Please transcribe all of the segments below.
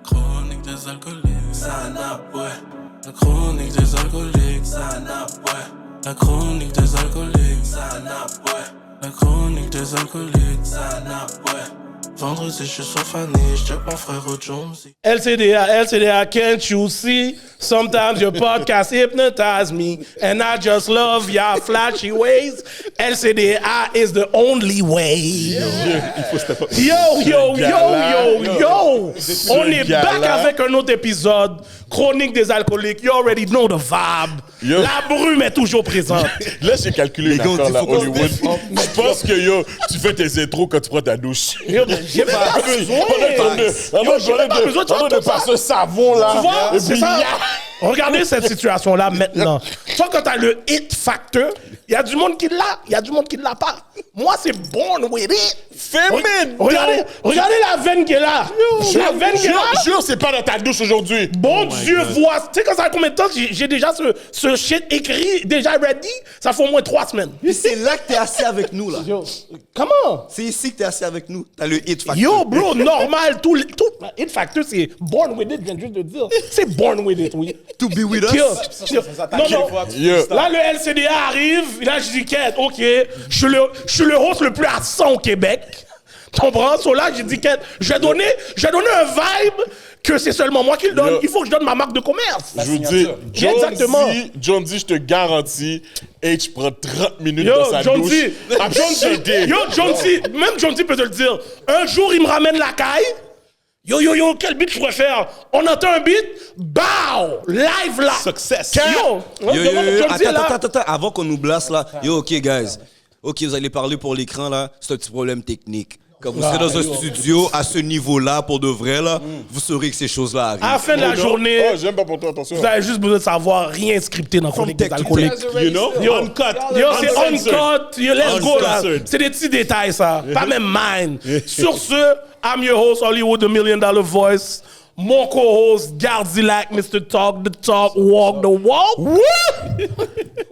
Chronique des alcooliques, la chronique des alcooliques, la chronique des alcooliques, la chronique des alcooliques, vendredi je suis sur Fanny, je mon frère au Jonesy. LCDA, can't you see? Sometimes your podcast hypnotize me, and I just love your flashy ways. LCDA is the only way. Yo! On est back avec un autre épisode. Chronique des alcooliques. You already know the vibe. La brume est toujours présente. Là, j'ai calculé une affaire, là, Hollywood. Je pense que, tu fais tes intros quand tu prends ta douche. J'ai pas besoin. J'ai pas besoin de faire ce savon, là. Tu vois, c'est ça. Regardez cette situation-là maintenant. Toi, quand t'as le hit factor, il y a du monde qui l'a, il y a du monde qui ne l'a pas. Moi, c'est born with it. Regardez la veine qui est là. La veine qui est là. Jure, c'est pas dans ta douche aujourd'hui. Bon Dieu, vois. Tu sais, quand ça fait combien de temps j'ai déjà ce shit écrit, déjà ready? Ça fait au moins 3 semaines. Et c'est là que t'es assis avec nous, là. Comment? C'est ici que t'es assis avec nous. T'as le hit factor. Yo, bro, normal. Tout hit factor, c'est born with it, je viens juste de dire. C'est born with it, oui. To be with us. Non. Là, le LCDA arrive. Là, je dis, Kate, OK, je suis le host le plus à 100 au Québec. Tu comprends? So là, j'ai dit, Kate, je vais donner un vibe que c'est seulement moi qui le donne. Il faut que je donne ma marque de commerce. Je vous dis, John D, je te garantis, H prend 30 minutes dans sa douche. John D, même John D peut te le dire. Un jour, il me ramène la caille. Yo, quel beat je pourrais faire? On entend un beat, bow, live là. Success. Yo, attends, avant qu'on nous blasse là. Yo, OK, guys. OK, vous allez parler pour l'écran là. C'est un petit problème technique. Quand vous serez dans un studio à ce niveau-là, pour de vrai, là, vous saurez que ces choses-là arrivent. À la fin de la journée, j'aime pas pour toi, attention. Vous avez juste besoin de savoir rien scripté dans Chronique des alcooliques. You know? Uncut. C'est uncut. Let's go là. C'est des petits détails, ça. Pas même mine. Sur ce, I'm your host, Hollywood, the $1 Million Voice. Mon co-host, Gardilac, Mr. Talk the Talk, Walk the Walk.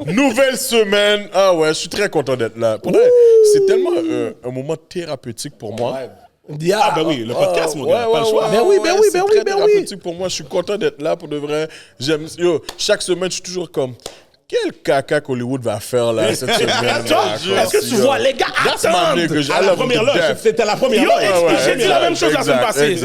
Nouvelle semaine. Ah ouais, je suis très content d'être là. C'est tellement un moment thérapeutique pour moi. Ah ben oui, le podcast, mon gars, pas le choix. Ben oui. Thérapeutique pour moi, je suis content d'être là pour de vrai. Chaque semaine, je suis toujours comme... Quel caca qu'Hollywood va faire là cette semaine? Est-ce que tu vois, les gars attendent? À la première loge, c'était la première loge. J'ai dit la même chose la semaine passée.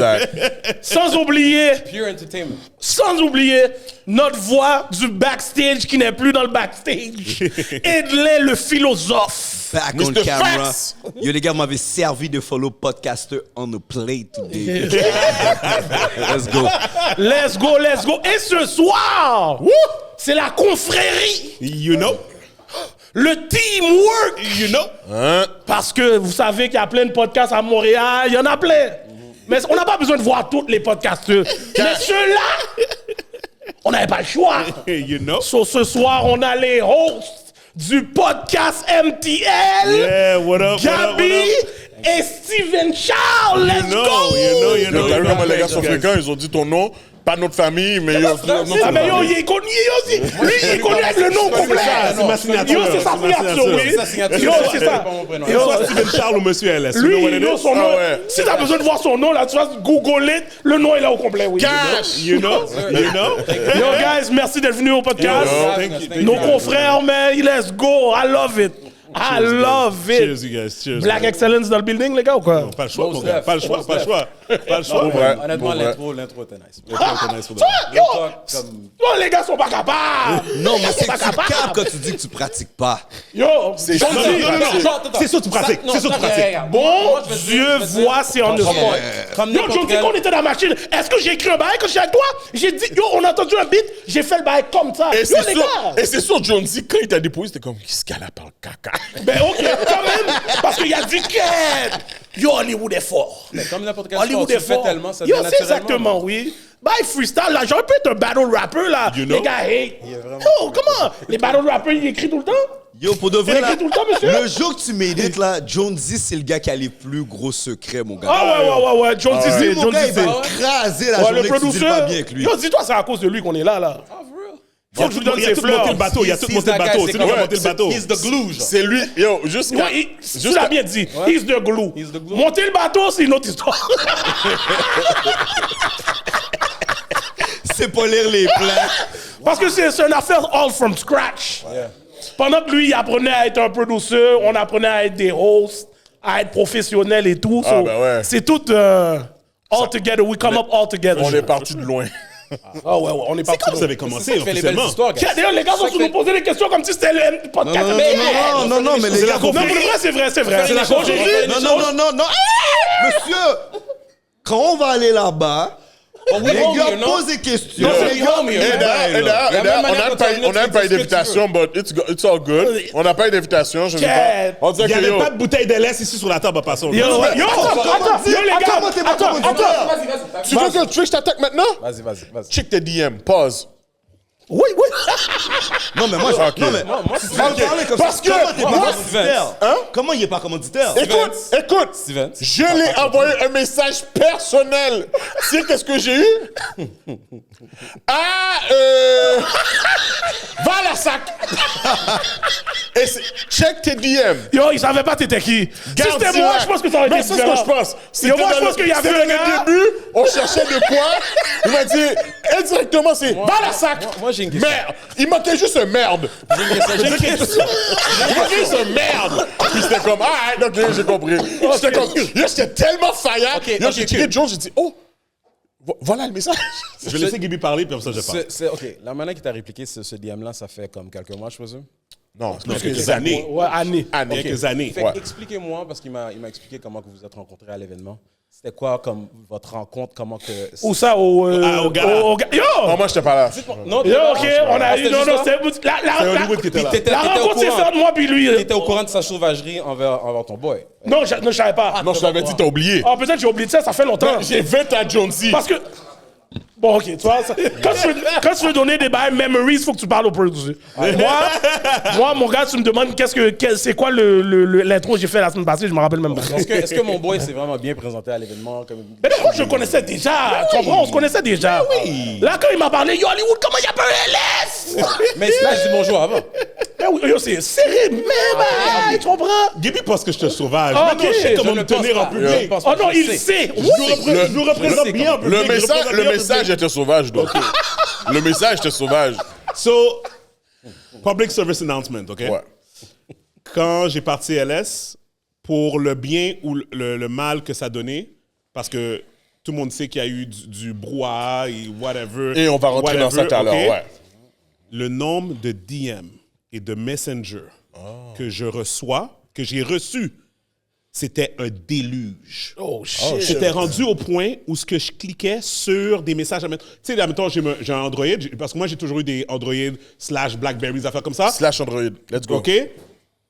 Sans oublier, Pure entertainment. Sans oublier notre voix du backstage qui n'est plus dans le backstage. Edley le philosophe. Back on camera. Yo, les gars, vous m'avez servi de follow podcaster on the plate today. Let's go. Et ce soir, c'est la confrérie. You know. Le teamwork. You know. Parce que vous savez qu'il y a plein de podcasts à Montréal. Il y en a plein. Mais on n'a pas besoin de voir tous les podcasteurs. Mais ceux-là, on n'avait pas le choix. You know. So, ce soir, on a les hosts du podcast MTL. Yeah, what up, Gabi et Steven Charles. Let's go. You know. T'as vu comment les gars sont fréquents? Ils ont dit ton nom. Pas notre famille, mais il connaît aussi. Lui, il connaît le nom complet. C'est ma signature. C'est sa signature, oui. C'est ça. Soit Steven Charles ou Monsieur LS. Lui, son nom. Si t'as besoin de voir son nom, là, tu vas googler, le nom est là au complet, oui. Cash. You know. Yo, guys, merci d'être venus au podcast. Nos confrères, man, let's go. I love it. I love it. Cheers, you guys. Cheers. Black Excellence dans le building, les gars, ou quoi? Pas le choix, mon gars. Pas le choix. Honnêtement, l'intro était nice. Yo, les gars sont pas capables. Non, mais c'est que tu capes quand tu dis que tu pratiques pas. Yo, c'est ça, tu pratiques. Bon Dieu voit, c'est en Europe. Yo, John dit qu'on était dans la machine. Est-ce que j'ai écrit un bail quand j'étais avec toi? J'ai dit, yo, on a entendu un beat, j'ai fait le bail comme ça. Et c'est sûr, John D, quand il t'a déposé, c'était comme, qu'est-ce qu'elle a parlé caca? Ben ok, quand même, parce qu'il y a du quête. Yo, Hollywood est fort. Mais comme n'importe quel Hollywood sport, est tu fort. fais tellement, ça Yo, devient c'est naturellement. exactement, oui. Bah, freestyle, là, j'aurais pu être un battle rapper, là. You know? Les gars hate. Yo, comment? Les battle rappers, ils écrivent tout le temps? Yo, pour de vrai, Il là, écrit tout le temps, monsieur? le jour que tu médites, là, John Z, c'est le gars qui a les plus gros secrets, mon gars. Ouais. John D, c'est Mon John gars, D, il va c'est... écraser la Ouais, journée le que tu dis pas producer. bien avec lui. Yo, dis-toi, c'est à cause de lui qu'on est là. Faut que je lui donne Il a ses tout monté fleurs. le bateau, il a tout monté le bateau. C'est lui qui a monté le bateau. He's the glue, genre. C'est lui, yo, jusqu'à. Ouais, tu l'as bien dit. He's the glue. He's the glue. Monter le bateau, c'est une autre histoire. C'est pas lire les plans. Parce que c'est une affaire all from scratch. Pendant que lui, il apprenait à être un producer, on apprenait à être des hosts, à être professionnels et tout. So, ben ouais. c'est tout all together. We come up all together. On est parti de loin. Ah ouais, on est parti. Quand vous avez commencé Ça fait les belles officiellement? histoires, gars. D'ailleurs, les gars sont nous poser des questions comme si c'était le podcast. Non, mais les gars, Non, pour le vrai, c'est vrai. C'est la Aujourd'hui, non. Monsieur, quand on va aller là-bas, les gars posent des questions. Et d'ailleurs, on n'a pas eu d'invitation, but it's all good. On n'a pas eu d'invitation, je sais pas. On Il dirait n'y que avait yo, pas de bouteille de lait ici sur la table, passons. Yo, les gars, attends. tu veux que je t'attaque maintenant? Vas-y. Check tes DM, pause. Oui. Non, mais moi, Ok. non, mais tu vas parler comme Parce ça. que- Comment t'es pas moi, commanditaire? Hein? Comment il est pas commanditaire? Écoute, Steven. je l'ai envoyé un message personnel. Tu sais qu'est-ce que j'ai eu? Va à la sac. Et check tes DM. Yo, il savait pas t'étais qui. Si c'était moi, je pense que ça aurait été Mais c'est ce que différent. je pense. Yo, moi, je pense qu'il y avait c'était un gars- le début, on cherchait de quoi. Il m'a dit, indirectement, c'est va à la sac. moi, j'ai une question. Merde. Il manquait juste un merde. Il manquait juste un merde. Puis c'était comme, ah, ok, j'ai compris. J'étais comme, yo, j'étais tellement faillant. Yo, j'ai checké Joe, j'ai dit, oh, voilà le message. Je vais laisser Gibi parler, puis comme ça, je parle. OK, la manière qui t'a répliqué ce DM-là, ça fait comme quelques mois, je présume? Non, Non, quelques années. Ouais, Annie. Année. Quelques années. Fait Ouais. expliquez-moi, parce qu'il m'a expliqué comment que vous vous êtes rencontrés à l'événement. C'était quoi comme votre rencontre, comment que... Où ça, au gars. Yo! Non, moi, j'étais pas là. Non, Yo, ok, on a eu. Non, c'est. C'est Hollywood qui était là. La rencontre s'est faite, moi, puis lui. T'étais au courant de sa sauvagerie envers ton boy. Non, je savais pas. Non, je t'avais dit, t'as oublié. Ah, peut-être j'ai oublié de ça, ça fait longtemps. J'ai 20 à Jonesy. Parce que. Bon, ok, tu vois, quand tu veux donner des bails memories, il faut que tu parles au producer. Moi, mon gars, tu me demandes c'est quoi l'intro que j'ai fait la semaine passée, je me rappelle même pas. Est-ce que mon boy s'est vraiment bien présenté à l'événement? Mais non, moi, je le connaissais déjà. Tu comprends? On se connaissait déjà. Là, quand il m'a parlé, yo, Hollywood, comment il appelle LS? Mais là, je dis bonjour avant. Ben oui, yo, c'est serré, mais tu comprends? Gibi pense que je te sauvage. Ah, Maintenant, ok, je sais je comment ne me pense tenir pas. en public. pense Oh pas, non, je il sais. sait. Je nous représente bien en public. Le je représente message bien en public. était sauvage, donc. Le message était sauvage. So, public service announcement, OK? Ouais. Quand j'ai parti LS, pour le bien ou le mal que ça donnait, parce que tout le monde sait qu'il y a eu du brouhaha et whatever. Et on va rentrer dans ça tout à l'heure, OK? ouais. Le nombre de DM et de Messenger que je reçois, que j'ai reçu, c'était un déluge. Oh, shit. J'étais rendu au point où ce que je cliquais sur des messages à mettre. Tu sais, admettons, j'ai un Android, parce que moi, j'ai toujours eu des Android / Blackberry, des affaires comme ça. / Android. Let's go. OK?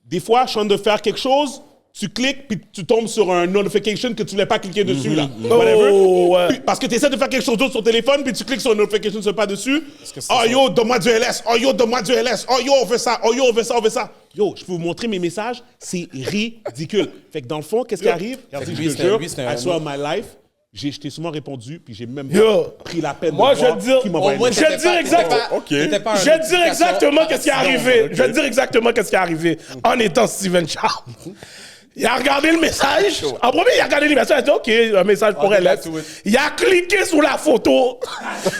Des fois, je suis en train de faire quelque chose, tu cliques, puis tu tombes sur un notification que tu voulais pas cliquer dessus, là. Whatever. ouais. Puis, parce que tu essaies de faire quelque chose d'autre sur ton téléphone, puis tu cliques sur une notification, tu ne pas dessus. Oh yo, donne-moi du LS. Oh yo, donne-moi du LS. Oh yo, on veut ça. Oh yo, on veut ça, on veut ça. Yo, je peux vous montrer mes messages, c'est ridicule. Fait que dans le fond, qu'est-ce qui arrive? Regardez, lui, je te jure, c'était un I swear my life, je t'ai souvent répondu, puis j'ai même Yo. pas pris la peine Moi, de je vais voir te dire- qui m'a au envoyé moins, le je vais te dire exactement. Ok. Je vais te dire exactement qu'est-ce qui est arrivé. Je vais te dire exactement qu'est-ce qui est arrivé en étant Steven Charles. Il a regardé le message. En premier, il a regardé le message. Il a dit, OK, un message pour LS. Il a cliqué sur la photo.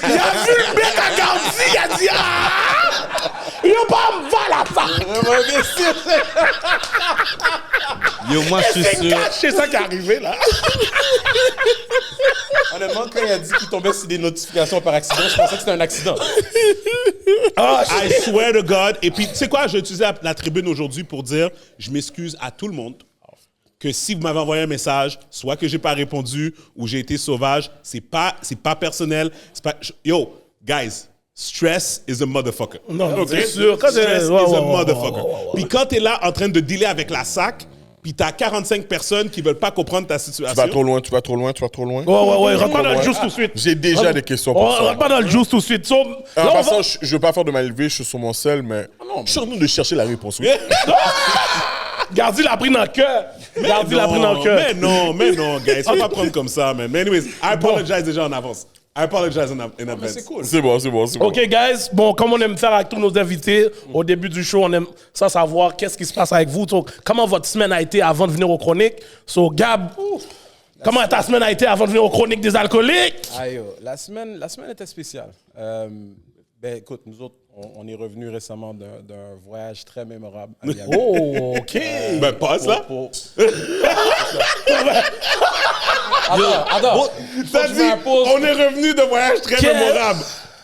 Il a vu le mec à Gandhi. Il a dit, ah! Il a pas me va la Yo, moi, je suis C'est sûr. cash, c'est ça qui est arrivé, là. Honnêtement, quand il a dit qu'il tombait sur des notifications par accident, je pensais que c'était un accident. I swear to God. Et puis, tu sais quoi, j'ai utilisé la tribune aujourd'hui pour dire, je m'excuse à tout le monde que si vous m'avez envoyé un message, soit que j'ai pas répondu ou j'ai été sauvage, c'est pas personnel. Yo, guys, stress is a motherfucker. Non, OK? c'est sûr. Quand Stress is ouais, a ouais, motherfucker. ouais. Puis quand t'es là en train de dealer avec la SAC, puis t'as 45 personnes qui veulent pas comprendre ta situation. Tu vas trop loin, tu vas trop loin. Ouais, rentre pas dans le juice tout de suite. J'ai déjà des questions On pour ça. rentre pas dans le juice tout de suite. So, En là, on passant, va- je veux pas faire de mal élevé, je suis sur mon sel, mais je suis en train de chercher la réponse. Oui. Gardi l'a pris dans le cœur. Gardi l'a pris dans le cœur. Mais non, guys. Faut pas prendre comme ça, man. Mais anyways, I apologize déjà en avance. I apologize in advance. C'est cool. C'est bon. OK, guys. Bon, comme on aime faire avec tous nos invités, au début du show, on aime ça savoir qu'est-ce qui se passe avec vous. So, comment votre semaine a été avant de venir aux chroniques? So, Gab, comment ta semaine a été avant de venir aux chroniques des alcooliques? La semaine était spéciale. Écoute, nous autres, on est revenus récemment d'un voyage très mémorable à Miami. Oh, OK. Passe là. Attends. T'as dit, on est revenu de voyage très mémorable.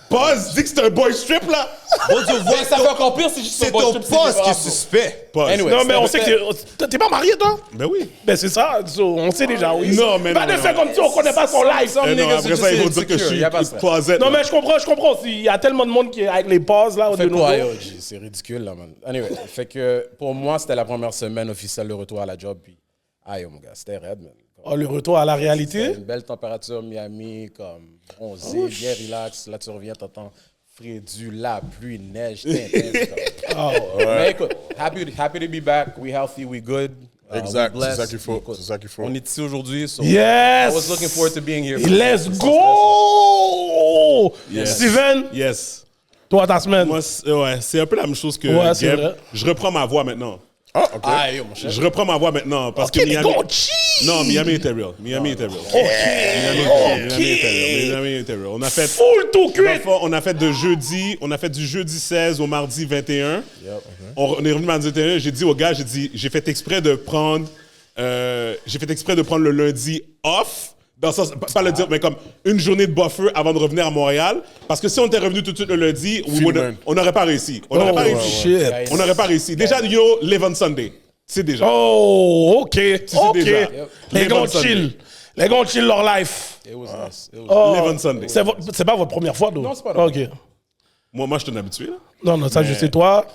Pause, dis que c'est un boy strip là. Bon Dieu, Ça fait encore pire si je suis c'est ton poste qui est suspect. Pause. Anyway, Non, mais on sait que t'es pas marié, toi? Ben oui. Ben, c'est ça. So, on sait déjà, oui. Non, mais Pas non, de faire comme si on connaît pas son live. Non, après ça, ils vont dire que je suis closet. Non, mais je comprends. Il y a tellement de monde qui est avec les pauses, là. Fait de quoi, nos jours. c'est ridicule, là, man. Anyway, fait que pour moi, c'était la première semaine officielle de retour à la job. Puis, mon gars, c'était raide, man. Oh, le retour à la réalité. C'était une belle température, Miami, comme bronzé, bien relax. Là, tu reviens, t'entends frédu, la pluie, neige, tintin. Mais écoute, happy to be back. We healthy, we good. Exact, we blessed. c'est ça qu'il faut. Écoute, C'est ça qu'il faut. On est ici aujourd'hui, so Yes! I was looking forward to being here. Let's go! Steven, Yes. toi, ta semaine. Moi, c'est un peu la même chose que Ouais, c'est Gab. vrai. Je reprends ma voix maintenant. Ah, OK. Mon cher. Je reprends ma voix maintenant parce que OK, Miami. go, cheese! Non, Miami était real. Miami était real. Miami était real. On a fait. Full tout cuit! On a fait du jeudi 16 au mardi 21. On est revenu mardi 21. J'ai dit au gars, j'ai fait exprès de prendre le lundi off. Dans le sens, pas le dire, mais comme une journée de buffer avant de revenir à Montréal. Parce que si on était revenu tout de suite le lundi, on n'aurait pas réussi. On n'aurait pas réussi. Shit. On n'aurait pas réussi. Déjà, live on Sunday. C'est déjà. Oh, OK. OK. déjà. Les gars Live on Sunday. chill. Les gars chill leur life. It was nice. It was Oh, Live on Sunday. c'est pas votre première fois, donc? Non, c'est pas la OK. Moi, je suis un habitué. Là. Non, ça, je sais, toi.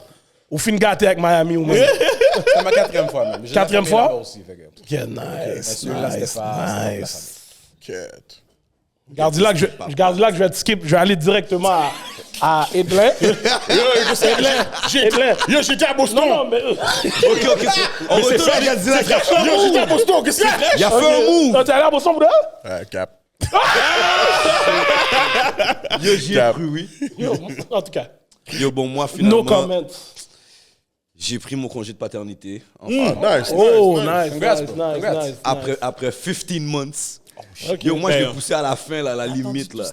Ou fin gâté avec Miami ou même. C'est ma quatrième fois, même. J'ai la Quatrième famille fois? là-bas aussi, fait que- OK, nice, celui-là, c'était nice, pas- nice. Quête. Garde là que je vais te skip. Je vais aller directement à Edlin. Yo, j'étais à Boston. Non, mais... Ok. On retourne à Godzilla. Yo, j'étais à Boston. Qu'est-ce qu'il y a? Il a fait un move. T'es allé à Boston, bro? Cap. Yo, j'y ai cru, oui. Yo, en tout cas, Yo, bon, moi, finalement, no comment. j'ai pris mon congé de paternité. Ah, nice. Oh, nice. nice, Congrats, nice, bro. nice, Congrats. nice. Après 15 months. Ok. Yo, moi, je Ben, l'ai poussé à la fin, là, à la limite, là.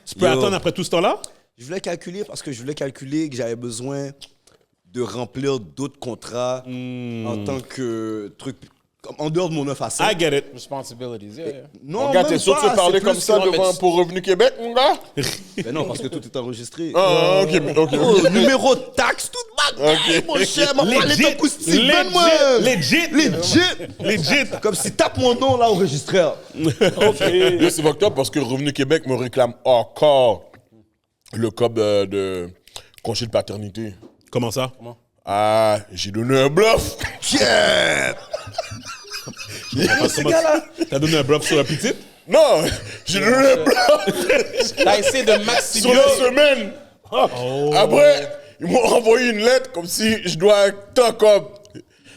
Tu peux Yo. attendre après tout ce temps-là? Je voulais calculer parce que je voulais calculer que j'avais besoin de remplir d'autres contrats en tant que truc, comme en dehors de mon 9 à 5. I get it. Responsibilities, yeah. Non, Mon gars, même t'es sûr pas, de te parler c'est comme plus ça que- devant pour Revenu Québec, mon gars? Ben non, parce que tout est enregistré. Ah, ok. Oh, numéro de taxe, tout bagage, mon cher. M'a parlé de coup Steven, moi. Legit. Comme si tape mon nom, là, enregistreur. Yo, c'est fucked up parce que Revenu Québec me réclame encore le code de congé de paternité. Comment ça? Ah, j'ai donné un bluff. Yeah! T'as donné un bluff sur la petite? Non, j'ai donné un bluff T'as essayé de sur maximiser. la semaine. Après, ils m'ont envoyé une lettre comme si je dois tant comme.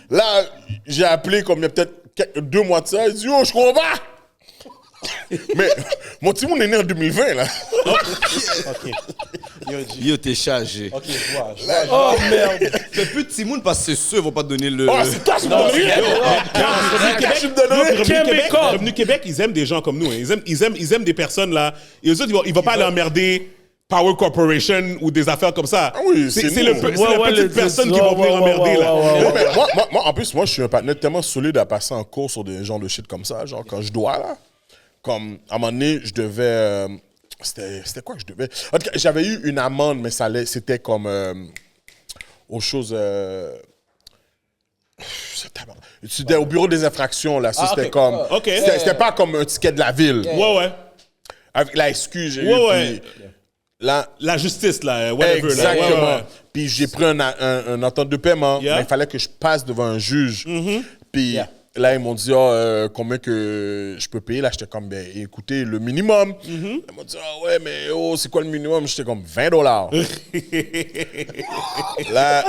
Là, j'ai appelé comme il y a peut-être 2 mois de ça. Il dit, oh, je comprends pas. Mais mon petit monde est né en 2020, là. Yo, t'es chargé. Ok, je vois. Oh, merde. Fais plus de Timoun parce que c'est sûr, ils vont pas te donner le. Oh, c'est toi, je me donne rien. Revenu Québec, ils aiment des gens comme nous. Hein. Ils aiment des personnes là. Et eux autres, ils vont pas aller emmerder Power Corporation ou des affaires comme ça. Ah oui, c'est c'est le nous. c'est la petite personne qui vont venir emmerder là. Non, mais moi, en plus, moi, je suis un partenaire tellement solide à passer en cours sur des genres de shit comme ça. Genre, quand je dois, là. Comme, à un moment donné, je devais. C'était quoi que je devais? En tout cas, j'avais eu une amende, mais c'était comme. Aux choses. C'était au bureau des infractions, là. Ça, c'était ok. comme. Ok. C'était pas comme un ticket de la ville. Ouais. Avec la excuse, j'ai eu. Ouais. puis Là, La justice là, whatever. exactement. Là. Ouais. Puis j'ai pris un entente de paiement, Yeah. mais il fallait que je passe devant un juge. Puis là, ils m'ont dit combien que je peux payer. Là, j'étais comme, ben, écoutez, le minimum. Ils m'ont dit, ouais, mais c'est quoi le minimum? J'étais comme $20. Là,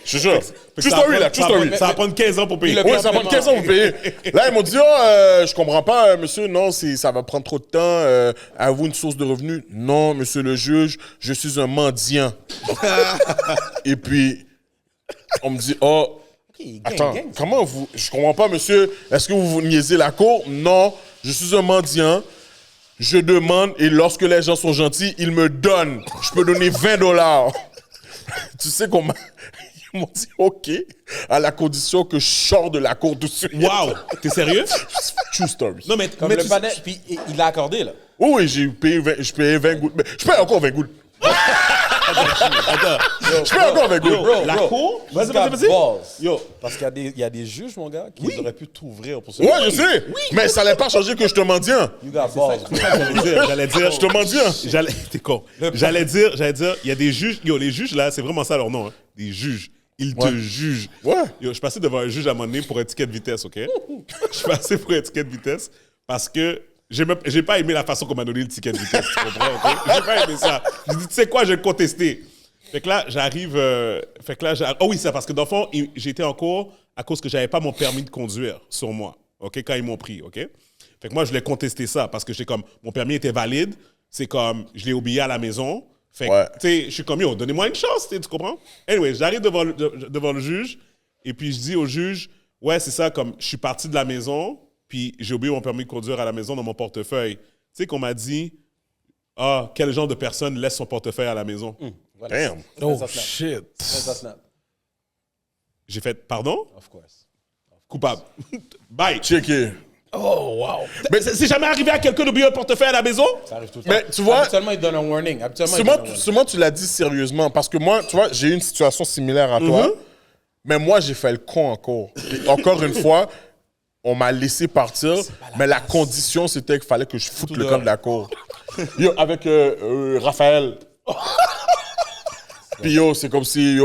Je te jure. True Ça story, va là, prendre- true story. Ça va prendre 15 ans pour payer. Oui, ça va prendre 15 ans pour payer. Là, ils m'ont dit, je comprends pas, monsieur, non, ça va prendre trop de temps. Avez-vous une source de revenus? Non, monsieur le juge, je suis un mendiant. Et puis, on me dit, attends, comment vous... Je comprends pas, monsieur. Est-ce que vous niaisez la cour? Non, je suis un mendiant. Je demande, et lorsque les gens sont gentils, ils me donnent. Je peux donner $20. Tu sais qu'on m'a... Ils m'ont dit OK, à la condition que je sors de la cour tout de suite. Wow! T'es sérieux? True story. Non, mais, Comme mais le tu- panel, puis il l'a accordé, là. Oui, j'ai payé 20, je payais 20 gouttes. Mais je paye encore 20 gouttes. Je paye encore 20 gouttes. la cour? Vas-y, Vas-y. Yo, parce qu'il y a des juges, mon gars, qui auraient pu t'ouvrir pour ça. Ouais, je sais. Mais ça n'allait pas changer que je te mendiant. You got balls. J'allais dire, Je te mendiant. T'es con. J'allais dire, il y a des juges. Yo, les juges, là, c'est vraiment ça leur nom. Hein. Des juges. Ils te jugent. Ouais. Yo, je suis passé devant un juge à un moment donné pour un ticket de vitesse, OK? Je suis passé pour un ticket de vitesse parce que j'ai pas aimé la façon qu'on m'a donné le ticket de vitesse, tu comprends, OK? J'ai pas aimé ça. J'ai dit, tu sais quoi, je vais le contester. Fait que là, j'arrive... oh oui, c'est parce que dans le fond, j'étais en cours à cause que j'avais pas mon permis de conduire sur moi, OK? Quand ils m'ont pris, OK? Fait que moi, je voulais contester ça parce que j'étais comme... Mon permis était valide. C'est comme... Je l'ai oublié à la maison. Fait que, tu sais, je suis comme, yo, donnez-moi une chance, tu comprends? Anyway, j'arrive devant le juge et puis je dis au juge, ouais, c'est ça, comme je suis parti de la maison, puis j'ai oublié mon permis de conduire à la maison dans mon portefeuille. Tu sais qu'on m'a dit, quel genre de personne laisse son portefeuille à la maison? Voilà. Damn. Oh, shit. Ça snap. J'ai fait, pardon? Of course. Coupable. Bye. Checké. Oh, wow. Mais c'est jamais arrivé à quelqu'un d'oublier un portefeuille à la maison? Ça arrive tout le temps. Mais tu vois, Habituellement, il donne un warning. Habituellement, il donne un warning. seulement tu l'as dit sérieusement. Parce que moi, tu vois, j'ai eu une situation similaire à toi. Mais moi, j'ai fait le con encore. Et encore une fois, on m'a laissé partir. Mais la condition, c'était qu'il fallait que je foute le camp de la cour. Yo, avec Raphaël. Puis yo, c'est comme si,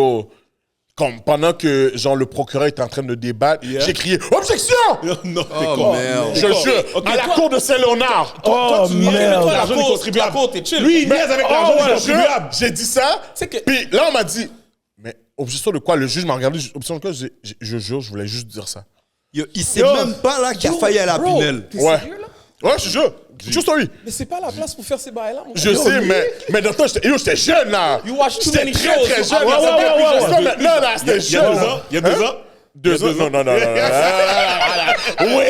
comme pendant que genre le procureur était en train de débattre, j'ai crié objection. Non, t'es con. merde. Je jure, à la cour de Saint-Léonard. Oh, merde. L'argent des contribuables. La cour, t'es chill. Lui, il niaise avec l'argent des contribuables. J'ai dit ça. C'est que- Puis là, on m'a dit, mais objection de quoi? Le juge m'a regardé, objection de quoi? Je jure, je voulais juste dire ça. Yo, il sait même pas là qu'il a failli à la Bro, pinelle. t'es Ouais. sérieux, là? Ouais, je jure. True story. Mais c'est pas la place pour faire ces bails-là, mon Je gars. sais, mais dans le temps, j'étais jeune, là. You watch too J'étais many très, shows. très jeune. Ah, là. ouais. C'est pas maintenant, là, c'était Il y a jeune. 2 ans? Il y a 2 ans? 2 ans? Non. Oui.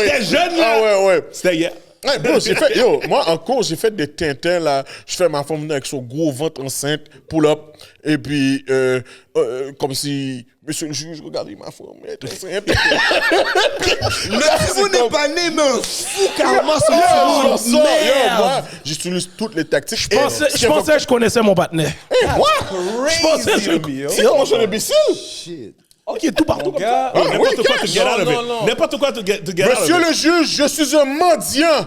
J'étais jeune, là. Ah, ouais. C'était hier. Ouais, bro, moi, en cours, j'ai fait des tintins, là. Je fais ma femme venir avec son gros ventre enceinte, pull-up. Et puis, comme si, monsieur le juge, regardez ma femme, elle est enceinte. Vous n'êtes pas né, mais un fou carrément sur Yo, le monde. moi, j'utilise toutes les tactiques. Je pensais que je connaissais mon partenaire. Moi? Je pensais que Si, moi, je suis un imbécile. OK, tout partout comme ça. Gars, N'importe quoi to get out of non. it. N'importe quoi to get out of it. Monsieur le juge, je suis un mendiant.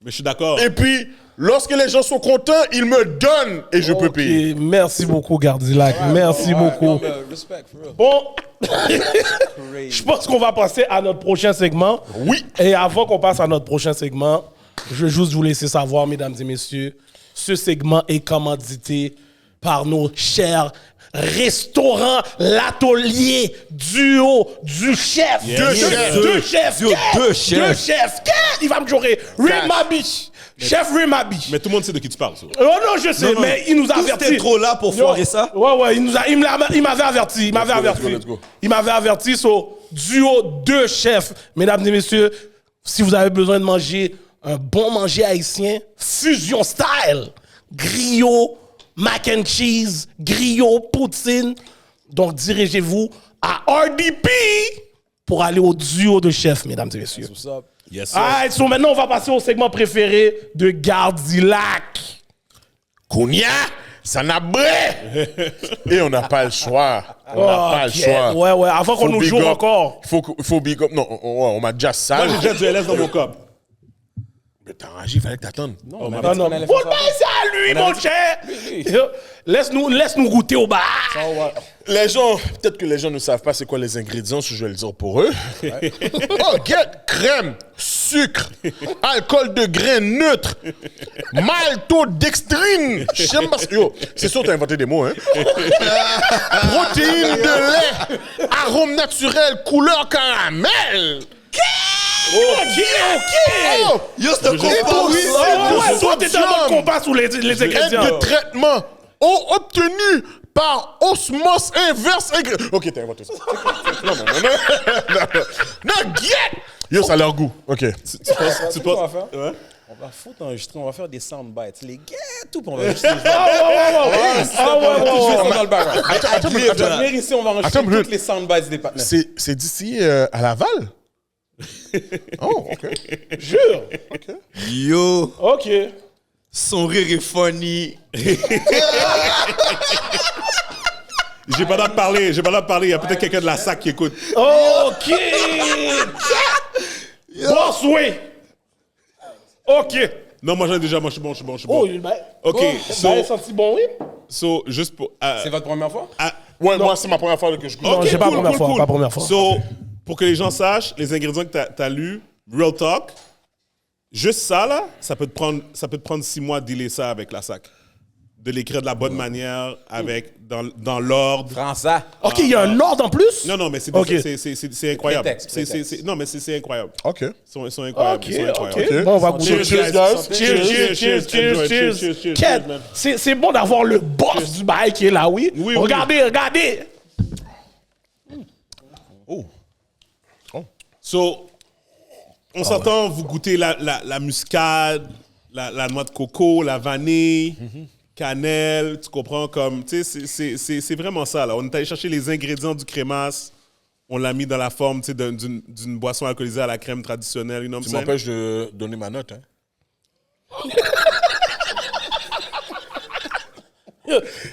Mais je suis d'accord. Et puis, lorsque les gens sont contents, ils me donnent et je peux payer. OK, merci beaucoup, Gardilac. Merci beaucoup. Respect, for real. Bon, je pense qu'on va passer à notre prochain segment. Oui. Et avant qu'on passe à notre prochain segment, je veux juste vous laisser savoir, mesdames et messieurs, ce segment est commandité par nos chers restaurants L'Atelier Duo du chef. Yeah. Deux chefs. Duo, deux chefs. Deux chefs. Il va me jurer. Rimabi. Chef Rimabi. Mais tout le monde sait de qui tu parles. ça. Oh non, je sais, mais il nous a averti. T'es trop là pour foirer ça? Ouais, il m'avait averti. let's go. Il m'avait averti sur duo deux chefs. Mesdames et messieurs, si vous avez besoin de manger un bon manger haïtien, fusion style, griot, mac and cheese, griot, poutine. Donc dirigez-vous à RDP pour aller au duo de chefs, mesdames et messieurs. What's up? Yes, sir. Alright, so maintenant on va passer au segment préféré de Gardilac. Kounia, ça n'a bré. Et on n'a pas le choix. On n'a pas le Ok, choix. Ouais, avant qu'on Faut nous big joue up. encore. Faut big up. Non, on m'a déjà Moi, sale. j'ai déjà du LS dans mon cop. Mais t'as enragé, il fallait que t'attendes. Non, mais Non, on allait faut faire le baisser à lui, mon cher. Laisse-nous goûter au bar. Les gens, peut-être que les gens ne savent pas c'est quoi les ingrédients, si je vais le dire pour eux. Oh, get crème, sucre, alcool de grain neutre, maltodextrine. C'est sûr que t'as inventé des mots, hein? Protéines de lait, arôme naturel, couleur caramel. OK. Yo, c'est un compas, oui. Ouais, toi, t'es dans le compas sous les Aide ingrédients. de traitement obtenu par osmose inverse. Ok, t'as inventé ça. Non, get! Yo, ça a leur goût. Ok. Tu penses qu'on va faire? Ouais. On va foutre enregistrer, on va faire des soundbites. Les gars, tout, puis on va enregistrer. Dans le background. Attends, venir ici, on va enregistrer toutes les soundbites des partenaires. C'est d'ici à Laval? Oh, ok. Jure. Ok. Yo, OK. son rire est funny. J'ai pas le droit de parler, il y a peut-être quelqu'un de la SAC qui écoute. OK. Boss, oui. OK. Non, moi j'en ai déjà, moi je suis bon. Oh, ben. OK, Ça a senti bon, oui? so juste pour... C'est votre première fois? Ouais, moi, c'est ma première fois que je goûte. Non, Ok, c'est pas la cool, première fois, cool. pas la première fois. So, pour que les gens sachent, les ingrédients que t'as lus, Real Talk, juste ça, là, ça peut te prendre 6 mois de dealer ça avec la SAC. De l'écrire de la bonne manière, avec, dans l'ordre. Français. OK, il y a un ordre en plus? Non, mais c'est Ok. c'est incroyable. Prétexte. Non, mais c'est incroyable. Ok. Ils sont incroyables. OK, ils sont incroyables. OK. Bon, on va goûter. Cheers, guys. Cheers. Ken, c'est bon d'avoir le boss du bail qui est là, oui? Oui, Regardez. So, on s'entend, vous goûtez la muscade, la noix de coco, la vanille, cannelle, tu comprends, comme, tu sais, c'est vraiment ça, là. On est allé chercher les ingrédients du crémasse, on l'a mis dans la forme, tu sais, d'une boisson alcoolisée à la crème traditionnelle, Tu m'empêches de donner ma note, hein?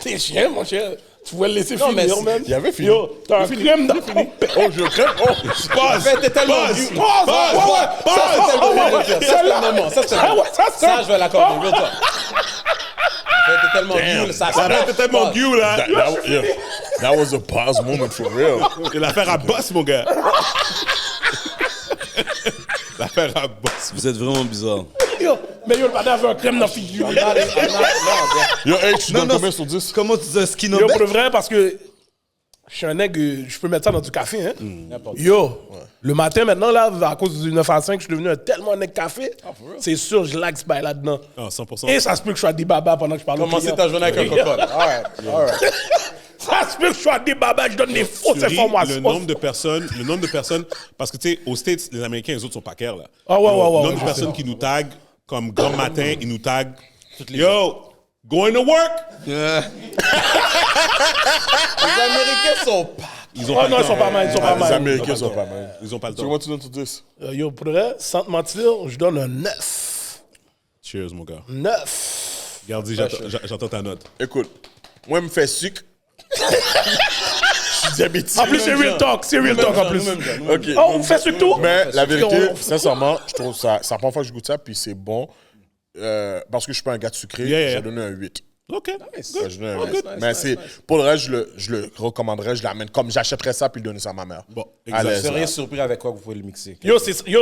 T'es chien, mon cher. Tu pouvais le laisser finir, même. Il avait fini. Yo, t'as un crème dans ton père. Oh, je crème. Oh, T'es tellement vieux. Ça, je vais l'accorder. Real talk. T'es tellement vieux, ça. T'es tellement gueux, là. that was a pause moment for real. Et l'affaire à boss, mon gars. L'affaire à boss. Vous êtes vraiment bizarre. Mais yo, le madame avait un crème dans la figure. Yo, hey, tu donnes combien sur 10? Comment tu dis un skin Yo, pour le vrai, parce que je suis un nègre, je peux mettre ça dans du café, hein. Yo, le matin maintenant, là, à cause du 9 à 5, je suis devenu tellement nègre café. C'est sûr, je lag ce bail là-dedans. Ah, 100%. Et ça se peut que je sois des babas pendant que je parle au Commencer client. ta journée avec un cocotte. All right. Ça se peut que je sois des babas, je donne des fausses Tu ris, informations. le nombre de personnes, parce que tu sais, aux States, les Américains, les autres sont pas clairs, là. Ah ouais, Le nombre je de personnes qui nous taguent, comme grand matin, ils nous taguent. Yo, going to work! Les Américains sont pas. Ils ont Oh pas non, le ils sont temps. pas mal, ils sont pas Les mal. Américains sont pas mal. Ils ont pas le Tu temps. vois, tu donnes sur 10? Yo, pour le vrai, sans te mentir, je donne un 9. Cheers, mon gars. 9. Gardi, j'entends ta note. Écoute, moi, je me fais sucre. Je suis diabétique. En plus, c'est real talk en plus. OK. Oh, on fait ce tout? Mais la vérité, On- sincèrement, je trouve ça. C'est la première fois que je goûte ça, puis c'est bon. Parce que je suis pas un gars de sucré, Yeah. j'ai donné un 8. OK. Ouais, je donne un 8. Mais c'est, pour le reste, je le recommanderais, je l'amène comme j'achèterais ça puis le donner ça à ma mère. Bon, À exact. Vous l'aise. seriez surpris avec quoi vous pouvez le mixer. Yo,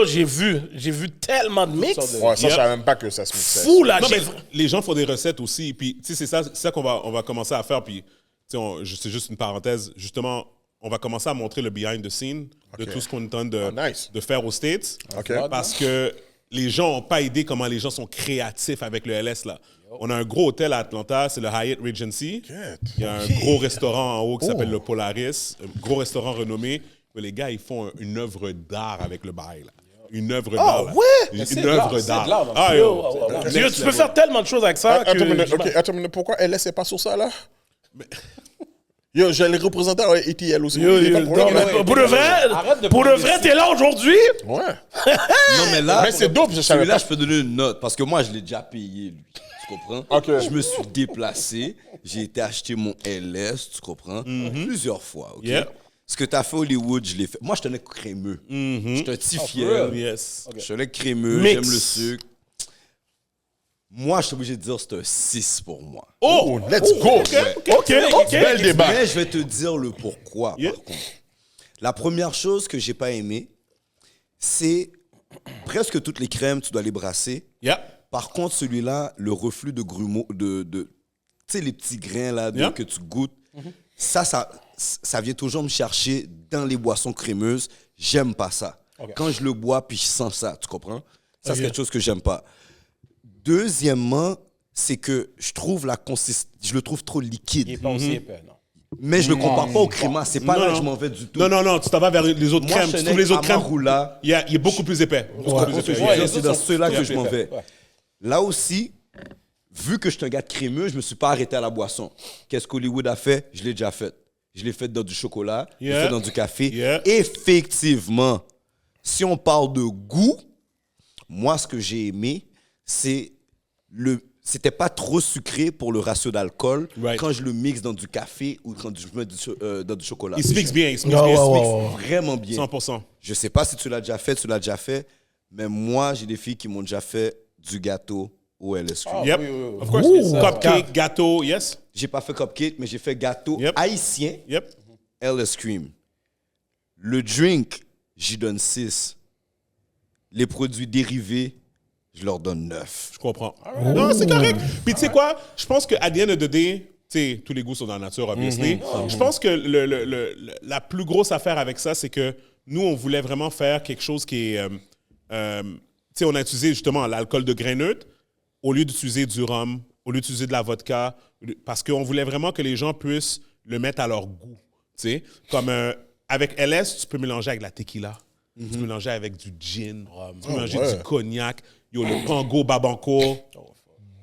j'ai vu tellement de mix. Ouais, ça, je savais même pas que ça se mixait. Fou, là. Non, j'ai- mais les gens font des recettes aussi. Puis, tu sais, c'est ça qu'on va commencer à faire. Puis, tu sais, c'est juste une parenthèse. Justement, on va commencer à montrer le behind the scene de Ok. tout ce qu'on est en train de, nice. de faire aux States. OK. Parce que les gens n'ont pas idée comment les gens sont créatifs avec le LS, là. On a un gros hôtel à Atlanta, c'est le Hyatt Regency. Il y a un gros restaurant en haut qui s'appelle le Polaris, un gros restaurant renommé. Mais les gars, ils font une œuvre d'art avec le bail, là. Une œuvre d'art. là. ouais? Une œuvre c'est de l'art, d'art. donc. Ah, Yo, yo. Yo, Next tu peux level. faire tellement de choses avec ça que... Attends une minute, OK, attends une minute. Pourquoi elle laissait pas sur ça, là? Yo, j'ai le représentant ETL aussi. Yo, Il y a pas de non, problème. mais pour le Arrête de vrai, pour le prendre vrai, des t'es là aujourd'hui? Ouais. Non, mais là, Mais c'est dope, je savais celui-là, pas. je peux donner une note parce que moi, je l'ai déjà payé, lui. Tu comprends? Ok. Je me suis déplacé, j'ai été acheter mon LS, tu comprends? Plusieurs fois, OK? Yeah. Ce que tu as fait Hollywood, je l'ai fait. Moi, je tenais crémeux. Je suis un petit fier. Yes. Je tenais crémeux, Mix. j'aime le sucre. Moi, je suis obligé de dire que c'est un 6 pour moi. Oh, let's go. OK. Bel débat. Mais je vais te dire le pourquoi, Yeah. par contre. La première chose que j'ai pas aimé, c'est presque toutes les crèmes, tu dois les brasser. Yeah. Par contre, celui-là, le reflux de grumeaux, tu sais, les petits grains là, que tu goûtes, ça vient toujours me chercher dans les boissons crémeuses. J'aime pas ça. Okay. Quand je le bois, puis je sens ça, tu comprends? Ça, c'est quelque chose que j'aime pas. Deuxièmement, c'est que je trouve je le trouve trop liquide. Il est pas aussi épais, non. Mais je le compare pas au créma. C'est pas là que je m'en vais du tout. Non, tu t'en vas vers les autres crèmes. Tu trouves les autres crèmes. Il est beaucoup plus épais. C'est dans ceux-là que je m'en vais. Là aussi, vu que je suis un gars de crémeux, je me suis pas arrêté à la boisson. Qu'est-ce qu'Hollywood a fait? Je l'ai déjà fait. Je l'ai fait dans du chocolat, je l'ai fait dans du café. Effectivement, si on parle de goût, moi, ce que j'ai aimé, c'était pas trop sucré pour le ratio d'alcool quand je le mixe dans du café ou quand je mets dans du chocolat. Il se mixe bien, vraiment bien. 100%. Je sais pas si tu l'as déjà fait, mais moi, j'ai des filles qui m'ont déjà fait du gâteau au LS Cream. Yep, of course. Cupcake, gâteau, yes. J'ai pas fait cupcake, mais j'ai fait gâteau haïtien, LS Cream. Le drink, j'y donne 6. Les produits dérivés, je leur donne 9. Je comprends. Non, c'est correct. Puis tu sais quoi? Je pense qu'à the end of the day, tu sais, tous les goûts sont dans la nature, obviously. Je pense que la plus grosse affaire avec ça, c'est que nous, on voulait vraiment faire quelque chose qui est... tu sais, on a utilisé justement l'alcool de grain neutre au lieu d'utiliser du rhum, au lieu d'utiliser de la vodka, parce qu'on voulait vraiment que les gens puissent le mettre à leur goût. Tu sais, comme avec LS, tu peux mélanger avec la tequila. Tu peux mélanger avec du gin, tu peux mélanger du cognac. Yo, le Congo Babancourt,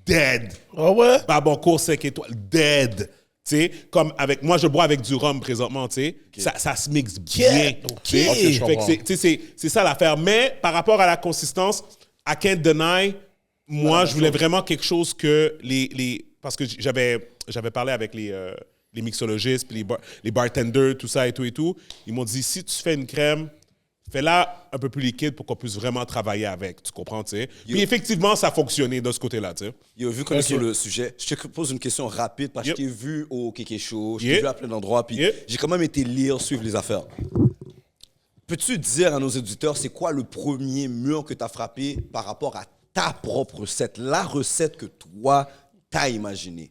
dead. Ah ouais? Babancourt 5 étoiles, dead. Tu sais, comme avec moi, je bois avec du rhum présentement, tu sais. Ça se mixe bien. C'est ça l'affaire. Mais par rapport à la consistance, I can't deny, moi, je voulais vraiment quelque chose que parce que j'avais parlé avec les mixologistes, puis les bartenders, tout ça et tout. Ils m'ont dit, si tu fais une crème, fais-la un peu plus liquide pour qu'on puisse vraiment travailler avec, tu comprends, tu sais. Puis effectivement, ça a fonctionné de ce côté-là, tu sais. Yo, vu qu'on est sur le sujet, je te pose une question rapide parce que je t'ai vu au Kéké Show, je t'ai vu à plein d'endroits, puis j'ai quand même été suivre les affaires. Peux-tu dire à nos éditeurs, c'est quoi le premier mur que tu as frappé par rapport à ta propre recette, la recette que toi, t'as imaginée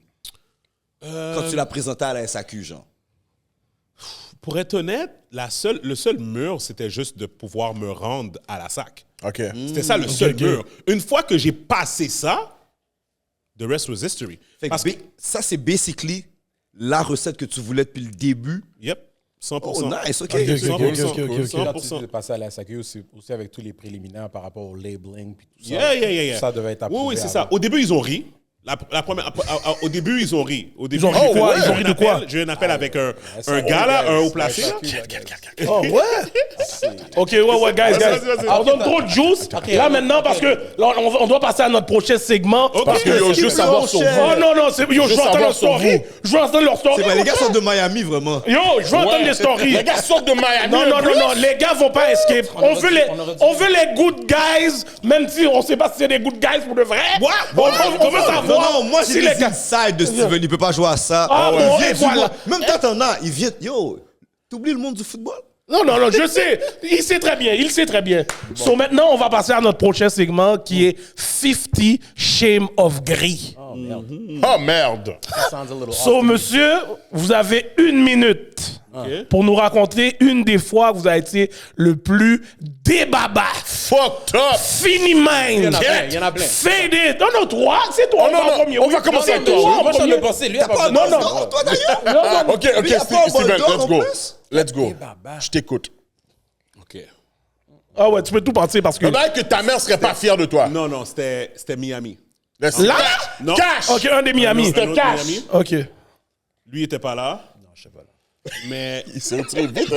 quand tu l'as présentée à la SAQ, genre? Pour être honnête, le seul mur, c'était juste de pouvoir me rendre à la SAC. OK. C'était ça le seul mur. Une fois que j'ai passé ça, the rest was history. Ça, c'est basically la recette que tu voulais depuis le début. Yep. 100%. Oh, nice, OK. 100%. Tu es passé à la SAQ aussi avec tous les préliminaires par rapport au labeling puis tout ça. Yeah. Ça devait être approuvé. Oui, c'est ça. Au début, ils ont ri. Au début, ils ont ri. Ils ont ri quoi? Ils ont ri de quoi? J'ai eu un appel avec un gars, là, un haut placé. Oh, ouais? OK, ouais, guys. On donne trop de juice. Là, maintenant, parce que là, on doit passer à notre prochain segment. Parce que je veux savoir sur vous. Oh, non, je veux entendre leur story. Je veux entendre leur story. Les gars sont de Miami, vraiment. Yo, je veux entendre les stories. Les gars sortent de Miami. Non, les gars vont pas escape. On veut les good guys, même si on sait pas si c'est des good guys pour de vrai. On veut savoir. Non, moi, j'ai les insides de Steven. Il peut pas jouer à ça. Voilà. Même toi, t'en as. Il vient. Yo, t'oublies le monde du football? Non, je sais. Il sait très bien. So, maintenant, on va passer à notre prochain segment qui est 50 Shame of Gris. Oh, merde. So, monsieur, vous avez 1 minute pour nous raconter une des fois que vous avez été le plus débaba. Fucked up. Fini mind. Il y en a plein. Faded. Non, 3. C'est toi. On va commencer avec toi. Moi, j'en ai pensé. Lui, Non. Toi, d'ailleurs? OK, Steven, let's go. Je t'écoute. OK. Ah ouais, tu peux tout penser parce que... Peut-être que ta mère serait pas fière de toi. Non, c'était Miami. Là? Non. Cash. OK, un des Miami. C'était Cash. OK. Lui, il était pas là. Non, je sais pas. Mais Il s'est tiré vite.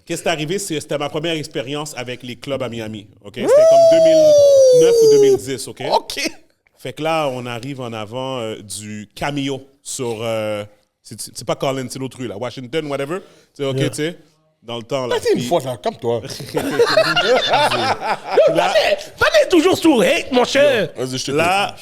qu'est-ce qui est arrivé, c'était ma première expérience avec les clubs à Miami. OK? C'était comme 2009 ou 2010, OK? OK. Fait que là, on arrive en avant du Cameo sur... c'est pas Collins, c'est l'autre rue, là. Washington, whatever. Tu sais, OK, tu sais, dans le temps, là. Une fois, là, comme toi. Pas toujours sous hate, mon cher. Vas-y, je te Là,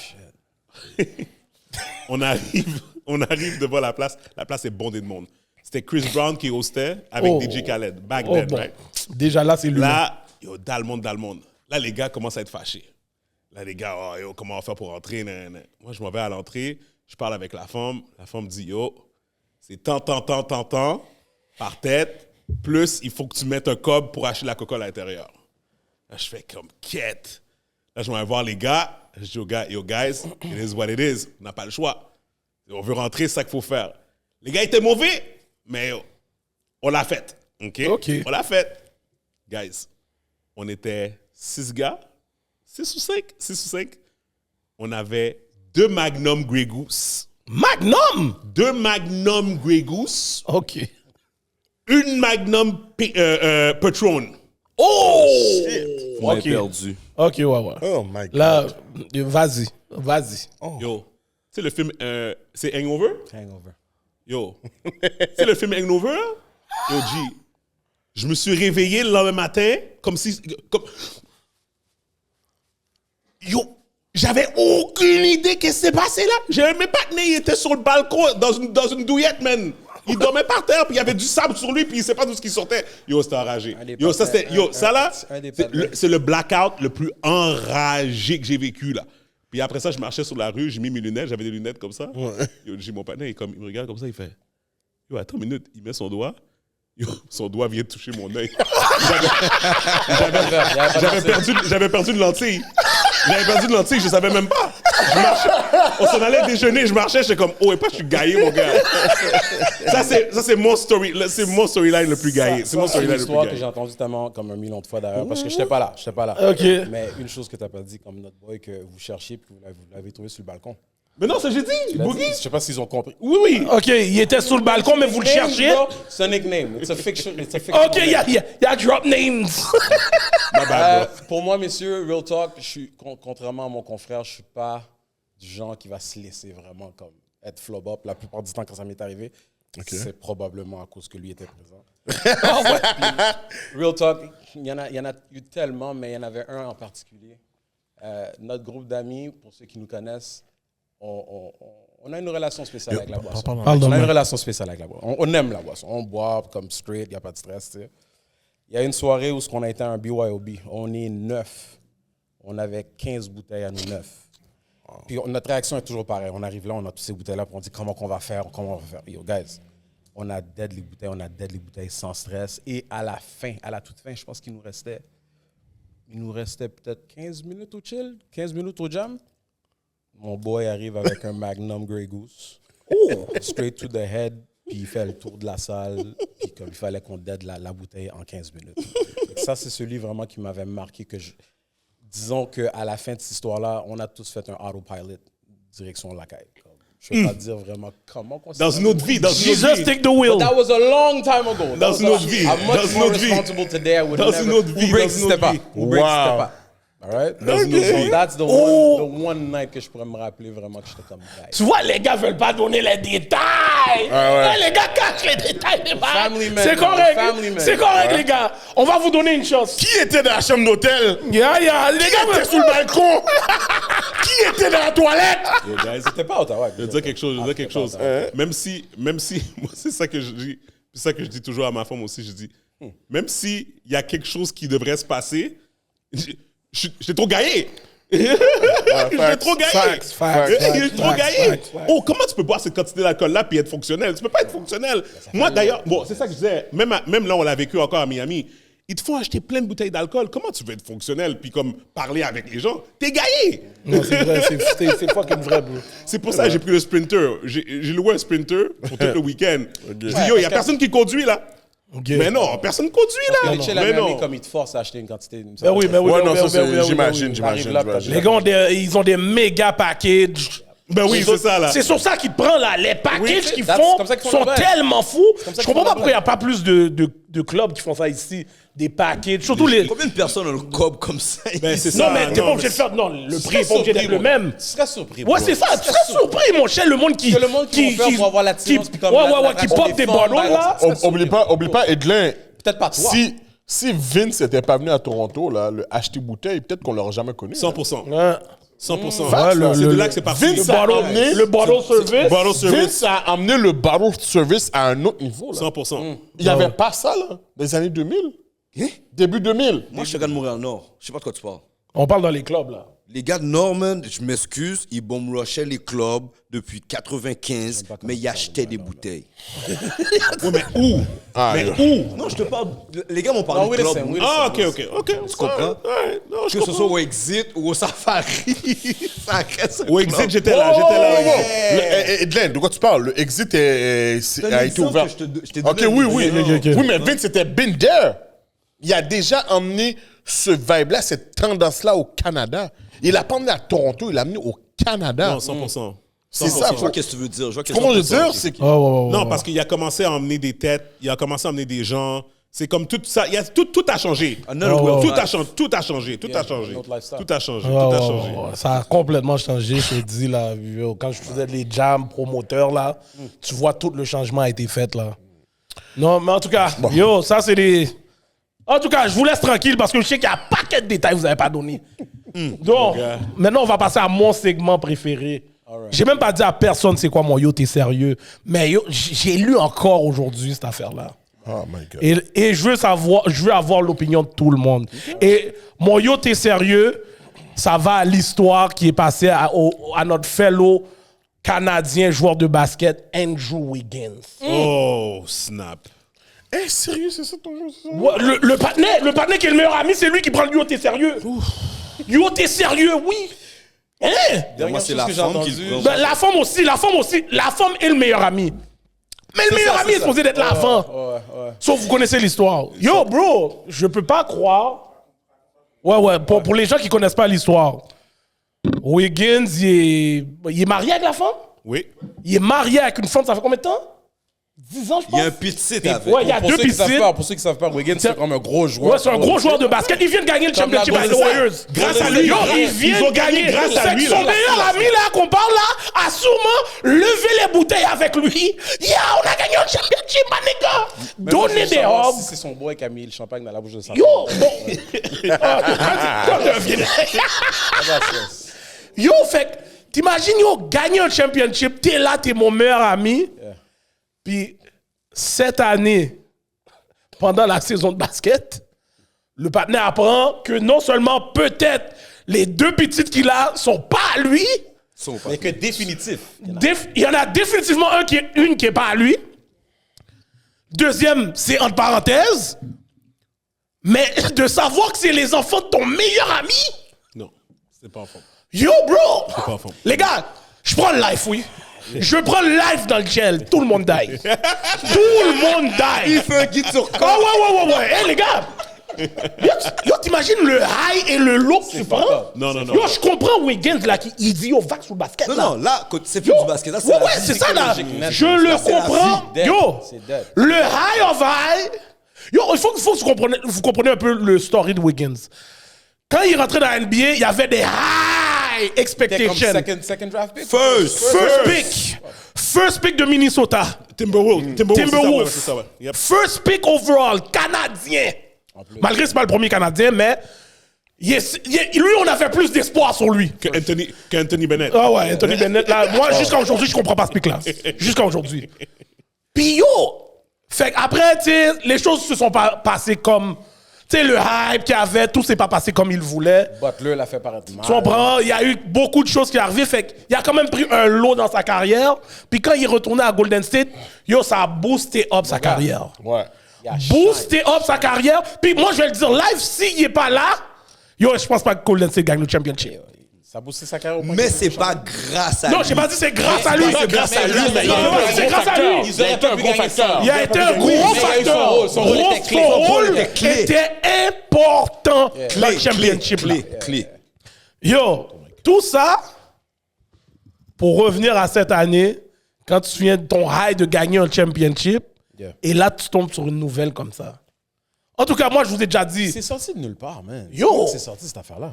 on arrive devant la place. La place est bondée de monde. C'était Chris Brown qui hostait avec DJ Khaled. Back then, right? Déjà là, c'est lui. Là, yo, dans le monde. Là, les gars commencent à être fâchés. Là, les gars, oh, yo, comment on va faire pour rentrer? Moi, je m'en vais à l'entrée, je parle avec la femme. La femme dit, yo, c'est tant par tête, plus il faut que tu mettes un cob pour acheter la coca à l'intérieur. Là, je fais comme quête. Là, je vais voir les gars. Je dis aux gars, yo, guys, it is what it is. On n'a pas le choix. On veut rentrer, c'est ça qu'il faut faire. Les gars étaient mauvais, mais yo, on l'a fait. OK? On l'a fait. Guys, on était 6 gars. 6 ou 5. On avait 2 Magnum Grey Goose. Magnum? 2 Magnum Grey Goose. OK. Une Magnum Patron. Oh! On est perdu. OK, ouais. Oh my God. Là, vas-y. Oh. Yo, tu sais le film, c'est Hangover? Hangover. Yo, tu sais le film Hangover? Yo, G, je me suis réveillé le lendemain matin comme si... Yo, j'avais aucune idée qu'est-ce qui s'est passé là. J'avais même pas tenu, il était sur le balcon dans une douillette, man. Il dormait par terre, puis il y avait du sable sur lui, puis il sait pas d'où ce qui sortait. Yo, c'était enragé. Yo, ça c'était, ça là, c'est le blackout le plus enragé que j'ai vécu là. Puis après ça, je marchais sur la rue, j'ai mis mes lunettes, j'avais des lunettes comme ça. Yo, j'ai mon partenaire, il me regarde comme ça, il fait, yo, attends une minute, il met son doigt. Yo, son doigt vient de toucher mon œil. J'avais perdu une lentille. Je savais même pas. Je marchais, on s'en allait déjeuner, je marchais, j'étais comme, oh, et pas, je suis gaillé, mon gars. Ça, c'est mon storyline le plus gaillé. C'est mon storyline le plus histoire gaillé. que j'ai entendue tellement comme 1 million de fois d'ailleurs, parce que j'étais pas là. OK. Mais une chose que t'as pas dit, comme notre boy, que vous cherchiez, puis vous l'avez trouvé sur le balcon. Mais non, ça j'ai dit, Boogie. Je sais pas s'ils ont compris. Oui. OK, il était sous le balcon, mais vous le cherchiez? C'est un nickname. It's a fiction. OK, il y a drop names. Pour moi, messieurs, real talk, contrairement à mon confrère, je suis pas du genre qui va se laisser vraiment comme être flop up. La plupart du temps, quand ça m'est arrivé, c'est probablement à cause que lui était présent. Real talk, il y en a eu tellement, mais il y en avait un en particulier. Notre groupe d'amis, pour ceux qui nous connaissent, on a une relation spéciale avec la boisson. On a une relation spéciale avec la boisson. On aime la boisson. On boit comme straight, il n'y a pas de stress. T'sais. Il y a une soirée où on a été à un BYOB. On est 9. On avait 15 bouteilles à nous 9. Puis notre réaction est toujours pareille. On arrive là, on a toutes ces bouteilles-là, puis on dit comment on va faire. Yo, guys, on a dead les bouteilles sans stress. Et à la toute fin, je pense qu'il nous restait peut-être 15 minutes au chill, 15 minutes au jam. Mon boy arrive avec un Magnum Grey Goose. Straight to the head. Puis il fait le tour de la salle. Puis comme il fallait qu'on dead la bouteille en 15 minutes. Et ça, c'est celui vraiment qui m'avait marqué. Disons qu'à la fin de cette histoire-là, on a tous fait un autopilot direction la caille. Je ne vais pas dire vraiment comment. Dans une autre vie. Jesus take the wheel. That was a long time ago. Dans une autre vie. I'm much more responsible today. I would Dans never. une autre vie. Who breaks the step up? Who breaks the step up? All right? So that's the one night que je pourrais me rappeler vraiment que j'étais comme guy. Tu vois, les gars veulent pas donner les détails. Les gars cachent les détails des bails. C'est correct. C'est correct, les gars. On va vous donner une chance. Qui était dans la chambre d'hôtel? Les gars Étaient sur le balcon? Qui était dans la toilette? Yo, guys, C'était pas à Ottawa. je veux dire quelque chose. Même si, moi, c'est ça que je dis. C'est ça que je dis toujours à ma femme aussi. Je dis, même si il y a quelque chose qui devrait se passer, j'étais trop gaillé. J'étais trop gaillé. J'étais trop gaillé. Oh, comment tu peux boire cette quantité d'alcool-là puis être fonctionnel? Tu peux pas être fonctionnel. Moi, d'ailleurs, bon, c'est ça que je disais. Même là, on l'a vécu encore à Miami. Ils te font acheter plein de bouteilles d'alcool. Comment tu veux être fonctionnel puis comme parler avec les gens? T'es gaillé. Non, c'est vrai, c'est fucking vrai, bro. C'est pour ça que j'ai pris le Sprinter. J'ai loué un Sprinter pour tout le week-end. Je dis, yo, il n'y a personne qui conduit là. Okay. Mais non, personne ne conduit là. On est chez la Miami comme ils te forcent à acheter une quantité. Oui, J'imagine. Les gars, ils ont des méga packages. Ben oui, c'est ça là. C'est sur ça qu'ils te prennent là. Les packages qu'ils c'est font comme ça qu'ils font sont là-bas. tellement fous. Je comprends pas là-bas. pourquoi il n'y a pas plus de clubs qui font ça ici. Des packages. Surtout les. Combien de personnes ont le cob comme ça? Ben, c'est Non, ça. mais t'es pas obligé de faire. Non, le prix est pas obligé d'être le même. Tu seras surpris. Ouais, c'est ça. Tu serais surpris, mon cher, le monde qui. Le monde qui vont faire pour avoir l'attirance, puis comme qui pop des ballons là. Oublie pas, Edlin. Peut-être pas toi. Si Vince n'était pas venu à Toronto, là, le acheter bouteille, peut-être qu'on l'aurait jamais connu. 100%. Ouais. 100%. C'est de là que c'est parti. Vince a amené Le bottle service. Bottle service. Vince a amené le bottle service à un autre niveau. Là. 100%. Il n'y avait pas ça, là, dans les années 2000. Début 2000. Moi, je suis gars de Montréal-Nord. Je sais pas de quoi tu parles. On parle dans les clubs, là. Les gars de Norman, je m'excuse, ils bomb rushaient les clubs depuis 95, mais ils achetaient des bouteilles. Oui, mais où? Mais où? Non, je te parle. Les gars m'ont parlé de club. Ah, ok. Tu comprends? Non, Que ce soit au Exit ou au Safari, ça reste. Au Exit, j'étais là. Glenn, de quoi tu parles? Le Exit a été ouvert. Ok, oui. Oui, mais Vince était been there. Il a déjà emmené ce vibe-là, cette tendance-là au Canada. Il l'a pas emmené à Toronto, il l'a amené au Canada. Non, 100%. C'est ça. Je vois qu'est-ce que tu veux dire. Comment je veux dire? C'est que... Non, parce qu'il a commencé à emmener des têtes, il a commencé à emmener des gens. C'est comme tout ça. Tout a changé. Tout a changé. Tout a changé. Ça a complètement changé, je te dis, là. Quand je faisais les jams promoteurs, là, tu vois, tout le changement a été fait, là. Non, mais en tout cas, ça, c'est des... En tout cas, je vous laisse tranquille parce que je sais qu'il y a un paquet de détails que vous n'avez pas donné. Donc, maintenant, on va passer à mon segment préféré. J'ai même pas dit à personne c'est quoi mon yo, t'es sérieux. Mais yo, j'ai lu encore aujourd'hui cette affaire-là. Oh my God. Et je veux avoir l'opinion de tout le monde. Et mon yo, t'es sérieux, ça va à l'histoire qui est passée à notre fellow Canadien joueur de basket, Andrew Wiggins. Oh, snap. Sérieux, c'est ça ton jeu? Ouais, le partenaire qui est le meilleur ami, c'est lui qui prend le yo, t'es sérieux. Yo, t'es sérieux, oui. Hein? Moi, c'est la femme qui le prend. Ben, la femme aussi. La femme est le meilleur ami. Mais le meilleur ami est supposé d'être l'avant. Sauf vous connaissez l'histoire. Yo, bro, je peux pas croire. Ouais, pour les gens qui connaissent pas l'histoire. Wiggins, il est marié avec la femme? Oui. Il est marié avec une femme, ça fait combien de temps? 10 ans, je pense. Il y a un petit avec. Ouais, il y a deux pistes. Pour ceux qui savent pas, Wiggins, c'est comme un gros joueur. Ouais, c'est un gros joueur de basket. Il vient de gagner le championship avec les Warriors. Grâce à lui. Yo, il vient de gagner grâce à lui. Son meilleur ami, là, qu'on parle là, a sûrement levé les bouteilles avec lui. On a gagné le championship, ma nigga. Donnez des hugs. C'est son boy qui a mis le champagne dans la bouche de sa Yo, bon. Yo, fait t'imagines, yo, gagner un championship, t'es là, t'es mon meilleur ami. Puis, cette année, pendant la saison de basket, le partenaire apprend que non seulement peut-être les deux petites qu'il a sont pas à lui, mais que définitif. il y en a définitivement une qui est pas à lui. Deuxième, c'est entre parenthèses. Mais de savoir que c'est les enfants de ton meilleur ami. Non, c'est pas enfant. Yo, bro! C'est pas enfant. Les gars, je prends le life, oui. Je prends le life dans le gel. Tout le monde die. Tout le monde die. Il fait un guide sur corps. Oh, ouais. Hey, les gars. Yo, t'imagines le high et le low que tu prends? Non. Yo, je comprends Wiggins, là, qui dit, yo, vague sur le basket, là. Non, là, c'est plus du basket. Là, c'est Ouais, c'est ça, là. Je le comprends. Yo, le high of high. Yo, il faut que vous compreniez un peu le story de Wiggins. Quand il rentrait dans la NBA, il y avait des high expectations. Second draft pick? First pick de Minnesota. Timberwolves. C'est ça, ouais. Yep. First pick overall, Canadien. Malgré que ce n'est pas le premier Canadien, mais lui, on a fait plus d'espoir sur lui. Que Anthony Bennett. Ah ouais, Anthony Bennett. Là, moi, jusqu'à aujourd'hui, je ne comprends pas ce pick-là. Jusqu'à aujourd'hui. Puis yo, fait après, tu sais, les choses se sont pas passées comme... Tu sais, le hype qu'il y avait, tout s'est pas passé comme il voulait. Butler l'a fait paraître mal. Tu comprends? Il y a eu beaucoup de choses qui sont arrivées. Fait qu'il a quand même pris un lot dans sa carrière. Puis quand il est retourné à Golden State, yo, ça a boosté up sa carrière. Ouais. Boosté up sa carrière. Puis moi, je vais le dire live, s'il n'est pas là, yo, je pense pas que Golden State gagne le championship. Ça a boosté sa carrière au point Mais c'est pas grâce à lui. Non, j'ai pas dit c'est grâce à lui. C'est grâce à lui, mais c'est grâce à lui. Ils auraient pu gagner ça. Il a été un gros facteur. Son rôle était important dans le championship. Clé. Yo, tout ça, pour revenir à cette année, quand tu viens de ton high de gagner un championship, et là, tu tombes sur une nouvelle comme ça. En tout cas, moi, je vous ai déjà dit. C'est sorti de nulle part, man. Yo! C'est sorti cette affaire-là.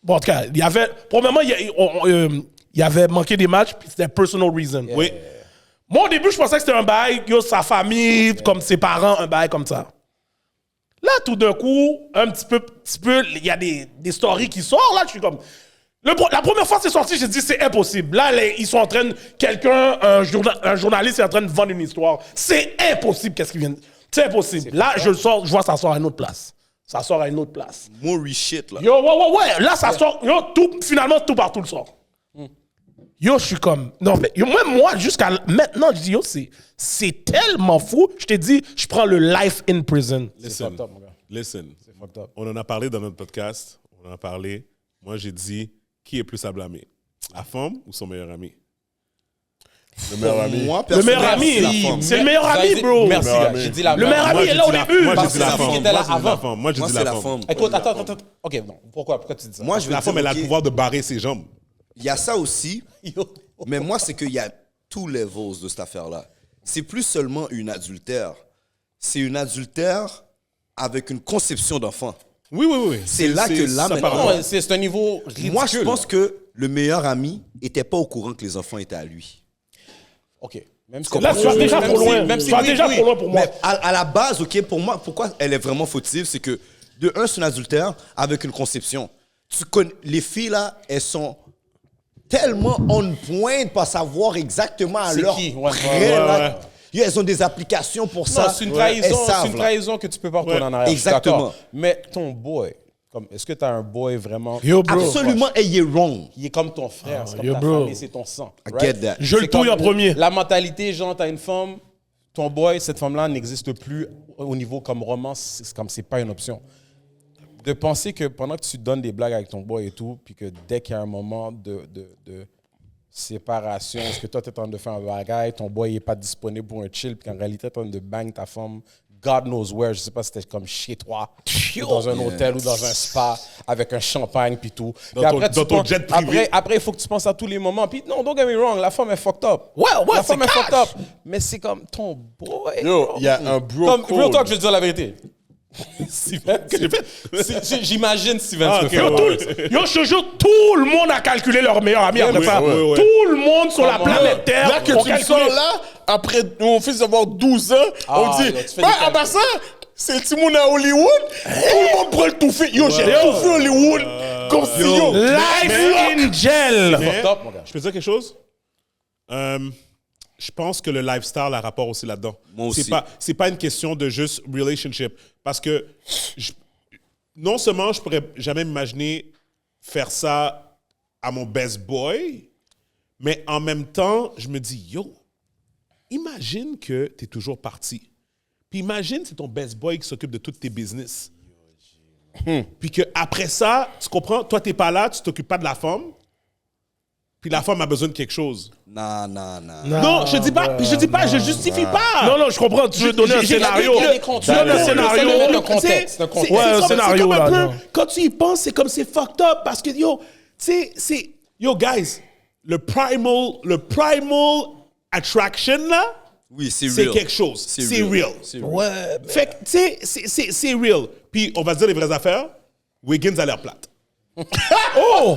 Bon, en tout cas, il y avait. Premièrement, il y avait manqué des matchs, puis c'était personal reason. Oui. Moi, au début, je pensais que c'était un bail, yo, sa famille, comme ses parents, un bail comme ça. Là, tout d'un coup, un petit peu, il y a des stories qui sortent. Là, je suis comme. La première fois que c'est sorti, j'ai dit c'est impossible. Là, ils sont en train un journaliste est en train de vendre une histoire. C'est impossible, qu'est-ce qui vient. C'est impossible. Là, je vois ça sort à une autre place. Ça sort à une autre place. More shit, là. Yo, ouais. Là, ça sort. Yo, finalement, tout partout le sort. Yo, je suis comme... Non, mais yo, moi, jusqu'à maintenant, je dis, yo, c'est tellement fou. Je t'ai dit, je prends le life in prison. Listen, on en a parlé dans notre podcast. On en a parlé. Moi, j'ai dit, qui est plus à blâmer? La femme ou son meilleur ami? Le meilleur ami. Moi, Le meilleur ami, c'est le meilleur ami, bro. Merci, gars. J'ai dit la Le meilleur ami est là au début. Moi, Parce j'ai que dit la c'est la fille qui femme. était là Moi, j'ai dit la avant. femme. Moi, j'ai Moi, dit c'est la la femme. femme. Écoute, attends. OK, non. Pourquoi tu dis ça? Moi, je La veux femme, dire, elle a ok, le pouvoir de barrer ses jambes. il y a ça aussi, mais moi, c'est qu'il y a tous les levels de cette affaire-là. C'est plus seulement une adultère. C'est une adultère avec une conception d'enfant. Oui. C'est là que là, ça maintenant... part- Non, c'est un niveau ridicule. Moi, je pense que le meilleur ami n'était pas au courant que les enfants étaient à lui. OK. Même si Là, tu vas déjà trop loin. Tu vas déjà trop loin pour moi. Mais à la base, OK, pour moi, pourquoi elle est vraiment fautive, c'est que, de un, c'est une adultère avec une conception. Les filles, là, elles sont tellement on point pour savoir exactement à C'est leur qui? Ouais, près, ouais, là. Elles ont des applications pour ça. Non, c'est une trahison, Elles savent, c'est une là. trahison que tu peux pas retourner en arrière. Exactement. Je suis d'accord. Mais ton boy, est-ce que tu as un boy vraiment... Yo, bro. Absolument, et il est wrong. Il est comme ton frère, c'est comme yo, ta bro. famille, c'est ton sang. I right? get that. Je le C'est touille comme en premier. La mentalité, genre, t'as une femme, ton boy, cette femme-là n'existe plus au niveau comme romance, c'est pas une option. De penser que pendant que tu donnes des blagues avec ton boy et tout, puis que dès qu'il y a un moment de séparation, est-ce que toi, tu es en train de faire un bagage, ton boy n'est pas disponible pour un chill, puis qu'en réalité, tu es en train de bang ta femme, God knows where, je sais pas si c'était comme chez toi, ou dans un hôtel ou dans un spa, avec un champagne, puis tout. Puis après, dans ton jet privé. Après, il faut que tu penses à tous les moments. Puis non, don't get me wrong, la femme est fucked up. Ouais, La femme est c'est fucked up. Mais c'est comme ton boy. Yo, il y a un bro Comme, code. real talk, je vais te dire la vérité. Steven, j'imagine Steven. Ah, ce ok, que fait. ouais. Yo, je te jure, tout le monde a calculé leur meilleur ami après ça. ouais. Tout le monde sur la Comment? planète Terre Là que ont tu me calculé. sors là, après mon fils avoir 12 ans, on dit, là, tu fais des ah bah ça, c'est le petit monde à Hollywood, tout le monde prend le tout fait. Yo, j'ai tout fait Hollywood, comme si yo. Life in jail. Fucked up, mon gars. Je peux dire quelque chose? Je pense que le lifestyle a rapport aussi là-dedans. Moi aussi. C'est pas une question de juste relationship. Parce que non seulement je pourrais jamais m'imaginer faire ça à mon best boy, mais en même temps, je me dis, yo, imagine que tu es toujours parti. Puis imagine c'est ton best boy qui s'occupe de toutes tes business. Puis qu'après ça, tu comprends, toi, tu n'es pas là, tu t'occupes pas de la femme. Puis la femme a besoin de quelque chose. Non. Non, je dis pas, je justifie pas. Non, je comprends. Tu veux donner un scénario. Il y a des contextes. Tu donnes un scénario. Le contexte. Le contexte. Ouais, un scénario, c'est comme un là, peu, non. quand tu y penses, c'est comme c'est fucked up parce que yo, tu sais, yo guys, le primal attraction là, Oui, c'est c'est real. quelque chose. C'est real. C'est real. Ouais. Fait que tu sais, c'est real. Puis on va se dire les vraies affaires. Wiggins a l'air plate. Oh!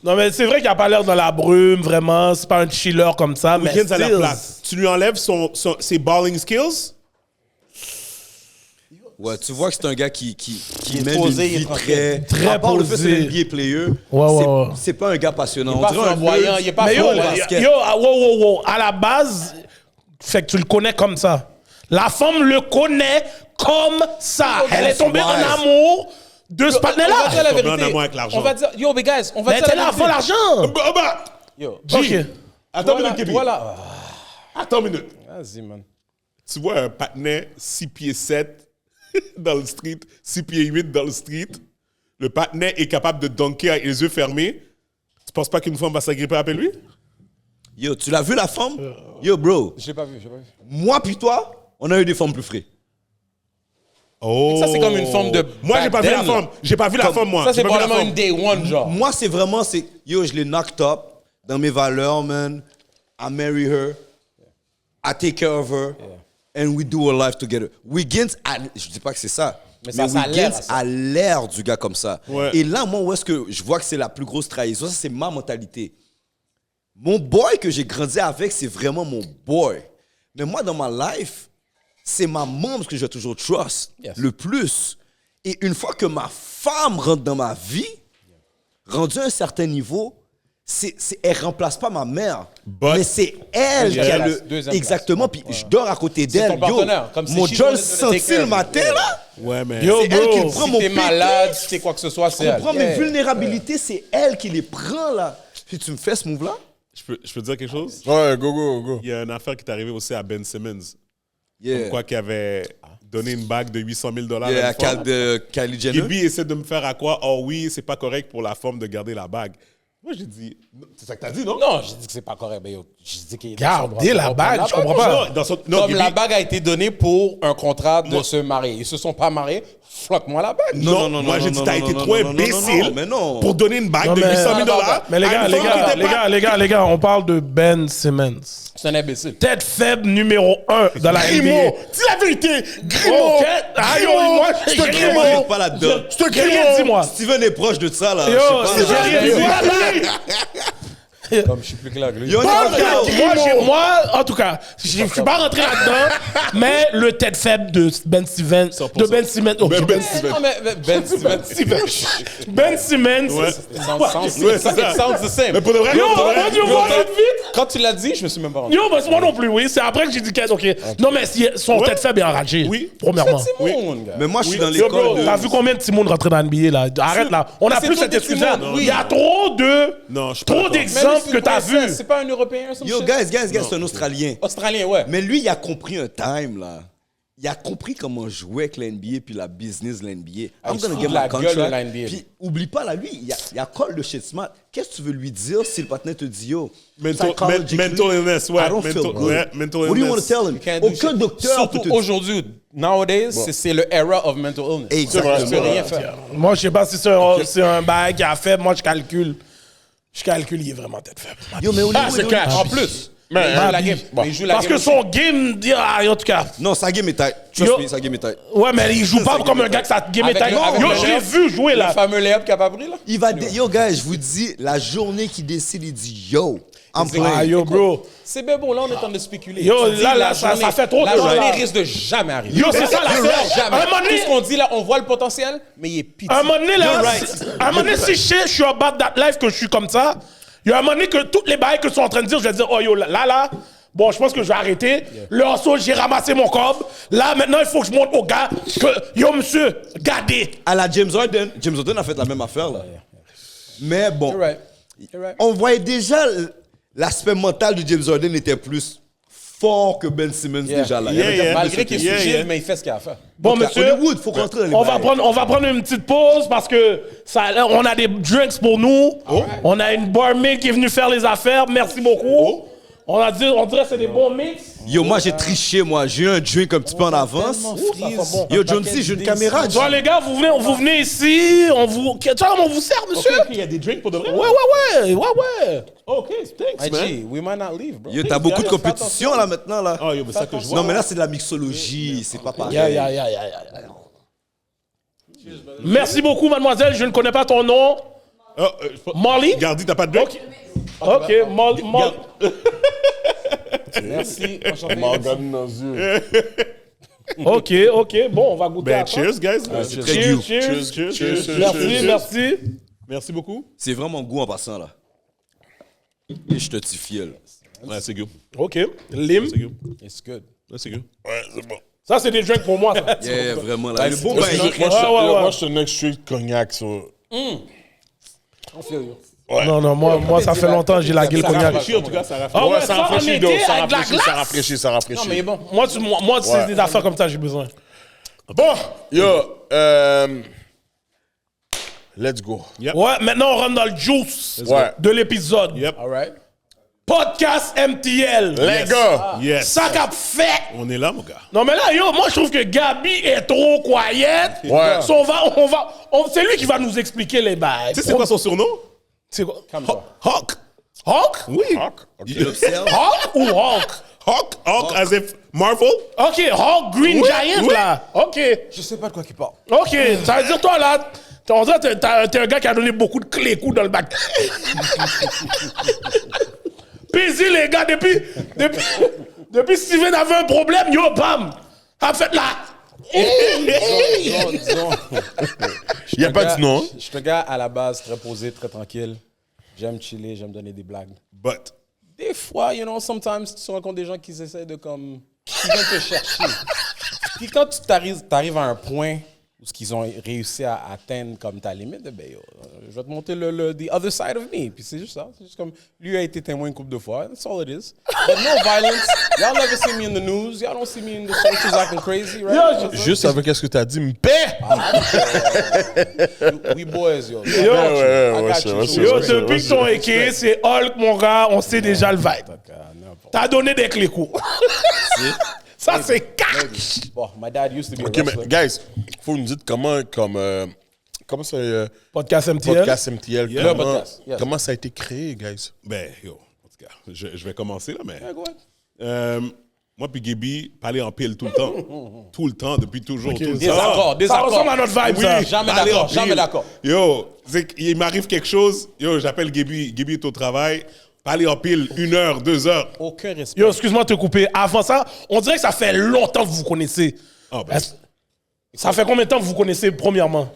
Non, mais c'est vrai qu'il a pas l'air dans la brume, vraiment. C'est pas un chiller comme ça. Mais Wiggins a l'air still. plate. Tu lui enlèves ses balling skills. Ouais, tu vois que c'est un gars qui est mène posé, une il est vie tranquille. Très à part le fait que c'est posé. un NBA player, Ouais. c'est pas un gars passionnant. Il est pas On dirait un flamboyant, nerd. il est pas Mais yo, fort, au basket. wow. À la base, fait que tu le connais comme ça. La femme le connaît comme ça. Elle est tombée en amour de ce On va dire partenaire-là. la Tombé en vérité. amour avec l'argent. On va dire, yo, mais guys, on va Mais dire t'es la là, vérité. faut l'argent. Yo, Ok. Attends une voilà, minute, Kevin. voilà. Attends une minute. Vas-y, man. Tu vois un patinet 6 pieds 7 dans le street, 6 pieds 8 dans le street. Le patinet est capable de dunker avec les yeux fermés. Tu penses pas qu'une femme va s'agripper après lui? Yo, tu l'as vu la femme? Yo, bro, J'ai pas vu. moi puis toi, on a eu des femmes plus frais. Oh. Ça, c'est comme une forme de Moi, j'ai pas vu la back then, femme. J'ai pas vu la femme, moi. Ça, c'est J'ai pas vu la probablement femme. une day one, genre. Moi, c'est vraiment, yo, je l'ai knocked up dans mes valeurs, man. I marry her. I take care of her. And we do a life together. Wiggins, je dis pas que c'est ça. Mais ça a l'air Wiggins à ça. a l'air du gars comme ça. Ouais. Et là, moi, où est-ce que je vois que c'est la plus grosse trahison? Ça, c'est ma mentalité. Mon boy que j'ai grandi avec, c'est vraiment mon boy. Mais moi, dans ma life, c'est ma membre que je vais toujours trust le plus. Et une fois que ma femme rentre dans ma vie, rendue à un certain niveau, elle remplace pas ma mère. But- mais c'est elle qui a Deuxième place. Exactement. Puis je dors à côté d'elle. ton partenaire, comme si Mon she's John gonna take senti care le of matin, you. là. Ouais, mais. Yo, C'est elle qui bro. prend Si mon t'es pété. malade, si t'es quoi que ce soit, c'est Je elle. comprends mes Yeah. vulnérabilités, c'est elle qui les prend, là. Puis tu me fais ce move-là? Je peux dire quelque chose? Ouais, go. Il y a une affaire qui est arrivée aussi à Ben Simmons. Yeah. Quoi qu'il avait donné une bague de $800 000 à Yeah, une femme. Kylie Jenner. Gibby essaie de me faire à quoi? Oh oui, c'est pas correct pour la femme de garder la bague. Moi, j'ai dit... C'est ça que t'as dit, non? Non, j'ai dit que c'est pas correct, mais yo, j'ai dit qu'il Gardez la bague, je comprends pas. Non, non, Comme Gibby- la bague a été donnée pour un contrat de se marier. Ils se sont pas mariés, floque-moi la bague. Non, moi j'ai dit t'as été trop imbécile mais non. pour donner une bague Non, de mais- $800 000 Mais les à gars, une les femme qui gars, était les pas- gars, les gars, les gars, on parle de Ben Simmons. C'est un imbécile. Tête faible numéro 1 dans la NBA. Grimaud, dis la vérité. Grimaud. Ok. Ah, yo, moi, je te j'ai crie, Moi, moi. je pas là-dedans. Je te J'ai crie, rien dit, moi. Steven est proche de ça, là. Yo, Je sais pas, j'ai là. rien dit. Comme je suis plus clair que lui. Yo, on est Moi, d'accord. moi, en tout cas, je suis pas rentré là-dedans, mais le tête faible de Ben Simmons, de Ben Simmons, oh, Ben Ben Simmons. Non, mais Ben Ben Simmons. Ouais. It sounds the same. Mais pour de vrai, Yo, pour de vrai, moi, tu vois vite, vite. Quand tu l'as dit, je me suis même pas rendu. Yo, mais moi non plus, oui. C'est après que j'ai dit qu'elle, ok. Non, mais si son tête faible est enragé. Oui. Premièrement. C'est mon gars. Mais moi, je suis dans Yo, bro, l'école t'as de... vu combien de Timon rentrer dans NBA, là? Arrête, là. On a c'est plus tout cette des excuse. Timon, oui. Il y a trop de. Non, je suis pas Trop d'accord. d'exemples que t'as vus. C'est pas un Européen, ça, Yo, guys, c'est un Australien. Australien, ouais. Mais lui, il a compris un time, là. Il a compris comment jouer avec l'NBA puis la business de l'NBA. Ah, I'm il gonna se get fout de la my gueule de contract. la NBA. Puis, oublie pas, là, lui, il a call de shit smart. Qu'est-ce que tu veux lui dire si le partenaire te dit, yo, psychologically, mental illness, ouais. I don't feel mental- good. ouais, mental What do you want to illness. tell him? You can't do Aucun shit. docteur peut Surtout te dire. aujourd'hui, nowadays, c'est le era of mental illness. Exactement. Tu peux rien faire. Moi, je sais pas si c'est un bail qui a fait. Moi, je calcule. Je calcule, il est vraiment tête faible. Yo, mais Ah, c'est cash. En plus. Mais il joue la game. Mais il joue la Parce game que son game, dit, ah, en tout cas. Non, sa game est tight. Trust Yo. me, sa game est tight. Ouais, mais il joue pas comme un gars que sa game est Avec taille. le- avec Yo, le je l'ai layup. vu jouer Le là. fameux layup qu'il a pas pris, là. Il va... Yo, guys, je vous dis, la journée qu'il décide, il dit, yo, I'm Ah, playing. yo, bro. C'est bien bon, là, on est en train de spéculer. Yo, Tu dis, là, la ça journée- fait trop de La temps, journée là. risque de jamais arriver. Yo, c'est ça la Jamais. Un moment Tout donné- ce qu'on dit là, on voit le potentiel, mais il est pitié. À un moment donné, là, You're right. à un moment donné, si je suis about that life, que je suis comme ça, il y a un moment donné que toutes les bails que je suis en train de dire, je vais dire, oh yo, là, bon, je pense que je vais arrêter. Le hustle, j'ai ramassé mon cob. Là, maintenant, il faut que je montre au gars que, yo, monsieur, gardez. À la James Harden a fait la même affaire, là. Mais bon, You're right. You're right. on voyait déjà l'aspect mental de James Harden était plus fort que Ben Simmons Yeah. déjà là. Yeah, yeah. Malgré qu'il est Yeah, fragile, yeah. mais il fait ce qu'il a à faire. Bon, Donc, à monsieur, Hollywood, faut rentrer dans les on va bails. prendre une petite pause parce que on a des drinks pour nous. On a une barmaid qui est venue faire les affaires. Merci beaucoup. On dirait que c'est des bons mix. Yo, moi j'ai triché, moi. J'ai eu un drink un petit peu en avance. Yo, Jonesy, j'ai une caméra. Toi, les gars, vous venez ici, tu vois comment on vous sert, monsieur? Il y a des drinks pour de vrai? Ouais. OK, thanks, man. IG, we might not leave, bro. Yo, t'as beaucoup de compétition là maintenant là. Oh, yo, mais ça que je vois. Non, mais là c'est de la mixologie, c'est pas pareil. Yeah. Merci beaucoup, mademoiselle. Je ne connais pas ton nom. Molly? Gardi, t'as pas de drink? Ok, Molly. Merci. Enchanté. Morgane dans les yeux. Ok. Bon, on va goûter à Ben, ça. cheers, guys. C'est très goût. Cheers. Merci. Merci beaucoup. C'est vraiment goût en passant là. Et je te fiel. Ouais, c'est good. Ok. Lim. C'est good. It's good. Ouais, c'est good. Ouais, c'est bon. Ça, c'est des drinks pour moi, ça. Yeah, vraiment là. Le bon Moi, bail. je suis un extra cognac, ça. On feel you. Non, moi, ça fait longtemps que j'ai la gueule Ça cognac. rafraîcit, En tout cas, ça rafraîchit. Ah ouais, ça ça en rafraîchit, été, donc, ça avec de la rafraîchit, glace. ça rafraîchit. Non, mais il est bon. Moi, c'est des affaires comme ça que j'ai besoin. Bon, yo, let's go. Yep. Ouais, maintenant, on rentre dans le juice Ouais. de l'épisode. Yep. All right. Podcast MTL. Les gars, Yes. Ça qu'a fait. On est là, mon gars. Non, mais là, yo, moi, je trouve que Gabi est trop quiet. Ouais. So, c'est lui qui va nous expliquer les bails. Tu sais, c'est quoi son surnom? C'est quoi? Calme-toi. Hawk. Hawk? Oui. Tu l'observes? Hawk ou Hawk? Hawk, as if Marvel. Ok, Hawk Green Giant, oui. là. Ok. Je sais pas de quoi il parle. Ok, ça veut dire, toi, là, on dirait que t'es un gars qui a donné beaucoup de clés coups dans le bac. Puis les gars, depuis Steven avait un problème, yo, bam, a fait là. Disons. il n'y a pas de nom. Je suis un gars à la base très posé, très tranquille. J'aime chiller, j'aime donner des blagues. But. Des fois, sometimes tu rencontres des gens qui essaient de comme. Qui viennent te chercher. Puis quand tu t'arrives à un point où ce qu'ils ont réussi à atteindre comme ta limite, ben yo, je vais te montrer the other side of me. Puis c'est juste ça. C'est juste comme, lui a été témoin une couple de fois. That's all it is. But no violence. Y'all never see me in the news. Y'all don't see me in the socials acting crazy, right? Juste avec ce que t'as dit, me paie! We boys, yo. Yo, ouais, depuis que ton AK, c'est Hulk, mon gars, on sait déjà le vibe. T'as donné des clés courts. Ça, c'est cash. Bon, my dad used to be a OK, wrestler. mais guys, faut nous dire comment c'est Podcast MTL. Podcast MTL, Le podcast, yes. comment ça a été créé, guys? Ben, yo, en tout cas, je vais commencer là, mais. Yeah, go ahead. Moi puis Gaby, parler en pile tout le temps. Tout le temps, depuis toujours. Tout le temps. Désaccord. Ça ressemble à notre vibe, Oui, ça. Jamais parler d'accord, en jamais pile. d'accord. Yo, il m'arrive quelque chose, yo, j'appelle Gaby. Gaby est au travail. Parler en pile 1 heure, 2 heures. Aucun respect. Yo, excuse-moi de te couper. Avant ça, on dirait que ça fait longtemps que vous vous connaissez. Ah, ben, Ça fait combien de temps que vous vous connaissez, premièrement?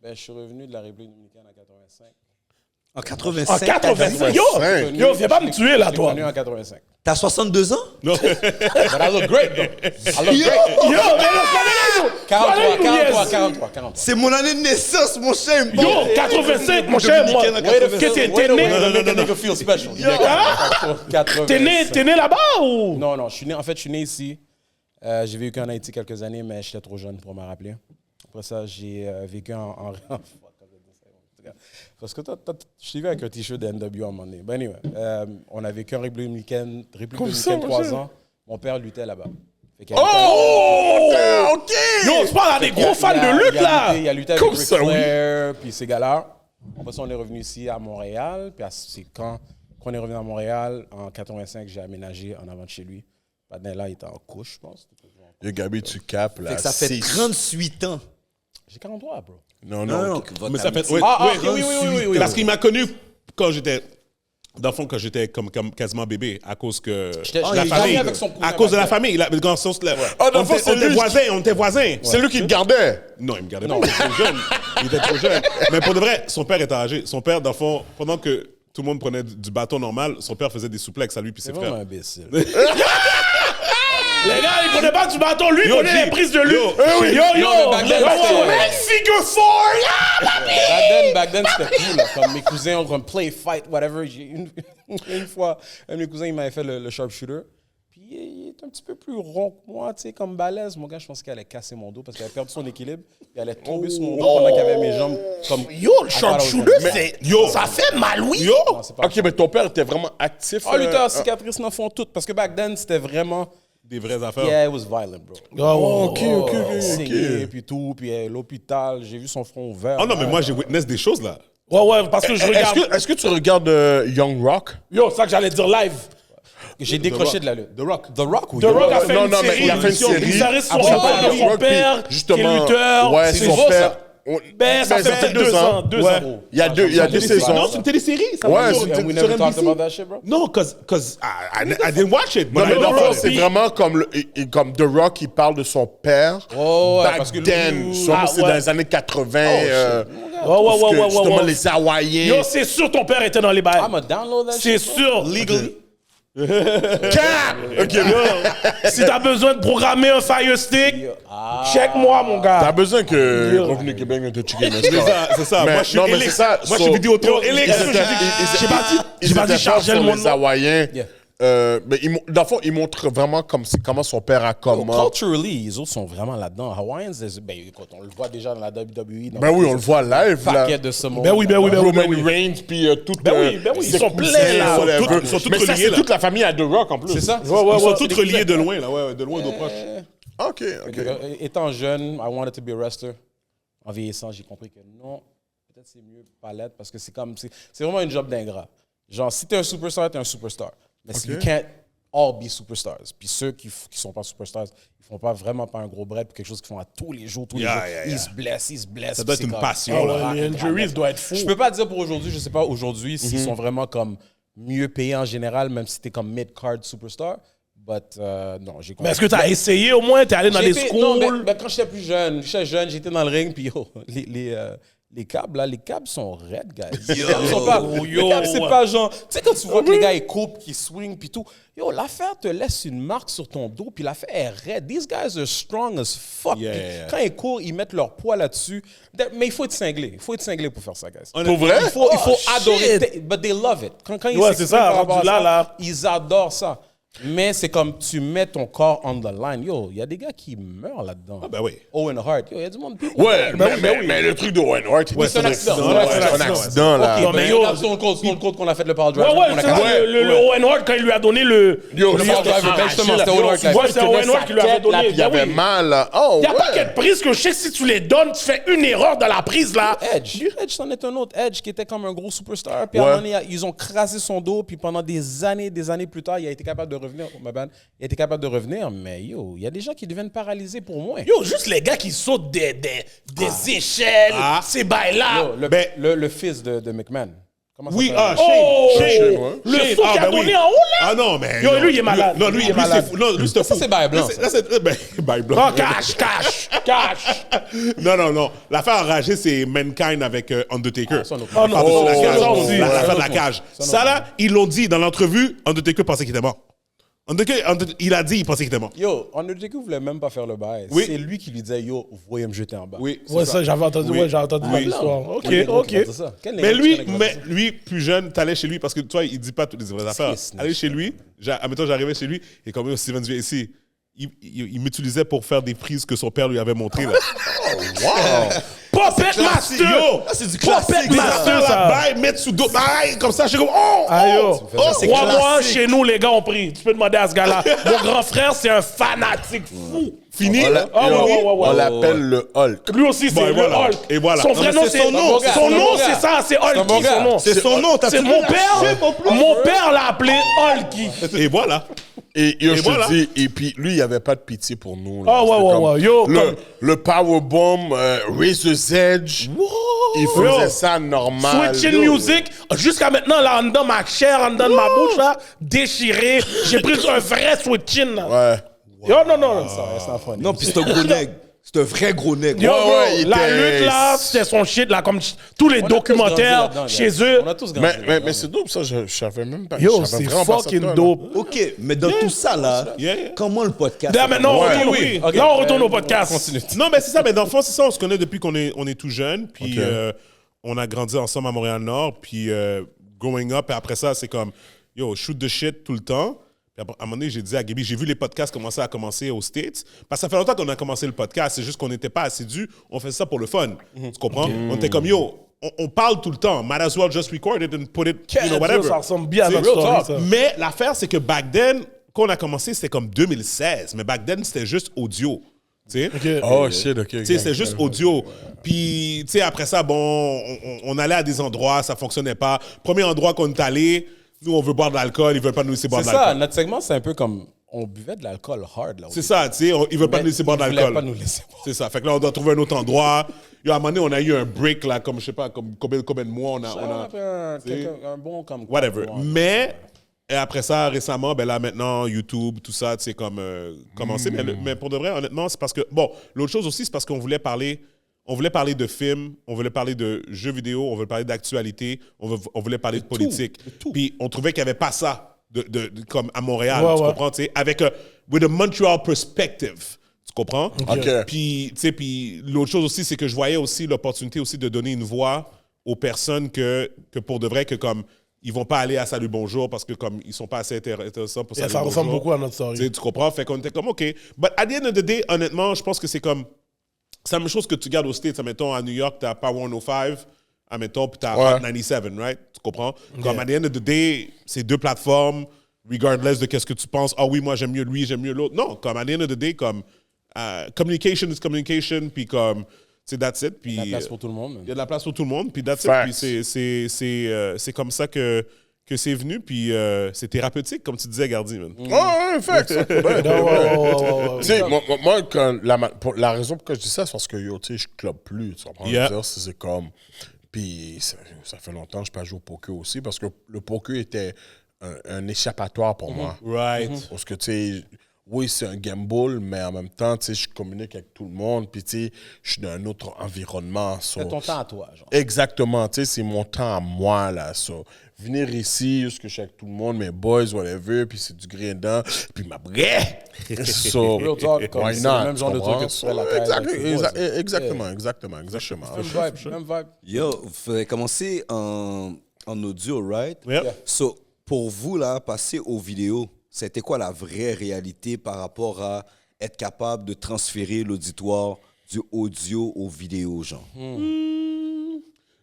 Ben, je suis revenu de la République dominicaine en 85. En 85. En 85. Yo, viens pas me tuer, là, Je suis toi. revenu en 85. T'as 62 ans? non. But I look great, though. I look great. Yo, mais là, 43. C'est mon année de naissance, mon cher. Yo, 85, mon cher, moi. Que t'es né? Make a nigga feel special. T'es né là-bas ou? Non, je suis né ici. J'ai vécu en Haïti quelques années, mais j'étais trop jeune pour me rappeler. Après ça, j'ai vécu en parce que je t'ai vu avec un t-shirt de NW à un moment donné. Ben anyway, on a vécu en République dominicaine 3 ans. Mon père luttait là-bas. Oh! OK! Yo, c'est pas des gros fans de lutte, là! Il a lutté avec Ric Flair, puis ces gars-là. Après ça, on est revenu ici à Montréal. Puis c'est quand on est revenu à Montréal, en 85, j'ai aménagé en avant de chez lui. Maintenant, là, il était en couche, je pense. Yo, Gabi, tu capes, là. Fait que ça fait 38 ans. J'ai 43, bro. Non. Mais ça fait. oui. Parce qu'il m'a connu quand j'étais. Dans le fond, quand j'étais comme quasiment bébé, à cause que. La famille. Avec son cousin, à cause de la famille. Dans le sens, on était voisins. C'est lui qui te gardait. Non, il me gardait pas. Il était trop jeune. Il était trop jeune. Mais pour de vrai, son père était âgé. Son père, dans le fond, pendant que tout le monde prenait du bâton normal, son père faisait des souplexes à lui puis ses C'est vraiment frères. imbécile. Les gars, il connaît pas du bâton. Lui, il connaît les prises de lutte. Figure 4, Back then, c'était cool. Là. Comme mes cousins ont comme play, fight, whatever. Une fois, un de mes cousins, il m'avait fait le sharpshooter. Puis il est un petit peu plus rond que moi, tu sais, comme balèze. Mon gars, je pensais qu'il allait casser mon dos parce qu'il avait perdu son équilibre. Il allait tomber sur mon dos pendant qu'il avait mes jambes comme... Yo, le sharpshooter, ça fait mal, oui. Yo! Non, c'est pas OK, mais ton père était vraiment actif. Oh, lutteur, cicatrices n'en font toutes. Parce que back then, c'était vraiment... Des vraies affaires. Yeah, it was violent, bro. OK. Saigné, puis tout, puis l'hôpital, j'ai vu son front ouvert. Oh non, mais moi, j'ai witness des choses, là. Ouais, parce que je regarde. Est-ce que tu regardes Young Rock? Yo, c'est ça que j'allais dire live. J'ai décroché de la lutte. The Rock. The Rock, oui. The Rock a fait Non, une mais série. il a fait une série. Il s'arrête sur Après, son Rock, père, puis qui est lutteur. Ouais, C'est son nouveau, père. ça. Ben, ça fait 2 ans. 2 Ouais. ans. Il y a deux saisons. Non, c'est une télésérie. Ça Ouais, va c'est sur- une- And we sur never talked NBC. about that shit, bro. Non, cause I didn't watch it. Non, but mais I know dans le about fond, it. c'est vraiment comme The Rock, il parle de son père. Oh, ouais, Back parce que then. lui- Sûrement, c'est dans les années 80. Ouais. Justement, les Hawaïens. Yo, c'est sûr ton père était dans les bails. I'ma download that C'est shit. sûr. Legally. OK, Si t'as besoin de programmer un Fire Stick, check-moi, mon T'as gars. besoin que Revenu Québec vienne te checker, n'est-ce pas? C'est ça. Mais Moi, je suis non, mais Elix. c'est ça, Moi, je suis so- Vidéotron. Elix. J'ai pas dit charger le monde. monde. Les Hawaïens. Yeah. Mais dans le fond, il montre vraiment comment son père a comment. Culturally, les autres sont vraiment là-dedans. Hawaiians, ben, écoute, on le voit déjà dans la WWE. Ben oui, on le voit live, là. Paquet de ce monde. Ben oui. Roman Reigns, puis tout. Ben oui, ils sont pleins, là. Ils sont tous Mais ça, reliés, c'est là. toute la famille à The Rock, en plus. C'est ça? Ils sont tous reliés de loin, là. Ouais, de loin, de proche. OK. Étant jeune, I wanted to be a wrestler. En vieillissant, j'ai compris que non, peut-être c'est mieux pas l'être parce que c'est vraiment une job d'ingrat. Genre, si t'es un superstar, t'es un superstar. Mais si you can't all be superstars. Puis ceux qui sont pas superstars, ils font pas vraiment pas un gros break pour quelque chose qu'ils font à tous les jours, Ils se blessent. Ça doit être une passion, là. Les injuries doivent être fous. Je peux pas dire pour aujourd'hui, je sais pas aujourd'hui s'ils sont vraiment comme mieux payés en général, même si t'es comme mid-card superstar. But non, j'ai compris. Mais est-ce que t'as essayé au moins? T'es allé dans des Non, schools? mais quand j'étais plus jeune, j'étais dans le ring, puis yo, les câbles sont raides, guys. Les câbles, c'est pas genre... Tu sais, quand tu vois que les gars, ils coupent, qu'ils swing, puis tout, yo, l'affaire te laisse une marque sur ton dos, puis l'affaire est raide. These guys are strong as fuck. Quand ils courent, ils mettent leur poids là-dessus. Mais il faut être cinglé. Il faut être cinglé pour faire ça, guys. Pour vrai? Il faut adorer. But they love it. Quand ils c'est ça, rendu là. Ils adorent ça. Mais c'est comme tu mets ton corps on the line. Yo, il y a des gars qui meurent là-dedans. Ah, ben oui. Owen Hart. Yo, il y a du monde. Ouais, mais le truc de Owen Hart, c'est un accident. C'est un accident, là. Ok, mais c'est son compte qu'on a fait le power drive. Le Owen Hart, quand il lui a donné le power drive, justement, c'était Owen Hart. C'est Owen Hart qui lui avait donné. Il y avait mal, là. Oh, il y a pas qu'être prise que je sais que si tu les donnes, tu fais une erreur dans la prise, là. Edge, c'en est un autre. Edge qui était comme un gros superstar. Puis à un moment donné, ils ont crasé son dos. Puis pendant des années plus tard, il a été capable de revenir. Il a été capable de revenir, mais yo, il y a des gens qui deviennent paralysés pour moi. Yo, juste les gars qui sautent des échelles, ces bails-là. Le fils de McMahon. Oui, Shane. Le saut qu'il a donné en haut, là. Ah non, mais... Yo, lui, il est malade. Non, lui, c'est fou. Non, lui, c'est fou. Ça, c'est bail blanc. Là, c'est bail blanc. Oh, cash. Non. L'affaire enragée, c'est Mankind avec Undertaker. L'affaire de la cage. Ça, là, ils l'ont dit dans l'entrevue, Undertaker pensait qu'il était mort. Il a dit, il pensait qu'il était mort. Yo, Undertaker voulait même pas faire le bail. Oui. C'est lui qui lui disait, yo, vous voyez me jeter en bas. Oui, Ouais, ça, j'avais entendu, l'histoire. Ok. Mais lui, plus jeune, t'allais chez lui parce que toi, il dit pas toutes les vraies affaires. Allez chez lui, admettons, j'arrivais chez lui et comme Steven vient ici, il m'utilisait pour faire des prises que son père lui avait montrées. Là. Puppet Master! C'est du classique. Puppet Master, ça! Bye, mettre sous d'autres. Bye, comme ça, je suis comme, oh! 3 mois chez nous, les gars ont pris. Tu peux demander à ce gars-là. Mon grand frère, c'est un fanatique fou. Fini? On l'appelle le Hulk. Lui aussi, c'est le Hulk. Et voilà. Son vrai nom, c'est son nom. Son nom, c'est ça, c'est Hulky, son nom. C'est son nom. C'est mon père. Mon père l'a appelé Hulky. Et voilà. Et je te dis, et puis lui, il n'y avait pas de pitié pour nous. Ah ouais. Yo, le Powerbomb, Razor's Edge, il faisait ça normal. Switching music, jusqu'à maintenant, là, en dedans ma chair, en dedans de ma bouche, là, déchiré. J'ai pris un vrai switching, là. Ouais. Yo, non. Non, puis c'est un gros nègre. C'est un vrai gros nègre. Yo, Ouais, la lutte, là, c'était son shit, là, comme tous les documentaires chez eux. On a tous grandi. Mais c'est dope, ça, je savais même pas. Yo, c'est fucking dope. OK, mais dans tout ça, là, comment le podcast... Là, maintenant, oui. Là, on retourne au podcast. Continue. Non, mais c'est ça. Mais dans le fond, c'est ça. On se connaît depuis qu'on est tout jeune. Puis on a grandi ensemble à Montréal-Nord. Puis growing up, et après ça, c'est comme, yo, shoot the shit tout le temps. Puis à un moment donné, j'ai dit à Gaby, j'ai vu les podcasts commencer aux States. Parce que ça fait longtemps qu'on a commencé le podcast. C'est juste qu'on n'était pas assidus. On faisait ça pour le fun. Tu comprends? On était comme, yo, on parle tout le temps. Might as well just record it and put it, whatever. Ça ressemble bien à notre story, ça. Mais l'affaire, c'est que back then, quand on a commencé, c'était comme 2016. Mais back then, c'était juste audio. Oh shit, ok. C'est juste audio. Puis, tu sais, après ça, bon, on allait à des endroits, ça fonctionnait pas. Premier endroit qu'on est allé, nous, on veut boire de l'alcool, ils veulent pas nous laisser boire de l'alcool. C'est ça, notre segment, c'est un peu comme on buvait de l'alcool hard, là. C'est ça, tu sais, ils veulent pas nous laisser boire de l'alcool. Ils voulaient pas nous laisser boire. C'est ça. Fait que là, on doit trouver un autre endroit. À un moment donné, on a eu un break, là, comme, je sais pas, comme combien de mois on a un bon comme... whatever. Mais... Et après ça, récemment, ben là, maintenant, YouTube, tout ça, tu sais, comme commencer. Mais pour de vrai, honnêtement, c'est parce que... Bon, l'autre chose aussi, c'est parce qu'on voulait parler de films, on voulait parler de jeux vidéo, on voulait parler d'actualité, on voulait parler de politique. Puis on trouvait qu'il n'y avait pas ça comme à Montréal, tu comprends? Tu sais, avec with a Montreal perspective. Tu comprends? Okay. Puis, tu sais, puis l'autre chose aussi, c'est que je voyais aussi l'opportunité aussi de donner une voix aux personnes que pour de vrai, que comme... Ils vont pas aller à Salut Bonjour parce que comme ils sont pas assez intéressants pour Salut Bonjour. Ça ressemble beaucoup à notre story. Tu comprends? Fait qu'on était comme, OK. But at the end of the day, honnêtement, je pense que c'est comme... C'est la même chose que tu gardes aux States. Admettons, à New York, tu as Power 105, admettons, puis tu as Hot 97, right? Tu comprends? Comme at the end of the day, c'est deux plateformes, regardless de qu'est-ce que tu penses. Ah oui, moi, j'aime mieux lui, j'aime mieux l'autre. Non, comme at the end of the day, comme communication is communication, puis comme... C'est that's it. Puis, il y a de la place pour tout le monde. Il y a de la place pour tout le monde, puis that's it. Puis c'est comme ça que c'est venu, puis c'est thérapeutique, comme tu disais, Gardi. Ouais, fait. Tu sais, moi, la raison pour laquelle je dis ça, c'est parce que, yo, tu sais, je club plus. Tu comprends? Dire, c'est comme... Puis ça fait longtemps que je peux jouer au poker aussi, parce que le poker était un échappatoire pour moi. Right. Parce que, tu sais... oui, c'est un gamble, mais en même temps, tu sais, je communique avec tout le monde, puis tu sais, je suis dans un autre environnement. C'est ton temps à toi, genre. Exactement, tu sais, c'est mon temps à moi, là. Venir ici, juste que je suis avec tout le monde, mes boys, whatever, puis c'est du grain dedans, puis ma vraie. Real talk, comme c'est le même genre de truc que tu ferais la tête. Exactement. Même vibe. Yo, vous faites commencer en audio, right? Yeah. So, pour vous, là, passer aux vidéos, c'était quoi la vraie réalité par rapport à être capable de transférer l'auditoire du audio aux vidéos, genre?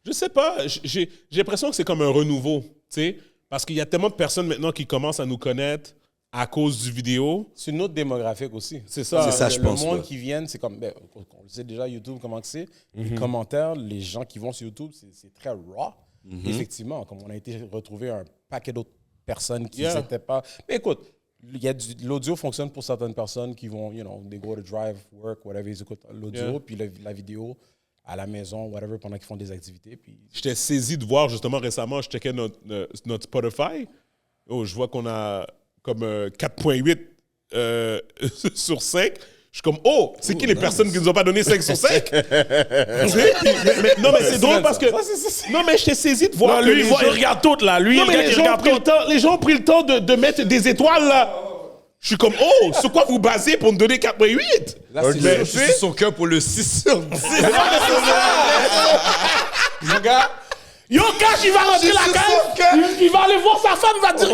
Je sais pas. J'ai l'impression que c'est comme un renouveau, tu sais, parce qu'il y a tellement de personnes maintenant qui commencent à nous connaître à cause du vidéo. C'est une autre démographique aussi. C'est ça. C'est ça, je pense. Le monde ouais. qui viennent, c'est comme. On le sait déjà, YouTube, comment que c'est. Les commentaires, les gens qui vont sur YouTube, c'est très raw. Effectivement, comme on a été retrouver un paquet d'autres personnes qui n'étaient pas. Mais écoute, l'audio fonctionne pour certaines personnes qui vont, they go to drive, work, whatever, ils écoutent l'audio, puis la vidéo à la maison, whatever, pendant qu'ils font des activités. Puis... J'étais saisi de voir justement récemment, je checkais notre Spotify. Oh, je vois qu'on a comme 4.8 sur 5. Je suis comme, c'est qui les personnes qui nous ont pas donné 5 sur 5? Non, mais c'est drôle parce que... Non, mais j'étais saisi de voir que lui, il regarde tout, là. Lui, non, mais les gens ont pris le temps de mettre des étoiles, là. Je suis comme, sur quoi vous basez pour me donner 4.8? Là, Je suis sur son cœur pour le 6 sur 10. Mon gars... Yo, Cash, il va rentrer la cave, il va aller voir sa femme, il va dire, le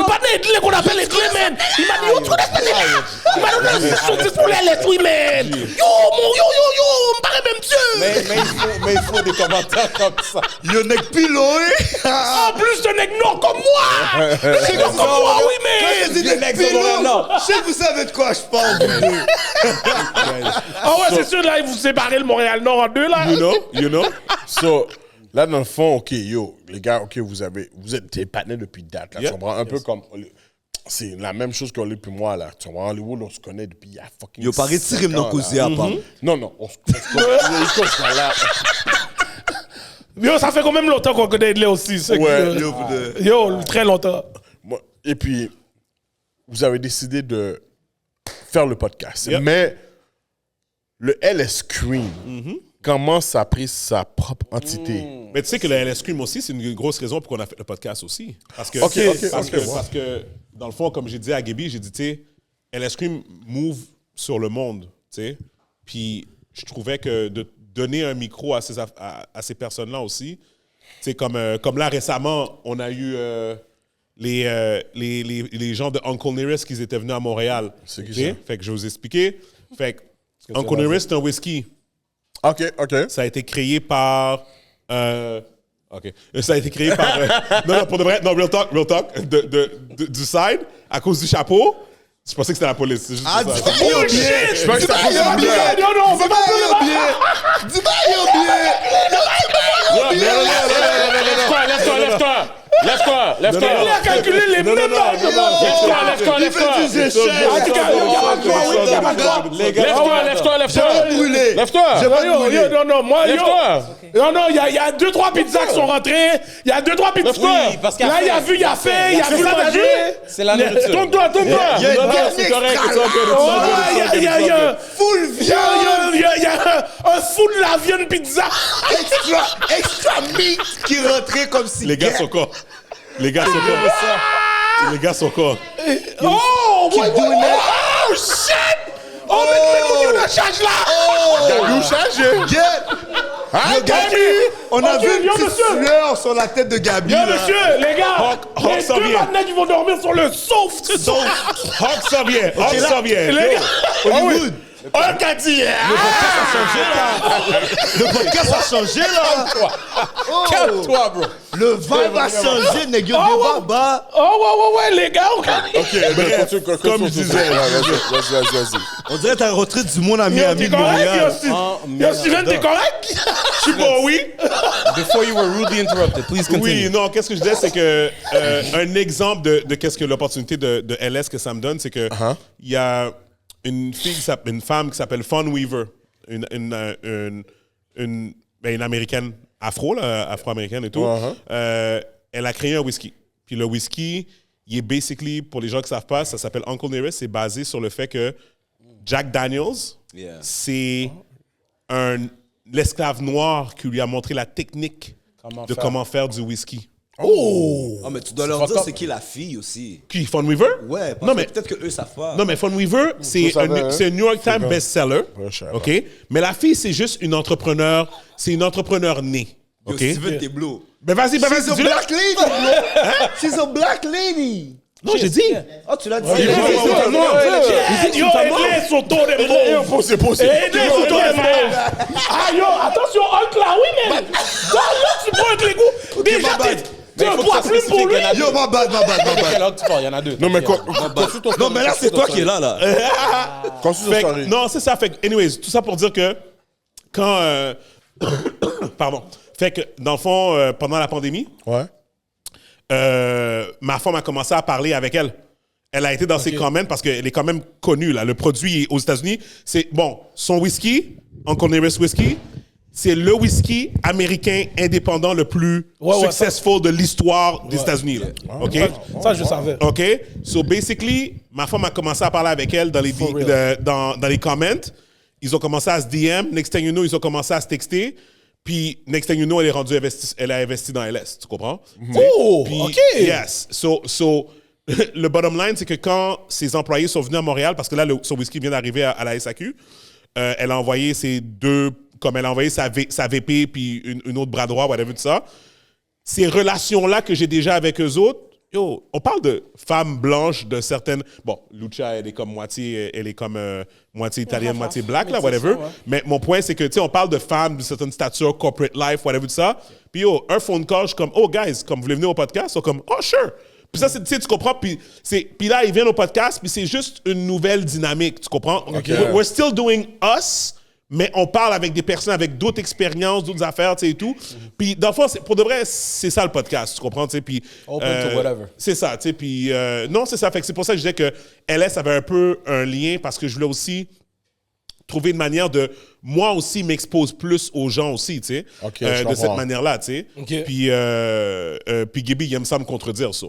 panneau de qu'on appelle les clés, man. Il m'a dit, tu connais ce panneau? Il m'a donné 6 sur 10 pour les lettres, oui, man. Yo, me paraît même Dieu. Mais il faut des commentaires comme ça. Yo, nec pilo, En plus, un nec noir comme moi. C'est comme moi, oui, man. Je sais que vous savez de quoi je parle. Ah ouais, c'est sûr, là, vous séparez le Montréal-Nord en deux, là. You know? So, là, dans le fond, OK, yo, les gars, OK, vous êtes des partenaires depuis date, là, tu comprends? Un peu comme... C'est la même chose qu'Hollywood puis moi, là. Tu vois, Hollywood, on se connaît depuis il y a fucking... Yo, paraît tirer mon cousin à part. Non, on se connaît là. Yo, ça fait quand même longtemps qu'on connaît Edley aussi. Ouais. Yo, très longtemps. Et puis, vous avez décidé de faire le podcast. Yep. Mais le LS Scream, comment ça a pris sa propre entité? Mais tu sais que le LS Scream aussi, c'est une grosse raison pour qu'on a fait le podcast aussi. Parce que, parce que dans le fond, comme j'ai dit à Gaby, j'ai dit, tu sais, LS Scream move sur le monde, tu sais. Puis je trouvais que de donner un micro à ces personnes-là aussi, tu sais, comme là récemment, on a eu les gens de Uncle Nearest qui étaient venus à Montréal. C'est qui ça? Fait que je vais vous expliquer. Fait que Uncle Nearest, c'est un whisky. OK. Ça a été créé par... OK. Ça a été créé par... non, pour de vrai, non, real talk, du side, à cause du chapeau. Je pensais que c'était la police. C'est juste ça. Oh shit! Je pense que c'est à cause du bien. Non, on peut pas faire Lève-toi. Il a calculé les mêmes Lève-toi. Non, moi, non, il y a 2-3 pizzas qui sont rentrées. Il y a 2-3 pizzas. Oui, parce qu'il a là, il a vu le manger. C'est la nourriture. Tourne-toi. Il y a C'est correct. Il y a un full la viande pizza. extra meat qui rentrait comme si... Les gars sont quoi? Les gars sont quoi? Oh shit! Oh, mais on a charge là! Gabi, charge! Gabi, on a vu une petite sueur sur la tête de Gabi. Monsieur, les gars! Hawk s'en Les deux vient. maintenant qui vont dormir sur le sofa. Hawk s'en vient. Les gars! Hollywood. Un qu'a-dit! Le podcast a changé, là. Calme-toi, bro. Le vibe a changé, nègre. Baba. Oh, ouais, les gars! OK, comme je disais. Vas-y. On dirait que t'as rentré du monde à Miami de Montréal. Yo, Steven, t'es correct? Je suis pas oui. Before you were rudely interrupted, please continue. Oui, non, qu'est-ce que je disais, c'est que un exemple de qu'est-ce que l'opportunité de LS que ça me donne, c'est que il y a une femme qui s'appelle Fawn Weaver, une américaine afro-américaine et tout. Elle a créé un whisky. Puis le whisky, il est basically, pour les gens qui ne savent pas, ça s'appelle Uncle Nearest. C'est basé sur le fait que Jack Daniels, c'est l'esclave noir qui lui a montré la technique comment faire du whisky. Oh! Ah, mais tu dois leur dire c'est qui la fille aussi. Qui, Fawn Weaver? Ouais, parce que peut-être qu'eux savent pas. Non, mais Fawn Weaver, c'est un New York Times best-seller. OK? Mais la fille, c'est juste une entrepreneur. C'est une entrepreneur née. OK? Steven, t'es bleu. Ben vas-y, She's a black lady, bro. She's a black lady. Non, j'ai dit. Oh, tu l'as dit. Yo, Edley sur le ton des mots. C'est possible. Edley sur le ton des mots. Ah, yo, attention, Hulk là, oui, mais. Là, tu prends avec les goûts. Déjà, t'es un poids plus pour lui. Yo, ma bad. Quel autre tu parles? Il y en a deux. Non, mais Non, mais là, c'est toi qui es là. Non, c'est ça. Fait que, anyways, tout ça pour dire que quand. Pardon. Fait que, dans le fond, pendant la pandémie, ma femme a commencé à parler avec elle. Elle a été dans ses comments parce qu'elle est quand même connue. Là. Le produit aux États-Unis, c'est, son whisky, Uncle Nearest Whisky, c'est le whisky américain indépendant le plus successful de l'histoire des États-Unis. Là. OK? Ça, je savais. OK? So, basically, ma femme a commencé à parler avec elle dans les comments. Ils ont commencé à se DM. Next thing you know, ils ont commencé à se texter. Puis, next thing you know, elle a investi dans LS. Tu comprends? Oh, puis, OK. Yes. So, le bottom line, c'est que quand ses employés sont venus à Montréal, parce que là, son whisky vient d'arriver à la SAQ, elle a envoyé elle a envoyé sa VP puis une autre bras droit, whatever, tout ça. Ces relations-là que j'ai déjà avec eux autres, yo, on parle de femmes blanches de certaines... Bon, Lucia, elle est comme moitié italienne, moitié black, là, whatever. Mais mon point, c'est que, tu sais, on parle de femmes de certaines statures, corporate life, whatever, tout ça. Puis, yo, un phone call, je suis comme, oh, guys, comme vous voulez venir au podcast? Ils sont comme, oh, sure. Puis ça, tu sais, tu comprends? Puis là, ils viennent au podcast, puis c'est juste une nouvelle dynamique, tu comprends? We're still doing us, mais on parle avec des personnes avec d'autres expériences, d'autres affaires, tu sais, et tout. Puis, dans le fond, pour de vrai, c'est ça le podcast, tu comprends, tu sais, puis... Open to whatever. C'est ça, tu sais, puis... non, c'est ça, fait que c'est pour ça que je disais que LS avait un peu un lien, parce que je voulais aussi trouver une manière de, moi aussi, m'expose plus aux gens aussi, tu sais, de cette manière-là, tu sais. Puis Gibi, il aime ça me contredire, ça.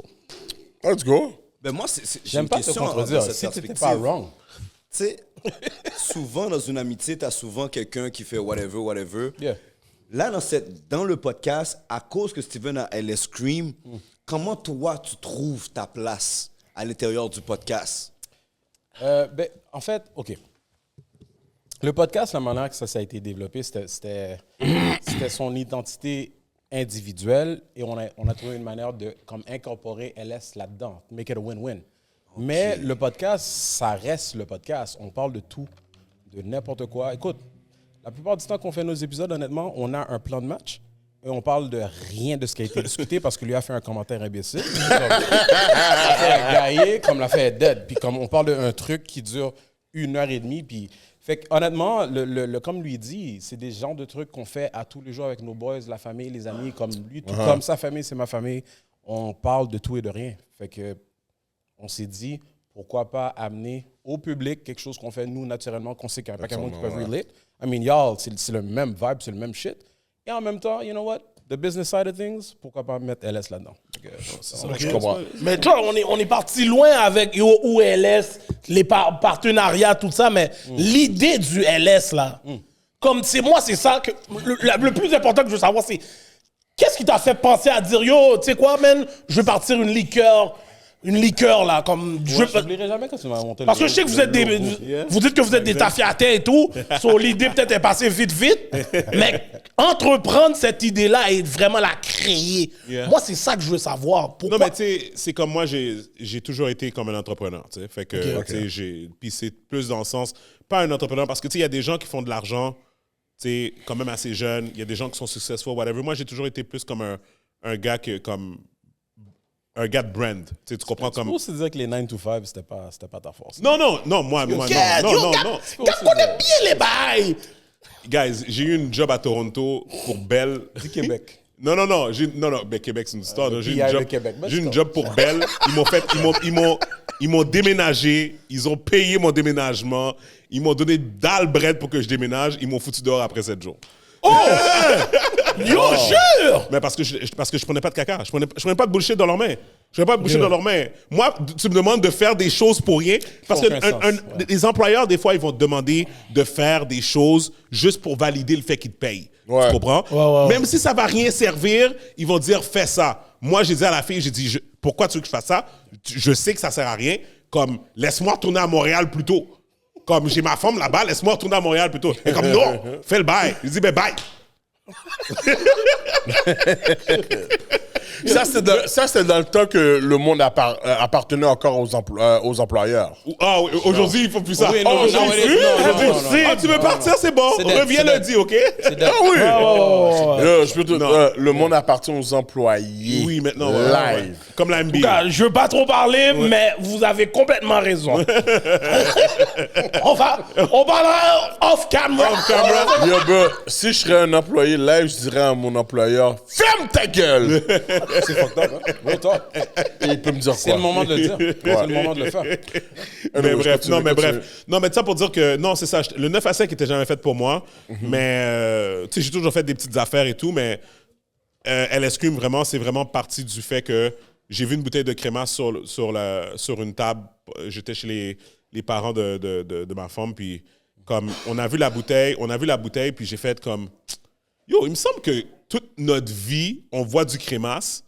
Let's go. Ben moi, j'aime pas te contredire. Si t'étais pas wrong. Tu sais, souvent dans une amitié, t'as souvent quelqu'un qui fait whatever. Yeah. Là, dans le podcast, à cause que Steven a LS Scream, comment toi, tu trouves ta place à l'intérieur du podcast? Ben, en fait, OK. Le podcast, la manière que ça a été développé, c'était son identité individuelle et on a trouvé une manière de comme incorporer LS là-dedans, make it a win-win. Okay. Mais le podcast, ça reste le podcast. On parle de tout, de n'importe quoi. Écoute, la plupart du temps qu'on fait nos épisodes, honnêtement, on a un plan de match et on parle de rien de ce qui a été discuté parce que lui a fait un commentaire imbécile. L'a fait gailler, comme l'a fait Dead. Puis comme on parle d'un truc qui dure 1h30, puis... Fait que, honnêtement, comme lui dit, c'est des genres de trucs qu'on fait à tous les jours avec nos boys, la famille, les amis, comme lui, tout comme sa famille, c'est ma famille. On parle de tout et de rien. Fait que, on s'est dit, pourquoi pas amener au public quelque chose qu'on fait, nous, naturellement, qu'on sait qu'il y a pas quelqu'un qui peut relate. I mean, y'all, c'est le même vibe, c'est le même shit. Et en même temps, you know what? The business side of things, pourquoi pas mettre LS là-dedans? Je comprends. Mais toi, on est parti loin avec OLS, les partenariats, tout ça, mais l'idée du LS, là, comme c'est moi, c'est ça que le plus important que je veux savoir, c'est qu'est-ce qui t'a fait penser à dire, yo, tu sais quoi, man, je vais partir une liqueur, là, comme... Je n'oublierai jamais quand tu m'as monté parce que je sais que vous êtes vous dites que vous êtes des tafiatins et tout, so l'idée peut-être est passée vite, mais entreprendre cette idée-là et vraiment la créer, moi, c'est ça que je veux savoir. Pourquoi? Non, mais tu sais, c'est comme moi, j'ai toujours été comme un entrepreneur, tu sais. Fait que, tu sais, puis c'est plus dans le sens, pas un entrepreneur, parce que, tu sais, il y a des gens qui font de l'argent, tu sais, quand même assez jeunes, il y a des gens qui sont successful, whatever. Moi, j'ai toujours été plus comme un gars un gars de brand. Tu comprends comme... Tu peux aussi dire que les 9 to 5, c'était pas ta force. Non, moi, non. Gars, connais bien les bails! Guys, j'ai eu une job à Toronto pour Bell. Du Québec. Non, ben, Québec, c'est une histoire. J'ai une job pour Bell. Ils m'ont déménagé. Ils ont payé mon déménagement. Ils m'ont donné dalle bread pour que je déménage. Ils m'ont foutu dehors après 7 jours. Oh! Yo, jure! Mais parce que je prenais pas de caca. Je prenais pas de bullshit dans leurs mains. Je vais pas boucher dans leurs mains. Moi, tu me demandes de faire des choses pour rien. Parce que les employeurs, des fois, ils vont te demander de faire des choses juste pour valider le fait qu'ils te payent. Ouais. Tu comprends? Ouais. Même si ça va rien servir, ils vont dire fais ça. Moi, j'ai dit à la fille, j'ai dit pourquoi tu veux que je fasse ça? Je sais que ça sert à rien. Comme laisse-moi retourner à Montréal plus tôt. Comme j'ai ma femme là-bas, laisse-moi retourner à Montréal plus tôt. Et comme non, fais le bail. Je dis ben bye. Ça, c'est dans le temps que le monde appartenait encore aux employeurs. Ah oui, aujourd'hui, il faut plus ça. Oui, non, tu veux partir, c'est bon. Reviens lundi, OK? Ah oui! Je peux le monde appartient aux employés. Oui, maintenant. Live. Comme la NBA. En tout cas, je veux pas trop parler, mais vous avez complètement raison. on parlera off camera. Yo, bro, si je serais un employé live, je dirais à mon employeur, ferme ta gueule! C'est fucked up, hein? Real talk. Et il peut me dire quoi? C'est le moment de le dire. C'est le moment de le faire. Mais bref, Non, mais ça pour dire que, non, c'est ça. Le 9 à 5 était jamais fait pour moi. Mais, tu sais, j'ai toujours fait des petites affaires et tout, mais LS Cream, vraiment, c'est vraiment parti du fait que j'ai vu une bouteille de crémasse sur une table. J'étais chez les parents de ma femme, puis comme, on a vu la bouteille, puis j'ai fait comme, yo, il me semble que toute notre vie, on voit du crémasse,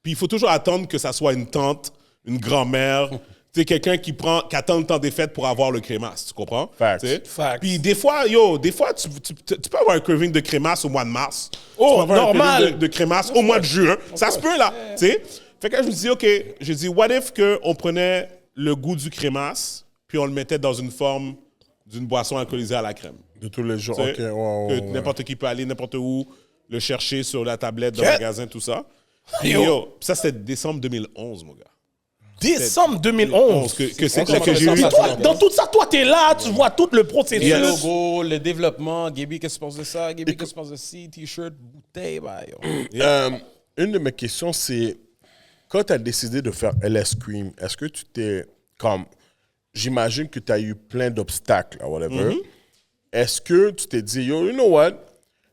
puis il faut toujours attendre que ça soit une tante, une grand-mère, tu sais, quelqu'un qui attend le temps des fêtes pour avoir le crémasse, tu comprends? Facts. Facts. Puis des fois, tu peux avoir un craving de crémasse au mois de mars. Oh, tu peux avoir normal. un craving de crémasse au mois de juin. Ça se peut, là, tu sais? Fait que là, je me dis, OK, je dis, what if on prenait le goût du crémasse, puis on le mettait dans une forme d'une boisson alcoolisée à la crème. De tous les jours, Tu sais, OK. que n'importe qui peut aller n'importe où, le chercher sur la tablette dans le magasin, tout ça. Puis, yo, ça, c'était décembre 2011, mon gars. Décembre 2011. Que c'est là que j'ai eu. Puis toi, dans tout ça, toi, t'es là, tu vois tout le processus. Le logo, le développement. Gaby, qu'est-ce que tu penses de ça? Gaby, qu'est-ce que tu penses de ci? T-shirt, bouteille, bah, yo. Une de mes questions, c'est quand tu as décidé de faire LS Cream, est-ce que tu t'es comme. J'imagine que tu as eu plein d'obstacles, whatever. Est-ce que tu t'es dit, yo, you know what?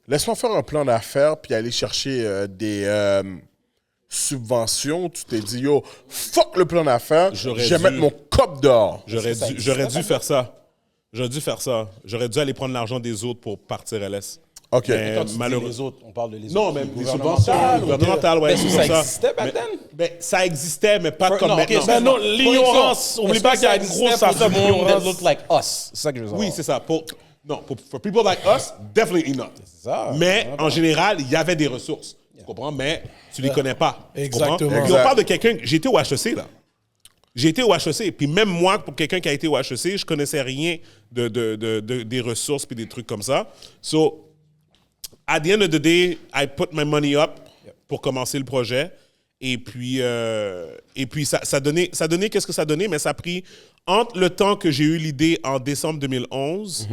Laisse-moi faire un plan d'affaires puis aller chercher des subventions. Tu t'es dit, yo, fuck le plan d'affaires, je vais mettre mon cop dehors. J'aurais dû faire ça. J'aurais dû aller prendre l'argent des autres pour partir LS. OK. Quand tu dis les autres, on parle de les autres. Non, même les subventions gouvernementales, ouais. Mais ça existait back then? Ben, ça existait, mais pas comme non, maintenant. Ben non, l'ignorance. Oublie pas qu'il y a une grosse affaire that d'ignorance. look like us. C'est ça que je veux dire. Oui, c'est ça. For people like us, definitely not. ça. Mais en général, il y avait des ressources. Tu comprends? Mais tu les connais pas. Tu Exactement. comprends? Puis on parle de quelqu'un. J'étais au HEC, là. J'ai été au HEC. Puis même moi, pour quelqu'un qui a été au HEC, je connaissais rien des ressources puis des trucs comme ça. So, at the end of the day, I put my money up pour commencer le projet. Et puis ça donnait qu'est-ce que ça donnait? Mais ça a pris entre le temps que j'ai eu l'idée en décembre 2011.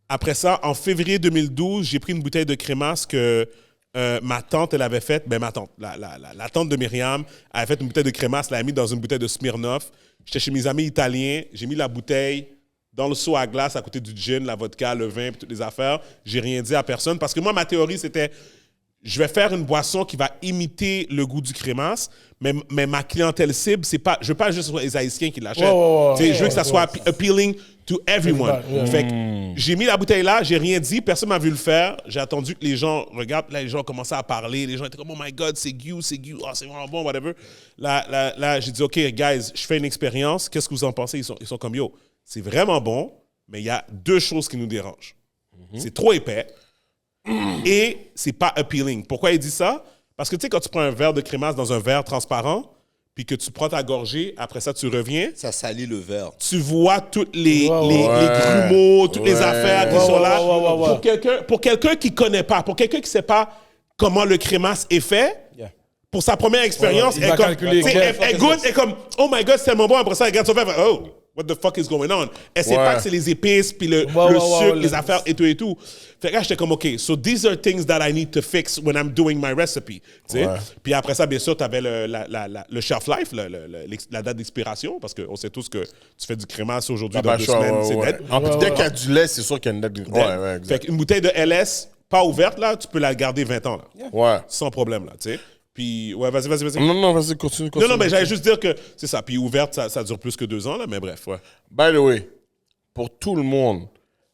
Après ça, en février 2012, j'ai pris une bouteille de crémasse que ma tante, elle avait faite. Ben, ma tante, la tante de Myriam, elle avait fait une bouteille de crémasse, elle l'a mis dans une bouteille de Smirnoff. J'étais chez mes amis italiens, j'ai mis la bouteille dans le seau à glace à côté du gin, la vodka, le vin, puis toutes les affaires. J'ai rien dit à personne parce que moi, ma théorie, c'était je vais faire une boisson qui va imiter le goût du crémasse, mais ma clientèle cible, c'est pas, je veux pas juste les Haïtiens qui l'achètent. Je veux que ça soit appealing to everyone. Fait que j'ai mis la bouteille là, j'ai rien dit, personne m'a vu le faire. J'ai attendu que les gens regardent, là les gens commençaient à parler, les gens étaient comme oh my god, c'est Guy, oh, c'est vraiment bon, whatever. Là j'ai dit OK guys, je fais une expérience, qu'est-ce que vous en pensez? Ils sont comme yo, c'est vraiment bon, mais il y a deux choses qui nous dérangent. C'est trop épais. Et c'est pas appealing. Pourquoi il dit ça? Parce que tu sais, quand tu prends un verre de crémasse dans un verre transparent, puis que tu prends ta gorgée, après ça, tu reviens. Ça salit le verre. Tu vois toutes les grumeaux, toutes les affaires qui sont là. Pour quelqu'un qui connaît pas, pour quelqu'un qui sait pas comment le crémasse est fait, pour sa première expérience, elle goûte, et comme, oh my God, c'est tellement bon. Après ça, elle regarde son verre, oh, what the fuck is going on? Elle sait pas que c'est les épices, puis le sucre, les affaires et tout et tout. Fait que là, j'étais comme, OK, so these are things that I need to fix when I'm doing my recipe. Puis après ça, bien sûr, tu avais le shelf life, la date d'expiration, parce qu'on sait tous que tu fais du crémasse aujourd'hui dans 2 semaines, c'est dead. Dès qu'il y a du lait, c'est sûr qu'il y a une date d'expiration. Fait qu'une bouteille de LS, pas ouverte, là, tu peux la garder 20 ans, là. Sans problème, là, tu sais. Puis, ouais, vas-y. Non, vas-y, continue. Non, mais j'allais juste dire que c'est ça. Puis ouverte, ça dure plus que 2 ans, là, mais bref, ouais. By the way, pour tout le monde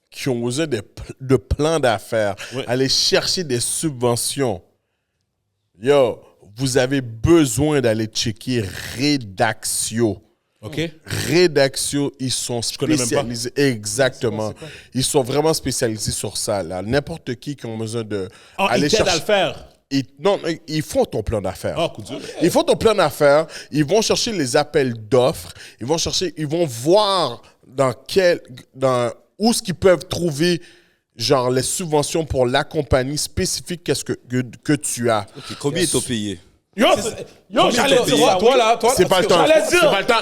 qui ont besoin de plans d'affaires, aller chercher des subventions, yo, vous avez besoin d'aller checker Redaxio. OK. Redaxio, ils sont connais même spécialisés. Exactement. Ils sont vraiment spécialisés sur ça. Là. N'importe qui a besoin de aller ils t'aident chercher. à le faire. Non, ils font ton plan d'affaires. Ah, coup dur. Ils font ton plan d'affaires, ils vont chercher les appels d'offres, ils vont voir où est-ce qu'ils peuvent trouver genre les subventions pour la compagnie spécifique que tu as. Okay, combien ils t'ont payé? Yo, j'allais dire. Toi, C'est pas le temps. J'allais dire. C'est pas le temps.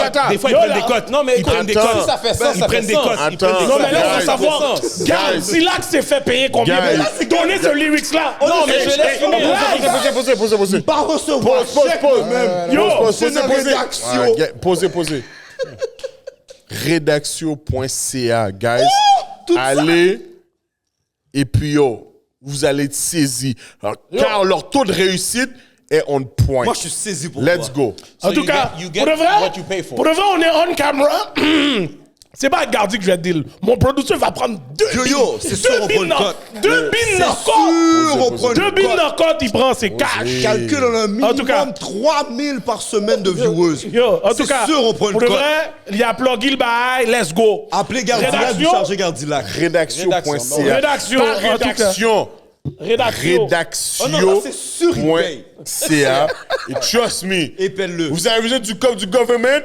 Attends. Des fois, ils prennent des cotes. Non, mais ils prennent des attends. cotes. Si ça fait ça, Ils ça prennent fait des sens. cotes. Ils prennent des Attends. Non, cotes. mais là, on veut savoir. sens. Garde, Zilax s'est fait payer combien? Guys. Donnez ce lyrics-là. Non, mais je laisse finir. Posez. Pas recevoir Posez. Redaxio.ca, guys. Allez. Et puis, vous allez être saisis. Car leur taux de réussite est on point. Moi, je suis saisi pour Let's toi. go. En tout cas, you get pour de what you pay vrai, for. on est on camera. C'est pas à Gardi que je vais deal. Mon producteur va prendre 2 Yo, c'est sûr, on prend une cote. 2 bins dans on prend le une 2 bins cote. dans le code, il prend ses cash. Calcule un En tout cas. minimum 3000 par semaine de viewers. Yo, en tout C'est cas, sûr, on prend une pour de cote. vrai, il y a plugin le bail, let's go. Appelez Gardilac, vous Rédaction. chargez Gardilac. Redaxio.ca. Rédaction, Pas en tout cas. rédaction. Rédaction. Oh non, là, c'est sûr, il paye. Redaxio.ca. Et trust me. Épelle-le. Vous avez besoin du government?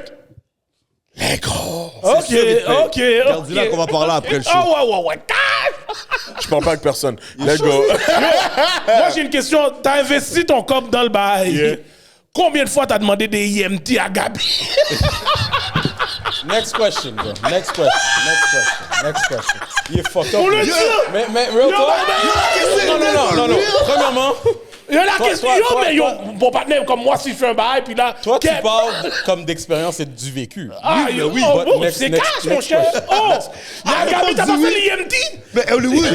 Les gros. Ok. Gardilac, on va parler après le show. Ouais. Je parle pas avec personne. Let's go. Moi, j'ai une question. T'as investi ton cop dans le bail. Yeah. Combien de fois t'as demandé des IMT à Gabi? Next question, bro. Next question. You fucked up. On le dit. Mais real talk? Non. Premièrement, Il y a la question. toi, Mon partenaire, comme moi, si je fais un bail, puis là. toi, tu parles comme d'expérience et du vécu. C'est cash, mon cher. Gabi, t'as pas fait l'IMT? Mais Hollywood,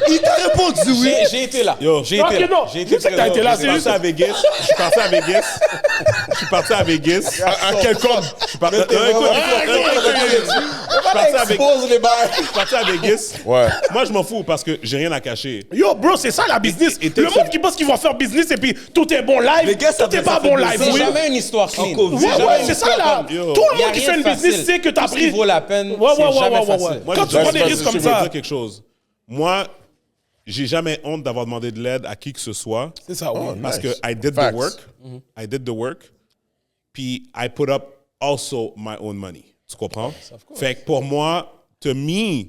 il t'a répondu oui. J'ai été là. J'ai Ok, été là. non. J'ai Je sais que t'as été là, Je suis parti à Vegas. Je suis parti à Vegas. À quel compte? Je suis parti à Vegas. Ouais. Moi, je m'en fous parce que j'ai rien à cacher. Yo, bro, c'est ça la business. Et Le monde qui pense qu'ils vont faire business et puis tout est bon live, Les gars, ça tout est fait- pas ça bon fait live. C'est Oui. jamais une histoire clean. Ouais, c'est ça là. Yo. Tout le Y a monde qui rien fait une de business facile. sait que t'as Tout ce pris. qui vaut la peine, Ouais. c'est jamais facile. Moi, Quand je tu prends des risques je comme veux ça. dire quelque chose. Moi, j'ai jamais honte d'avoir demandé de l'aide à qui que ce soit. C'est ça, oui. Parce que I did Facts. the work. I did the work. Puis I put up also my own money. Tu comprends? Fait que pour moi, to me,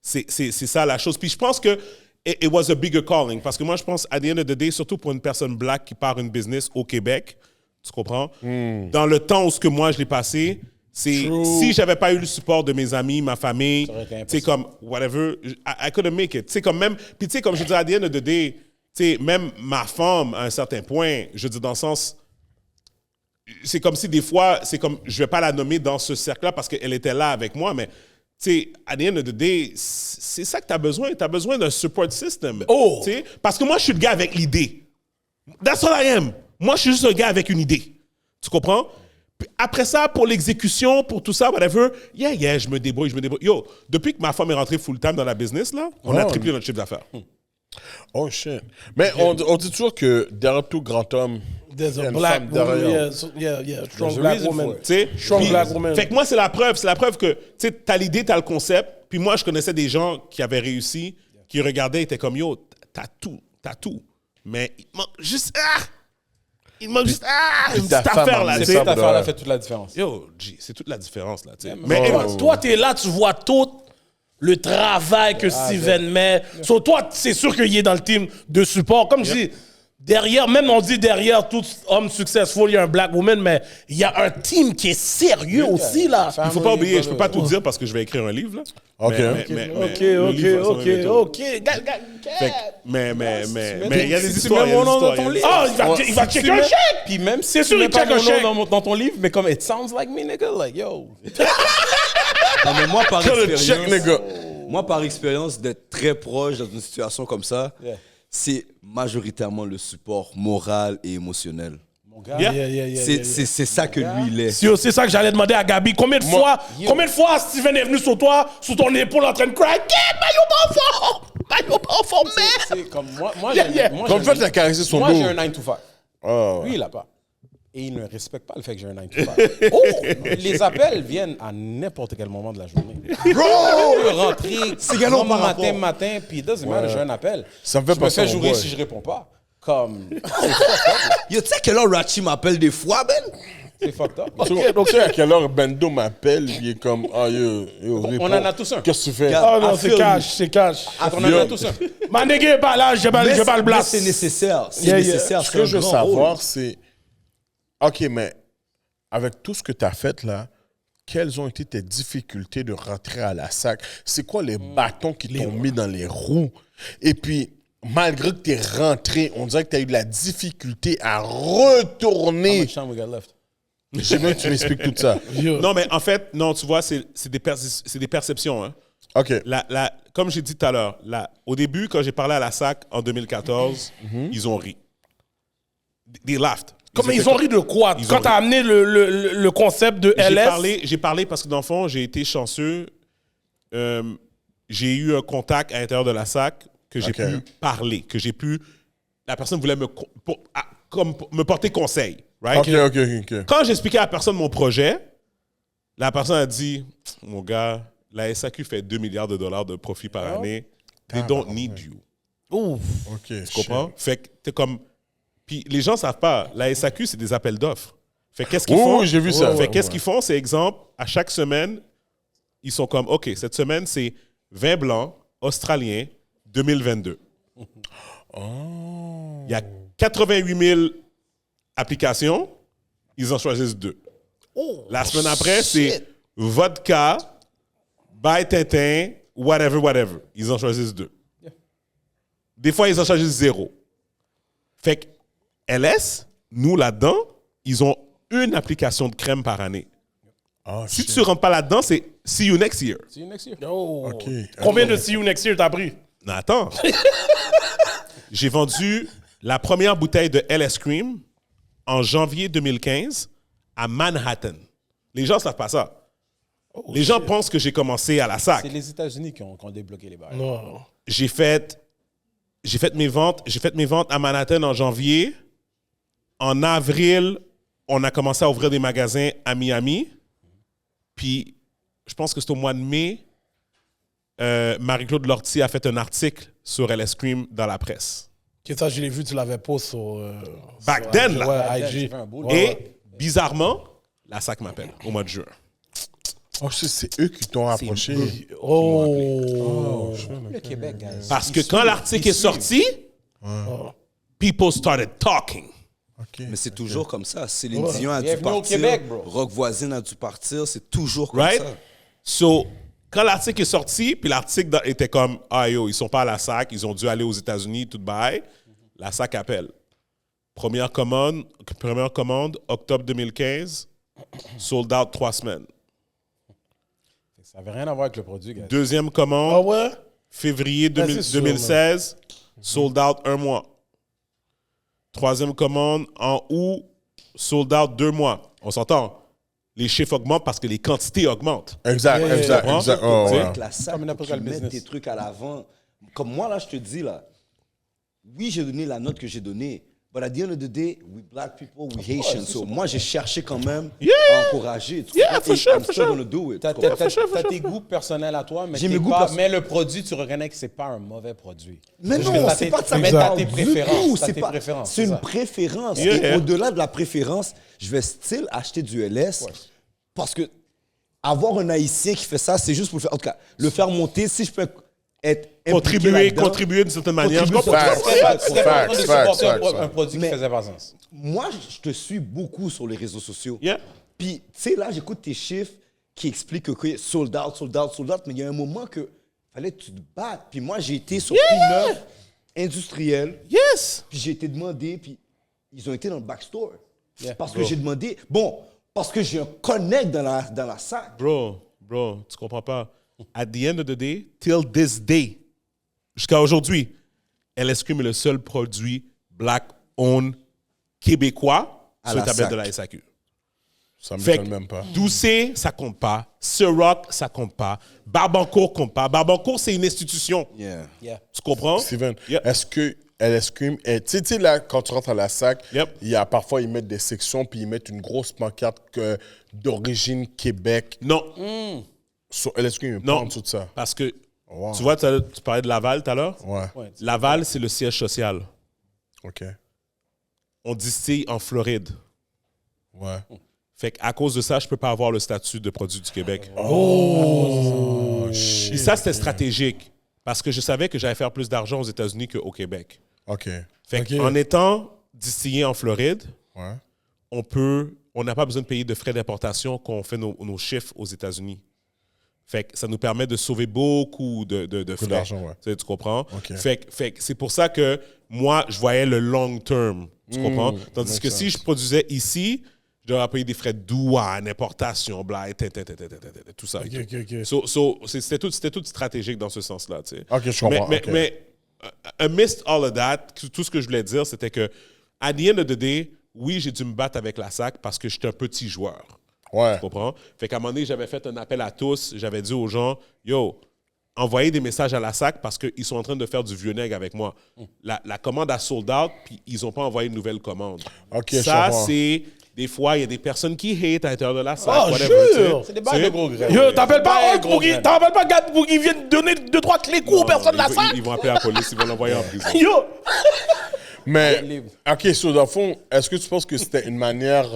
c'est ça la chose. Puis je pense que it was a bigger calling. Parce que moi, je pense, at the end of the day, surtout pour une personne black qui part une business au Québec, tu comprends? Dans le temps où ce que moi, je l'ai passé, c'est si j'avais pas eu le support de mes amis, ma famille, tu sais, comme whatever, I couldn't make it. Tu sais, comme même, puis tu sais, comme je dis, at the end of the day, tu sais, même ma femme, à un certain point, je dis dans le sens, c'est comme si des fois, c'est comme, je vais pas la nommer dans ce cercle-là parce qu'elle était là avec moi, mais tu sais, at the end of the day, c'est ça que tu as besoin. Tu as besoin d'un support system. Oh! Tu sais, parce que moi, je suis le gars avec l'idée. That's all I am. Moi, je suis juste un gars avec une idée. Tu comprends? Puis après ça, pour l'exécution, pour tout ça, whatever, je me débrouille. Yo, depuis que ma femme est rentrée full-time dans la business, là, on a triplé notre chiffre d'affaires. Oh shit. Mais on dit toujours que derrière tout grand homme, There's il y a a une black femme woman. derrière. Yeah. Strong There's a black reason woman. for it. Tu sais, Strong puis- black woman. Fait que moi, c'est la preuve que, tu sais, t'as l'idée, t'as le concept. Puis moi, je connaissais des gens qui avaient réussi, qui regardaient et étaient comme, yo, t'as tout. Mais il manque juste, une petite ta femme affaire, a là, mis tu C'est sais. cette affaire-là fait toute la différence. Yo, G, c'est toute la différence, là, tu sais. Mais toi, t'es là, tu vois tout le travail que Steven met. So, toi, c'est sûr qu'il est dans le team de support. Comme je dis, derrière, même on dit derrière tout homme successful, il y a un black woman, mais il y a un team qui est sérieux aussi, là. Il faut pas oublier, je peux pas tout dire parce que je vais écrire un livre, là. Ok. Ok. Mais il y a des histoires. mets mon nom dans ton livre. Ah, il va checker un chèque. Puis même si C'est tu sûr, mets il pas check un mon chèque. nom dans ton livre, mais comme it sounds like me, nigga, like yo. Non, mais moi, par Check, expérience, nigga. d'être très proche dans une situation comme ça, c'est majoritairement le support moral et émotionnel. Yeah. C'est ça que lui, il est. C'est ça que j'allais demander à Gabi. Combien de fois Steven est venu sur toi, sur ton épaule en train de cry? Maillot pas en forme, C'est comme moi, Comme fait, t'as caressé son Moi, dos. j'ai un 9 to 5. Oh. Lui, il l'a pas. Et il ne respecte pas le fait que j'ai un 9 to 5. Les appels viennent à n'importe quel moment de la journée. Bro! Je peux rentrer matin, puis j'ai un appel. Ça me fait je me penser fais à mon jouer boy. si je réponds pas. Comme, Yo, tu sais à quelle heure Rachi m'appelle des fois, Ben? c'est fucked up. Tu sais à quelle heure Bendo m'appelle, il est comme, yo, réponds. On en a tous un. Qu'est-ce que tu fais? Oh non, c'est cash. On en a tous un. Ma nègre est pas là, j'ai pas le blast. C'est nécessaire. C'est Yeah, nécessaire. Ce c'est que un je veux grand savoir, rôle. c'est, OK, mais avec tout ce que tu as fait là, quelles ont été tes difficultés de rentrer à la SAC? C'est quoi les bâtons qui t'ont mis dans les roues? Et puis, malgré que tu es rentré, on dirait que tu as eu de la difficulté à How retourner. much time we got left? J'aime bien que tu m'expliques tout ça. Non, mais en fait, non, tu vois, c'est des perceptions. Hein. OK. Comme j'ai dit tout à l'heure, au début, quand j'ai parlé à la SAC en 2014, ils ont ri. They laughed. Comment ils ont ri de quoi? Ils Quand ont t'as amené le concept de LS? J'ai parlé parce que dans le fond, j'ai été chanceux. J'ai eu un contact à l'intérieur de la SAC que j'ai OK. pu parler, que j'ai pu... La personne voulait me porter conseil. Right? OK. Quand j'expliquais à la personne mon projet, la personne a dit, mon gars, la SAQ fait 2 milliards de dollars de profit par année. They don't need you. Ouf. OK. Tu comprends? Fait que t'es comme... Puis les gens savent pas, la SAQ, c'est des appels d'offres. Fait qu'est-ce qu'ils font? Oui, j'ai vu ça. Fait qu'est-ce qu'ils font? C'est exemple, à chaque semaine, ils sont comme, OK, cette semaine, c'est vin blanc australien 2022. Il y a 88 000 applications, ils en choisissent 2. La semaine après, c'est vodka, by Tintin, whatever. Ils en choisissent 2. Des fois, ils en choisissent 0. Fait que LS, nous, là-dedans, ils ont une application de crème par année. Si tu ne rentres pas là-dedans, c'est see you next year. See you next year. Oh. OK. Combien de See You Next Year t'as pris? Non, attends. J'ai vendu la première bouteille de LS Cream en janvier 2015 à Manhattan. Les gens ne savent pas ça. Les gens pensent que j'ai commencé à la SAC. C'est les États-Unis qui ont débloqué les barrières. Non. J'ai fait mes ventes à Manhattan en janvier. En avril, on a commencé à ouvrir des magasins à Miami. Puis, je pense que c'est au mois de mai, Marie-Claude Lortie a fait un article sur LS Cream dans la presse. Que ça, je l'ai vu, tu l'avais pas sur... Back sur then, IG. là. Ouais, Back then, IG. tu fais un boulot. Ouais, Et, ouais. bizarrement, la SAC m'appelle au mois de juin. Oh, c'est eux qui t'ont approché. Oh. Le Québec, guys. Parce que quand l'article est sorti, people started talking. OK. Mais c'est toujours comme ça. Céline Dion a dû Bienvenue au partir. Québec, bro. Rock Voisine a dû partir. C'est toujours comme Right? ça. So, quand l'article est sorti, puis l'article était comme, ah yo, ils sont pas à la SAC, ils ont dû aller aux États-Unis, tout bail. La SAC appelle. Première commande, octobre 2015, sold out 3 semaines. Ça n'avait rien à voir avec le produit, guys. Deuxième commande, Ah ouais? février Ben, c'est sûr, 2016, sold out 1 mois. Troisième commande, en août, sold out 2 mois. On s'entend? Les chiffres augmentent parce que les quantités augmentent. Exact. Tu comprends? Oh, Tu sais, ouais. Avec la SAC, Comme pour n'importe qu'ils quel mettent business. tes trucs à l'avant. Comme moi, là, je te dis, là, oui, j'ai donné la note que j'ai donnée, but at the end of the day, we black people, we Haitians. So, moi, j'ai cherché quand même à encourager. Tu Yeah, comprends? for Et sure, I'm for still sure. gonna do it. T'as Tu comprends? tes goûts personnels à toi, mais, J'ai mes goûts mais le produit, tu reconnais que c'est pas un mauvais produit. Mais Parce non, que t'as c'est tes- pas de ça. mais que je t'as parle tes du préférences, tout. t'as C'est tes pas- préférences, C'est c'est une ça. préférence. Yeah. Et au-delà de la préférence, je vais still acheter du LS parce que avoir un Haïtien qui fait ça, c'est juste pour le faire. En tout cas, le faire monter, si je peux être impliqué là-dedans. Contribuer d'une certaine manière. Je Contribuer comprends. sur- C'était pas en train de supporter Facts. un produit qui Mais- faisait pas sens. Moi, je te suis beaucoup sur les réseaux sociaux. Yeah. Puis, tu sais, là, j'écoute tes chiffres qui expliquent que okay, sold out, mais il y a un moment que fallait que tu te battes. Puis moi, j'ai été sur P9 industriel, Yes. puis j'ai été demandé, puis ils ont été dans le backstore. Yeah. Parce que j'ai demandé, parce que j'ai un connect dans la SAC. Bro, tu comprends pas. At the end of the day, till this day, jusqu'à aujourd'hui, LS Cream est le seul produit black-owned québécois sur les tablettes de la SAQ. Ça me Fait donne même pas. Doucet, ça compte pas. Ciroc, ça compte pas. Barbancourt compte pas. Barbancourt, c'est une institution. Yeah. Tu comprends? Steven, Yep. est-ce que LS Cream est... Tu sais, là, quand tu rentres à la SAC, Yep. il y a parfois, ils mettent des sections, puis ils mettent une grosse pancarte d'origine Québec. Non. Sur LS Cream, ils Non. pas en dessous de ça. Parce que, Wow. tu vois, tu parlais de Laval tout à l'heure. Ouais. Laval, c'est le siège social. OK. On distille en Floride. Ouais. Fait qu'à cause de ça, je peux pas avoir le statut de produit du Québec. Shit. Et ça, c'était stratégique. Parce que je savais que j'allais faire plus d'argent aux États-Unis qu'au Québec. OK. Fait qu'en étant distillé en Floride, Ouais. on n'a pas besoin de payer de frais d'importation quand on fait nos chiffres aux États-Unis. Fait que ça nous permet de sauver beaucoup de frais. d'argent, ouais. Tu comprends? OK. Fait que c'est pour ça que moi, je voyais le long term. Tu comprends? Tandis makes que si je produisais ici, je devrais payer des frais de douane, importation, bla, tout ça. OK. C'était tout stratégique dans ce sens-là. Tu sais. OK, je comprends. Mais amidst all of that, tout ce que je voulais dire, c'était que, at the end of the day, oui, j'ai dû me battre avec la SAC parce que j'étais un petit joueur. Ouais. Tu comprends? Fait qu'à un moment donné, j'avais fait un appel à tous. J'avais dit aux gens, yo, envoyez des messages à la SAC parce qu'ils sont en train de faire du vieux nègre avec moi. La commande a sold out, puis ils n'ont pas envoyé une nouvelle commande. OK, je ça, comprends. c'est... Des fois, il y a des personnes qui hate à l'intérieur de la SAC. Oh, whatever, tu sais. jure! C'est des bails de gros grains. Yo, t'appelles pas Ouais, Hulk pour qu'il Gad pour qu'il vienne donner 2-3 clés coups aux personnes de la salle? Ils vont appeler la police, ils vont l'envoyer en prison. Yo! Mais, OK, so, dans le fond, est-ce que tu penses que c'était une manière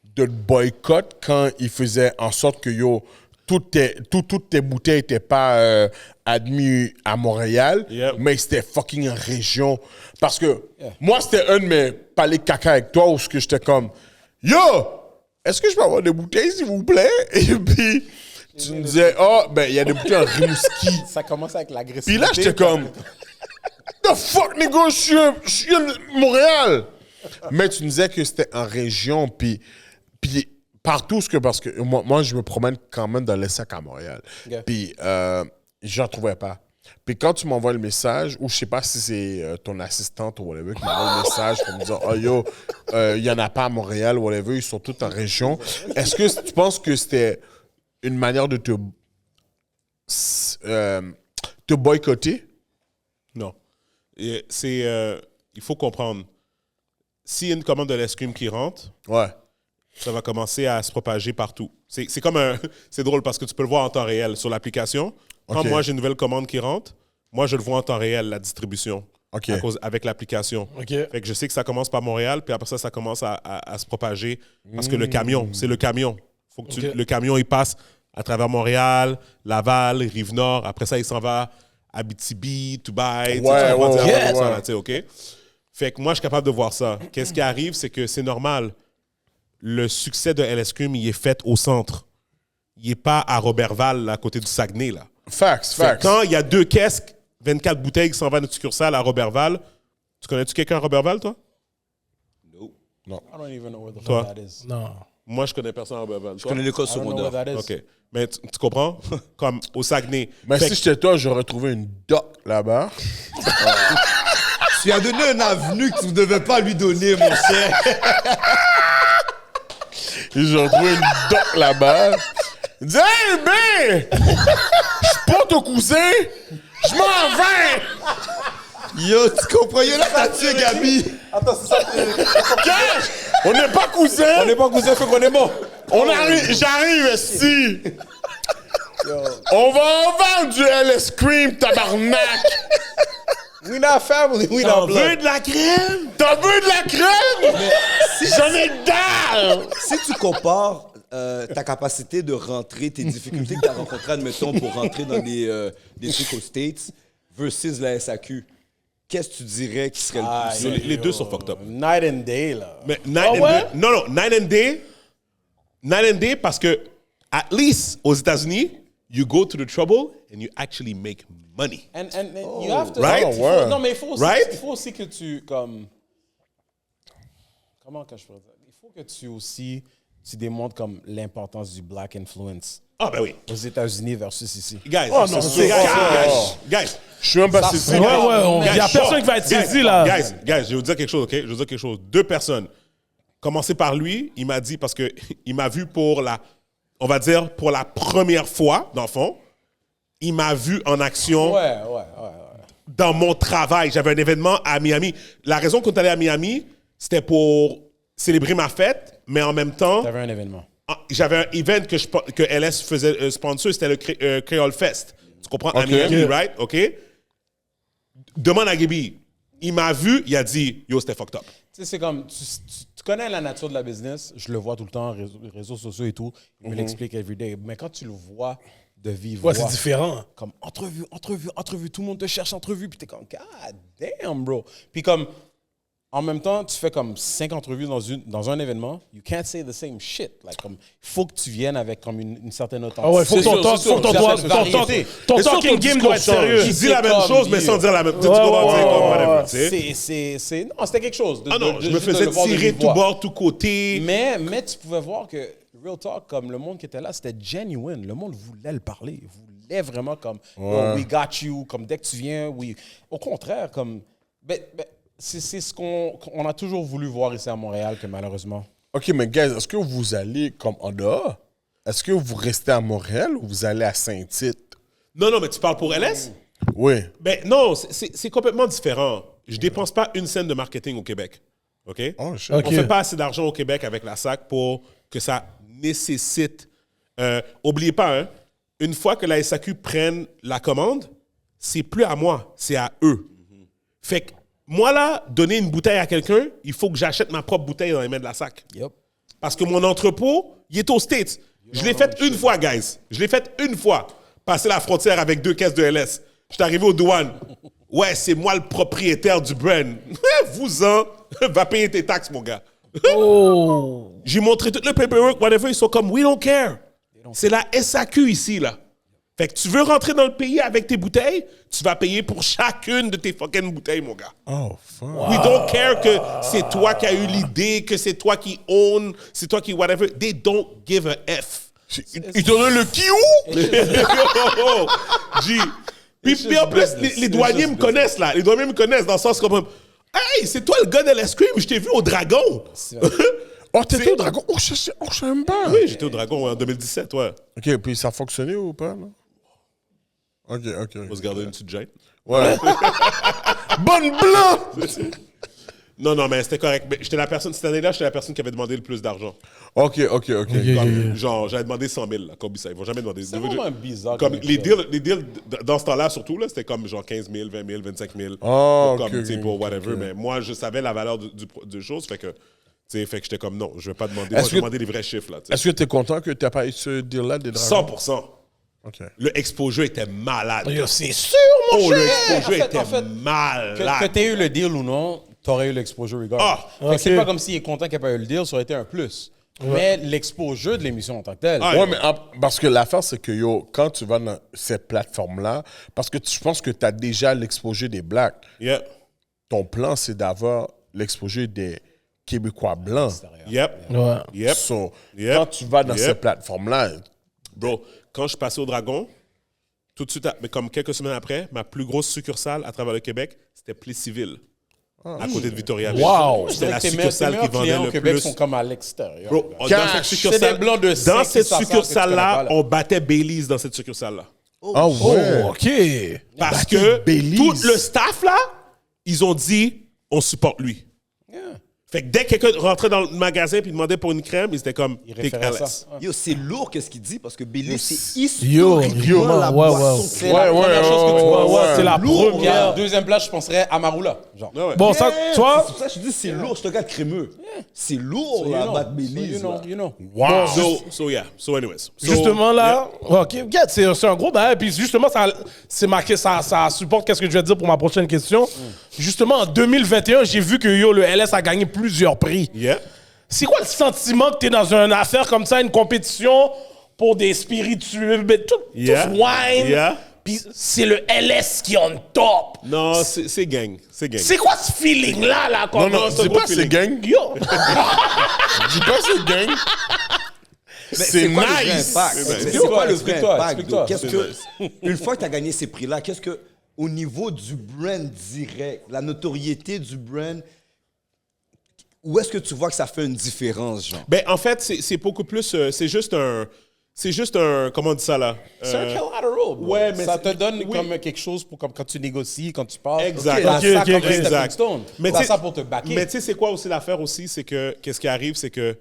de boycott quand ils faisaient en sorte que, yo, toutes tes bouteilles n'étaient pas admises à Montréal, Yep. mais c'était fucking en région? Parce que moi, c'était un de mes palais caca avec toi où j'étais comme, yo, est-ce que je peux avoir des bouteilles, s'il vous plaît? Et puis, tu me disais, oh, ben, il y a des bouteilles en Rimouski. Ça commence avec l'agressivité. Puis là, j'étais comme, the fuck, nigga, je suis de Montréal. Mais tu me disais que c'était en région, puis partout, parce que moi, je me promène quand même dans les sacs à Montréal. Okay. Puis, je n'en trouvais pas. Puis quand tu m'envoies le message, ou je sais pas si c'est ton assistante ou whatever qui m'envoie le message pour me dire, oh yo, il n'y en a pas à Montréal, whatever, ils sont tous en région. Est-ce que tu penses que c'était une manière de te boycotter? Non. Et il faut comprendre. S'il y a une commande de l'escrime qui rentre, Ouais. ça va commencer à se propager partout. C'est comme c'est drôle parce que tu peux le voir en temps réel sur l'application. Quand Ok. moi, j'ai une nouvelle commande qui rentre, moi, je le vois en temps réel, la distribution. OK. Avec l'application. OK. Fait que je sais que ça commence par Montréal, puis après ça commence à se propager. Parce que le camion, c'est le camion. Faut que OK. le camion, il passe à travers Montréal, Laval, Rive-Nord. Après ça, il s'en va à Abitibi, Dubaï. Ouais. OK? Fait que moi, je suis capable de voir ça. Qu'est-ce qui arrive, c'est que c'est normal. Le succès de LS Cream, il est fait au centre. Il n'est pas à Robertval, à côté du Saguenay, là. Facts. Quand il y a 2 caisses, 24 bouteilles qui s'en vont à notre succursale à Robertval, tu connais-tu quelqu'un à Robertval, toi? I don't even know where the Toi. fuck that is. Non. Moi, je connais personne à Robertval. Je connais l'école I don't know where secondaire. that is. OK. Mais tu comprends? Comme au Saguenay. Mais Fait si que- j'étais toi, j'aurais trouvé une doc là-bas. Tu lui as donné un avenue que tu ne devais pas lui donner, mon cher. J'aurais trouvé une doc là-bas. Il dit, hey, ben! Je suis pas ton cousin! Je m'en vais! Yo, tu comprends? Yo, là, t'as tué Gabi. Attends, c'est ça. Cash! On n'est pas cousins! On n'est pas cousins, faut qu'on est mort. J'arrive ici! On va vendre du LS Cream, tabarnak! We not family, we not blood. de la crème? T'as vu de la crème? J'en ai dalle! Si tu compares ta capacité de rentrer, tes difficultés que tu as rencontrées, admettons, pour rentrer dans des trucs aux States versus la SAQ, qu'est-ce que tu dirais qui serait le plus... Les deux sont fucked up. Night and day, là. Mais night and day, non, night and day parce que, at least aux États-Unis, you go to the trouble and you actually make money. And you have to... Right? il faut- Ouais. Non, mais il faut aussi, Right? il faut aussi que tu, comme... Comment que je peux dire? Il faut que tu aussi... Tu démontres comme l'importance du black influence Ah, ben oui. aux États-Unis versus ici. Guys, Oh, non, c'est cash. guys, Je suis même pas saisi. Il y a personne qui va être saisi, là. Guys, je vais vous dire quelque chose, OK? Je vais vous dire quelque chose. 2 personnes. Commencez par lui, il m'a dit, parce qu'il m'a vu pour la première fois, dans le fond. Il m'a vu en action dans mon travail. J'avais un événement à Miami. La raison qu'on est allé à Miami, c'était pour célébrer ma fête, mais en même temps... T'avais un événement. J'avais un event que LS faisait sponsor, c'était le Creole Fest. Tu comprends? À Miami, right? OK? Demande à Gaby. Il m'a vu, il a dit, yo, c'était fucked up. Tu sais, c'est comme, tu connais la nature de la business, je le vois tout le temps, réseaux sociaux et tout, il me l'explique every day. Mais quand tu le vois de vivre voix, c'est différent. Comme entrevue, tout le monde te cherche entrevue, puis t'es comme, God damn, bro. Puis comme, en même temps, tu fais comme 5 entrevues dans un événement, you can't say the same shit. Like, comme, il faut que tu viennes avec comme une certaine authenticité. Faut que ton talking game doit être sérieux. Il dit la même chose, mais sans dire la même chose. Non, c'était quelque chose. Je me faisais tirer tout bord, tout côté. Mais tu pouvais voir que, real talk, comme le monde qui était là, c'était genuine. Le monde voulait le parler. Voulait vraiment comme, oh, we got you. Comme dès que tu viens, oui. Au contraire, comme... C'est ce qu'on a toujours voulu voir ici à Montréal, que malheureusement... OK, mais guys, est-ce que vous allez comme en dehors? Est-ce que vous restez à Montréal ou vous allez à Saint-Tite? Non, mais tu parles pour LS? Oui. Ben non, c'est complètement différent. Je dépense pas une scène de marketing au Québec. OK? Oh, shit. On fait pas assez d'argent au Québec avec la SAC pour que ça nécessite... oubliez pas, hein, une fois que la SAQ prenne la commande, c'est plus à moi, c'est à eux. Fait que moi, là, donner une bouteille à quelqu'un, il faut que j'achète ma propre bouteille dans les mains de la SAC. Yep. Parce que mon entrepôt, il est aux States. Je l'ai fait une fois, guys. Je l'ai fait une fois. Passer la frontière avec 2 caisses de LS. Je suis arrivé aux douanes. Ouais, c'est moi le propriétaire du brand. Vous-en, va payer tes taxes, mon gars. J'ai montré tout le paperwork, whatever. Ils sont comme, we don't care. C'est la SAQ ici, là. Fait que tu veux rentrer dans le pays avec tes bouteilles, tu vas payer pour chacune de tes fucking bouteilles, mon gars. Oh, fuck. We don't care que c'est toi qui as eu l'idée, que c'est toi qui own, c'est toi qui whatever. They don't give a F. Ils te donnent le kiou? Puis en plus, les douaniers me connaissent, là. Les douaniers me connaissent dans le sens comme, hey, c'est toi le gars de l'Escrime, je t'ai vu au Dragon. Oh, t'étais au Dragon? Oh, je sais même pas. Oui, j'étais au Dragon en 2017, ouais. OK, puis ça a fonctionné ou pas, là? OK. On va se garder une petite gêne. Ouais. Bonne blanc! Non, mais c'était correct. Mais cette année-là, j'étais la personne qui avait demandé le plus d'argent. OK. Genre, j'avais demandé 100 000, là, comme ça. Ils vont jamais demander. C'est vraiment bizarre. Comme les deals, dans ce temps-là, surtout, là, c'était comme genre 15 000, 20 000, 25 000. Oh, pour whatever. Mais moi, je savais la valeur du chose, fait que j'étais comme non, je vais pas demander. Moi, je vais demander les vrais chiffres, là. Est-ce que tu es content que tu n'aies pas eu ce deal-là des dragons? 100%. OK. Le exposure était malade. C'est sûr, mon le cher! exposure était malade. Que tu aies eu le deal ou non, tu aurais eu l'exposure regard. C'est pas comme s'il est content qu'il n'ait pas eu le deal, ça aurait été un plus. Mais l'exposure de l'émission en tant que telle. Ouais, mais parce que l'affaire, c'est que quand tu vas dans cette plateforme-là, parce que je pense que tu as déjà l'exposure des Blacks. Yeah. Ton plan, c'est d'avoir l'exposure des Québécois blancs. Yep. So, quand tu vas dans cette plateforme-là... Bro, quand je passais au Dragon, tout de suite, mais comme quelques semaines après, ma plus grosse succursale à travers le Québec, c'était Plessisville, à côté de Victoriaville. Wow! C'était la succursale qui vendait le Québec plus. sont comme à l'extérieur. Bro, dans cette succursale-là, on battait Baileys dans cette succursale-là. Ah ouais! OK! Parce que tout le staff, là, ils ont dit, on supporte lui. Fait que dès que quelqu'un rentrait dans le magasin et demandait pour une crème, ils étaient comme, take LS. Yo, c'est lourd qu'est-ce qu'il dit parce que Baileys, c'est Yo, historiquement la boisson. C'est la première chose que tu vois. c'est la première. Deuxième place, je penserais à Maroula. Genre. Bon, ça, toi... C'est pour ça que je dis c'est lourd, je te regarde crémeux. C'est lourd, la batte Baileys. You know. Wow! So anyways. Justement, là, OK, c'est un gros bail. Puis justement, ça supporte qu'est-ce que je vais dire pour ma prochaine question. Justement, en 2021, j'ai vu que le LS a gagné plusieurs prix. Yeah. C'est quoi le sentiment que tu es dans une affaire comme ça, une compétition pour des spiritueux, tout wine, puis c'est le LS qui est on top? Non, c'est gang. C'est quoi ce feeling-là, là? Non, dis pas c'est gang. Yo! Dis pas c'est gang. C'est quoi le vrai nice. impact? C'est C'est quoi le vrai explique-toi, impact? explique-toi. Une fois que tu as gagné ces prix-là, qu'est-ce que au niveau du brand direct, la notoriété du brand, où est-ce que tu vois que ça fait une différence, genre? Ben, en fait, c'est beaucoup plus... c'est juste un... Comment on dit ça, là? C'est un collateral, bro. Ouais, mais ça te c'est- donne oui. comme quelque chose pour comme quand tu négocies, quand tu parles. Exact. T'as ça Ok, comme ok, un stepping exact. stone. Mais T'as tu sais- ça pour te backer. Mais tu sais, c'est quoi aussi l'affaire aussi? C'est que, qu'est-ce qui arrive, c'est que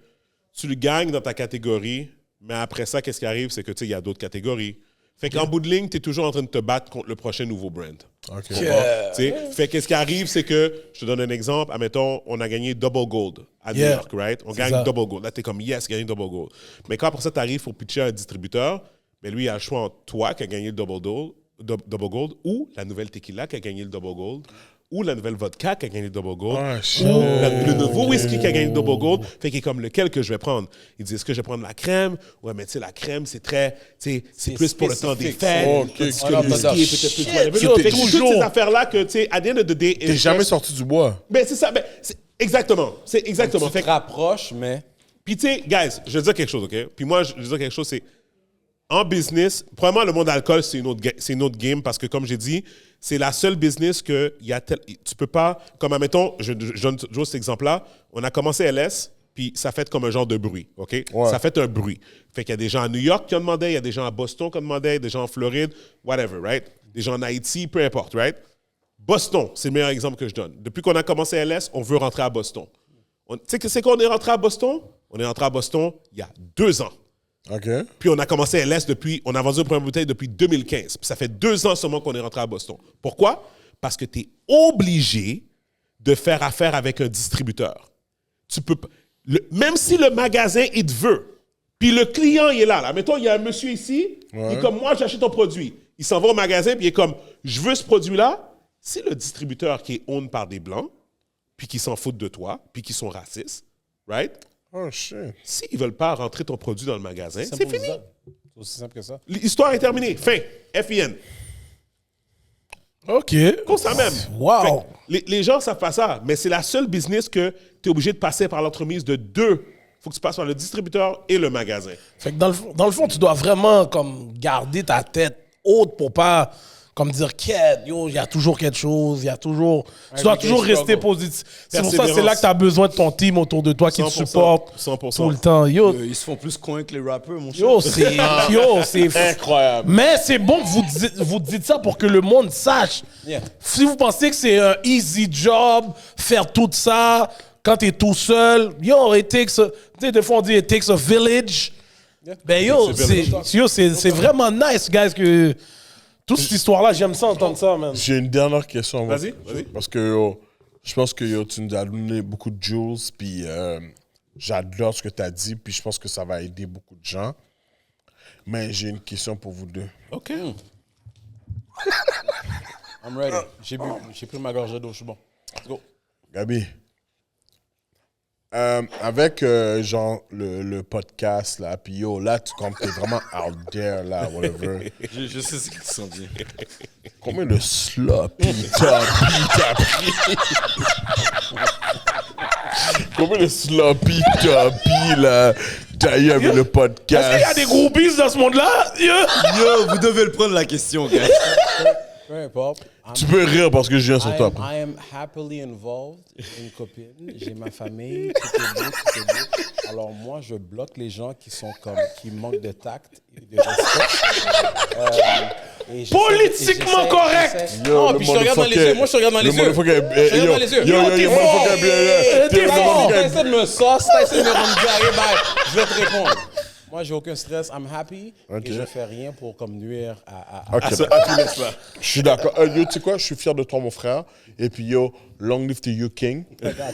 tu le gagnes dans ta catégorie, mais après ça, qu'est-ce qui arrive, c'est que, tu sais, il y a d'autres catégories. Fait qu'en bout de ligne, tu es toujours en train de te battre contre le prochain nouveau brand. OK. Tu sais? Fait qu'est-ce qui arrive, c'est que, je te donne un exemple, admettons, on a gagné Double Gold à New Yeah. York, right? On C'est gagne ça. Double Gold. Là, t'es comme, yes, gagné Double Gold. Mais quand après ça, t'arrives pour pitcher à un distributeur, ben lui, il a le choix entre toi qui a gagné le Double Gold, ou la nouvelle tequila qui a gagné le Double Gold, ou la nouvelle vodka qui a gagné le Double Gold, Ah, shit. ou le nouveau whisky qui a gagné le Double Gold. Fait qu'il est comme, lequel que je vais prendre? Il dit, est-ce que je vais prendre la crème? Ouais, mais tu sais, la crème, c'est très, tu sais, c'est plus pour le temps des spécifique. fêtes. Ok, Tandis que ok. le whisky est peut-être plus whatever. Fait que c'est toutes ces affaires-là que, tu sais, à the end of the day... T'es jamais sorti du bois. Ben, c'est ça. Ben, exactement. C'est exactement. Tu Fait te que- rapproches, mais... puis, tu sais, guys, je vais te dire quelque chose, OK? Puis moi, je vais te dire quelque chose, c'est... En business, premièrement, le monde d'alcool, c'est une autre game parce que, comme j'ai dit, c'est la seule business que tu peux pas... Comme, admettons, je donne toujours cet exemple-là. On a commencé LS, puis ça fait comme un genre de bruit, OK? Ouais. Ça fait un bruit. Fait qu'il y a des gens à New York qui ont demandé, il y a des gens à Boston qui ont demandé, des gens en Floride, whatever, right? Des gens en Haïti, peu importe, right? Boston, c'est le meilleur exemple que je donne. Depuis qu'on a commencé LS, on veut rentrer à Boston. Tu sais que c'est qu'on est rentré à Boston? On est rentré à Boston il y a 2 ans. OK. Puis on a commencé LS on a vendu une première bouteille depuis 2015. Puis ça fait 2 ans seulement qu'on est rentré à Boston. Pourquoi? Parce que tu es obligé de faire affaire avec un distributeur. Tu peux même si le magasin, il te veut, puis le client, il est là. Mettons, il y a un monsieur ici, il est comme, moi, j'achète ton produit. Il s'en va au magasin, puis il est comme, je veux ce produit-là. C'est le distributeur qui est owned par des Blancs, puis qui s'en foutent de toi, puis qui sont racistes, right? Oh, shit. S'ils ne veulent pas rentrer ton produit dans le magasin, c'est fini. C'est aussi simple que ça. L'histoire est terminée. Fin. FIN. OK. Constant même. Wow. Fait que les gens ne savent pas ça, mais c'est la seule business que tu es obligé de passer par l'entremise de 2. Il faut que tu passes par le distributeur et le magasin. Fait que dans le fond, tu dois vraiment comme garder ta tête haute pour pas comme dire quête, yo, il y a toujours quelque chose, il y a toujours tu dois toujours rester positif. C'est pour ça que c'est là que tu as besoin de ton team autour de toi qui te 100%, supporte 100%. tout le temps. Yo, Ils se font plus coin que les rappeurs, mon cher. c'est Incroyable. Mais c'est bon que vous dites ça pour que le monde sache. Yeah. Si vous pensez que c'est un easy job, faire tout ça, quand t'es tout seul, yo, it takes tu sais, des fois on dit it takes a village. Ben yo, c'est vraiment nice, guys, que toute cette histoire-là, j'aime ça, entendre ça, man. J'ai une dernière question. moi. Vas-y. Parce que yo, je pense que yo, tu nous as donné beaucoup de jewels, puis j'adore ce que tu as dit, puis je pense que ça va aider beaucoup de gens. Mais j'ai une question pour vous deux. OK. I'm ready. J'ai pris ma gorgée d'eau, je suis bon. Let's go. Gabi, avec genre le podcast, là, puis yo, là, tu comme t'es vraiment out there, là, whatever. Je sais ce qu'ils sont dit. Combien de sloppy t'as pris? Combien de sloppy t'as pris, là, t'as eu avec le Est-ce podcast? qu'il y a des groupies dans ce monde-là? Yo? Yo, vous devez le prendre la question, gars. Peu importe. Tu peux rire parce que je viens sur top. I am happily involved. J'ai une copine, j'ai ma famille, tout est beau. Alors moi, je bloque les gens qui manquent de tact et de respect. Et Politiquement correct. Non, puis je te regarde dans les yeux. Moi, je te regarde dans les yeux. Je te regarde dans les yeux. t'es fort. T'es fort. T'as essayé de me saucer, t'as essayé de me rendre garé, ben, je vais te répondre. Moi, j'ai aucun stress. I'm happy. Ok. Et je fais rien pour comme nuire à Ok. Je suis d'accord. Yo, tu sais quoi? Je suis fier de toi, mon frère. Et puis, yo, long live to you, King. Regarde,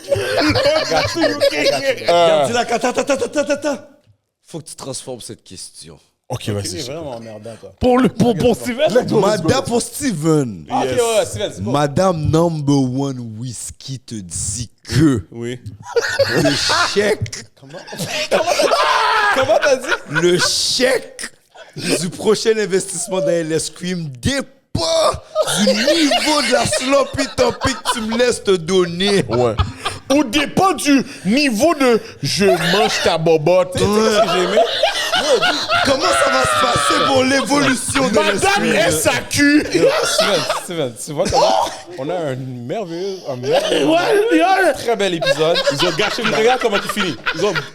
dis là, attends. Faut que tu transformes cette question. Ok, C'est vas-y. vraiment emmerdant, toi. Pour Steven? Madame pour Steven. Ok, ouais, Steven, c'est bon. Madame number one whisky te dit que Oui. le chèque, Comment t'as dit? le chèque du prochain investissement dans LS Cream dépend du niveau de la sloppy topic que tu me laisses te donner. Ouais. au dépend du niveau de je mange ta bobotte. Tu sais ce que j'ai aimé? Comment ça va se passer pour l'évolution de Madame SAQ. Steven, tu vois comment on a un merveilleux, très bel épisode. Ils ont gâché le... Regarde comment il finit.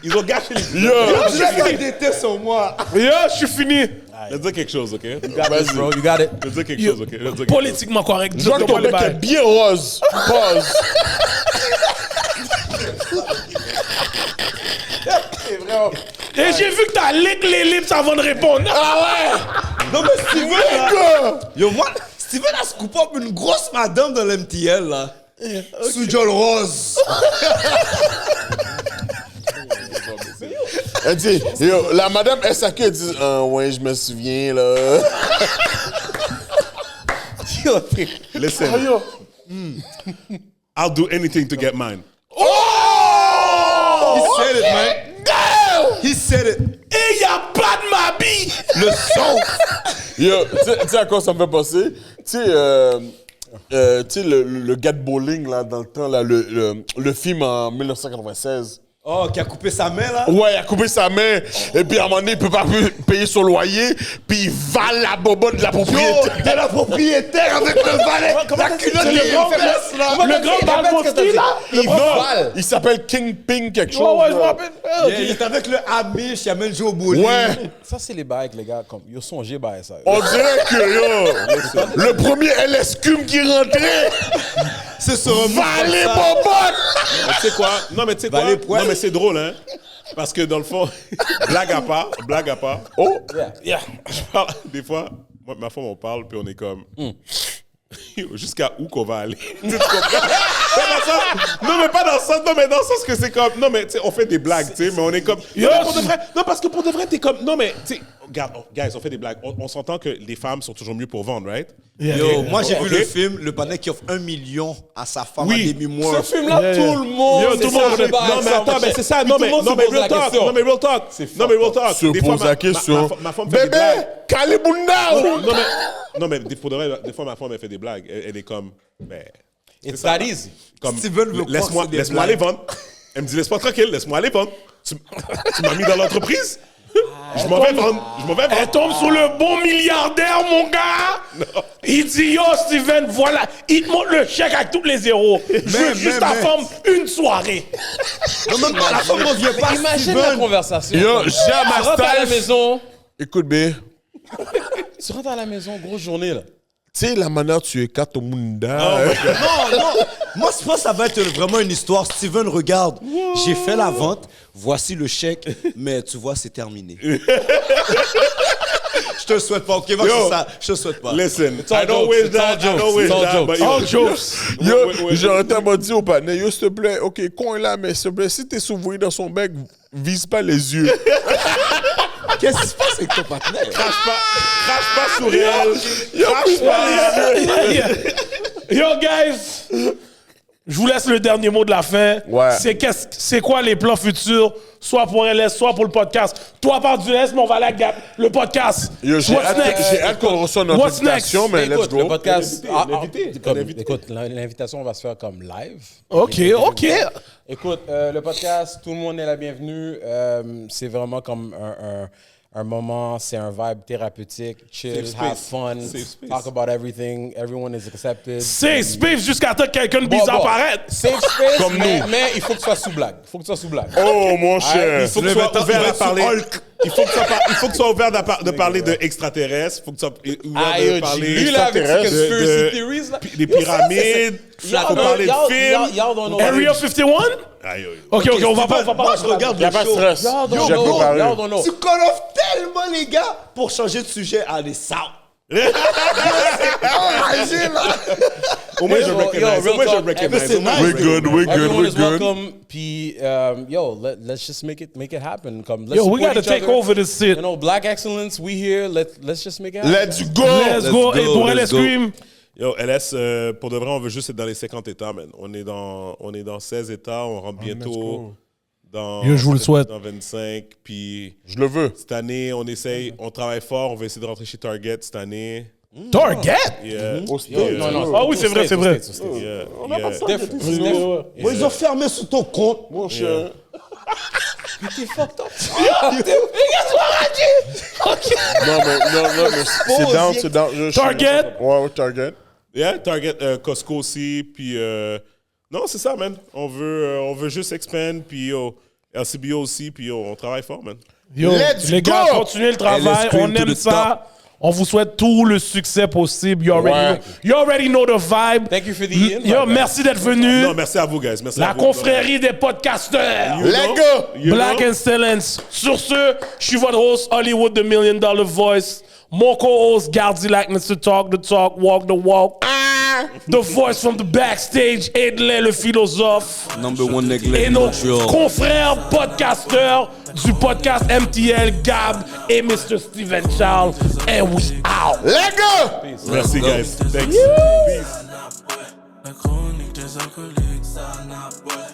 Ils ont gâché l'épisode. Je déteste sur moi. Yo, je suis fini. Let's dire quelque chose, OK? You got this, bro. You got it. Let's dire quelque chose, OK? Let's dire quelque chose. Politiquement correct. Je vois que ton mec est bien rose. Pause. Et j'ai vu que t'as lick les lips avant de répondre. Ah ouais! Non, mais Steven, là. Yo, moi, Steven a scoop up une grosse madame dans l'MTL, là. Sous John Rose. Elle dit, yo, la madame SAQ, elle dit, ouais, je me souviens, là. Listen. I'll do anything to get mine. He said it, man. He said it. Et y'a pas de ma bille! Le son. Yo, tu sais à quoi ça me fait penser? Tu sais, le gars de bowling, là, dans le temps, là, le film en 1996. Oh, qui a coupé sa main, là? Ouais, il a coupé sa main, et puis à un moment donné, il peut pas plus payer son loyer, puis il vale la bobotte de la propriétaire. De la propriétaire avec le valet. La culotte de fesses, là. Le grand Balmosty, là? Il s'appelle Kingpin quelque chose. Ouais, je me là. rappelle. Il est avec le Amish, il amène jouer au bowling. Ouais, Ça, c'est les bails, les gars. Comme, yo, songez bail ça. on dirait que, yo, le premier LSCUM qui rentrait, C'est sur un valait bobotte. Mais tu sais quoi? Non, mais tu sais quoi? les poils. Non, mais c'est drôle, hein? Parce que dans le fond, blague à part. Oh, Yeah. Je parle, des fois, moi, ma femme, on parle, puis on est comme... Jusqu'à où qu'on va aller? Tu comprends? Non, mais pas dans le sens... Non, mais dans le sens que c'est comme... Non, mais tu sais, on fait des blagues, tu sais, mais on est comme... Non, mais pour de vrai, non, parce que pour de vrai, t'es comme... Non, mais tu sais... Regarde, guys, on fait des blagues. On s'entend que les femmes sont toujours mieux pour vendre, right? Yo, moi j'ai vu Ok. le film, le panneau qui offre 1 million à sa femme Oui. à demi-mois. Ce film-là, tout le monde. Yo, tout le monde... Non, mais attends, mais c'est ça. Non, mais real talk. Non, mais real talk. Non, mais real talk. se Des fois, pose la question. ma femme fait des Bébé, blagues. Kalibunda. Non, mais pour de vrai, des fois, ma femme, elle fait des blagues. Elle est comme... Ben, It's that easy. comme, Steven veut croire que c'est des laisse-moi blagues. aller vendre. Elle me dit, laisse-moi tranquille, laisse-moi aller vendre. Tu m'as mis dans l'entreprise. Je m'en vais vendre. Elle tombe sur le bon milliardaire, mon gars. Il dit, yo, Steven, voilà. Il te montre le chèque avec tous les zéros. Je veux juste ta femme une soirée. Non, même pas la femme ne vient pas. Imagine la conversation. Yo, j'ai à Tu ma rentres à la staff. maison. Écoute, B, Tu rentres à la maison, grosse journée, là. tu sais la manière dont tu écartes au Munda. Non, non. Moi, je pense que ça va être vraiment une histoire. Steven, regarde, j'ai fait la vente, voici le chèque, mais tu vois, c'est terminé. Je te le souhaite pas, ok? Moi, Yo. c'est ça. Je te le souhaite pas. Listen, all I don't jokes. wish It's that. all I don't jokes. wish It's all that. jokes. but yo, All jokes. Yo, j'ai entendu dit au panel, yo, s'il te plaît, ok, con est là, mais s'il te plaît, si t'es souverain dans son bec, vise pas les yeux. Qu'est-ce qui se passe avec ton partenaire? Crache pas sur elle. Crache pas. Yo, guys. Je vous laisse le dernier mot de la fin. Ouais. C'est quoi les plans futurs, soit pour LS, soit pour le podcast. Toi, par du S, mais on va aller à le podcast. Yo, j'ai What's next? hâte qu'on reçoive notre What's invitation, next? mais let's Écoute, le go. podcast. L'invité. Écoute, l'invitation va se faire comme live. OK. Écoute, le podcast, tout le monde est la bienvenue. C'est vraiment comme un moment, c'est un vibe thérapeutique. Chill, Safe have space. fun, Safe space. talk about everything. Everyone is accepted. C'est space jusqu'à temps que quelqu'un de bizarre apparaisse. Safe space, Comme mais, nous. mais il faut que tu sois sous blague. Il faut que tu sois sous blague. Oh, mon cher. Il faut que tu sois ouvert à parler. Il faut que tu sois ouvert de parler d'extraterrestres. Il faut que tu sois ouvert de J'ai parler lu là avec ces conspiracy de- theories là. des pyramides. Il faut parler de films. Y'all don't know. Area 51? Aïe, aïe. OK, on va pas. Moi, je regarde Y'a le pas de show. stress. Y'all don't J'ai know. préparé. Y'all don't know. Tu connais tellement les gars pour changer de sujet à des sounds. Au moins, je Yo, recognize. real Au moins, je talk, recognize. c'est Au moins, nice. je We're good, we're good, Everyone we're is good. welcome. Puis, yo, let's just make it happen. Come, let's Yo, we support gotta each take other. over this shit. You know, Black excellence, we here. Let's just make it happen. Let's go. Let's go. go, Et pour let's LS go. Scream, Yo, LS, pour de vrai, on veut juste être dans les 50 États, man. On est dans 16 États, on rentre bientôt dans... Yo, je vous le souhaite. Dans 25, puis Je le veux. cette année, on essaye, on travaille fort, on va essayer de rentrer chez Target cette année. Target? Yeah. Ah oui, c'est vrai, c'est vrai. On n'a pas de ça. Ils ont fermé sur ton compte. Mon cher. Non, mais c'est down. Target? Ouais, Target. Yeah, Target, Costco aussi, puis... non, c'est ça, man. On veut juste expand, puis LCBO aussi, puis on travaille fort, man. Yo, Let's les gars, go! continuez le travail. scream On to aime the ça. On vous souhaite tout le succès possible. You already know the vibe. Thank you for the invite, Yo, man. merci d'être venu. Non, merci à vous, guys. Merci à La vous. confrérie des podcasteurs. Let's go! Black Excellence. Sur ce, je suis votre host, Hollywood, the $1 Million Voice. Mon co-host, Gardi Likeness to talk the talk, walk the walk. The voice from the backstage, Edley le philosophe. Number one nigga Et in nos Montreal. confrères podcasteurs du podcast MTL, Gab et Mr. Steven Charles. And we out. Let's go! Merci, guys. Thanks. La chronique des alcooliques, ça n'a pas.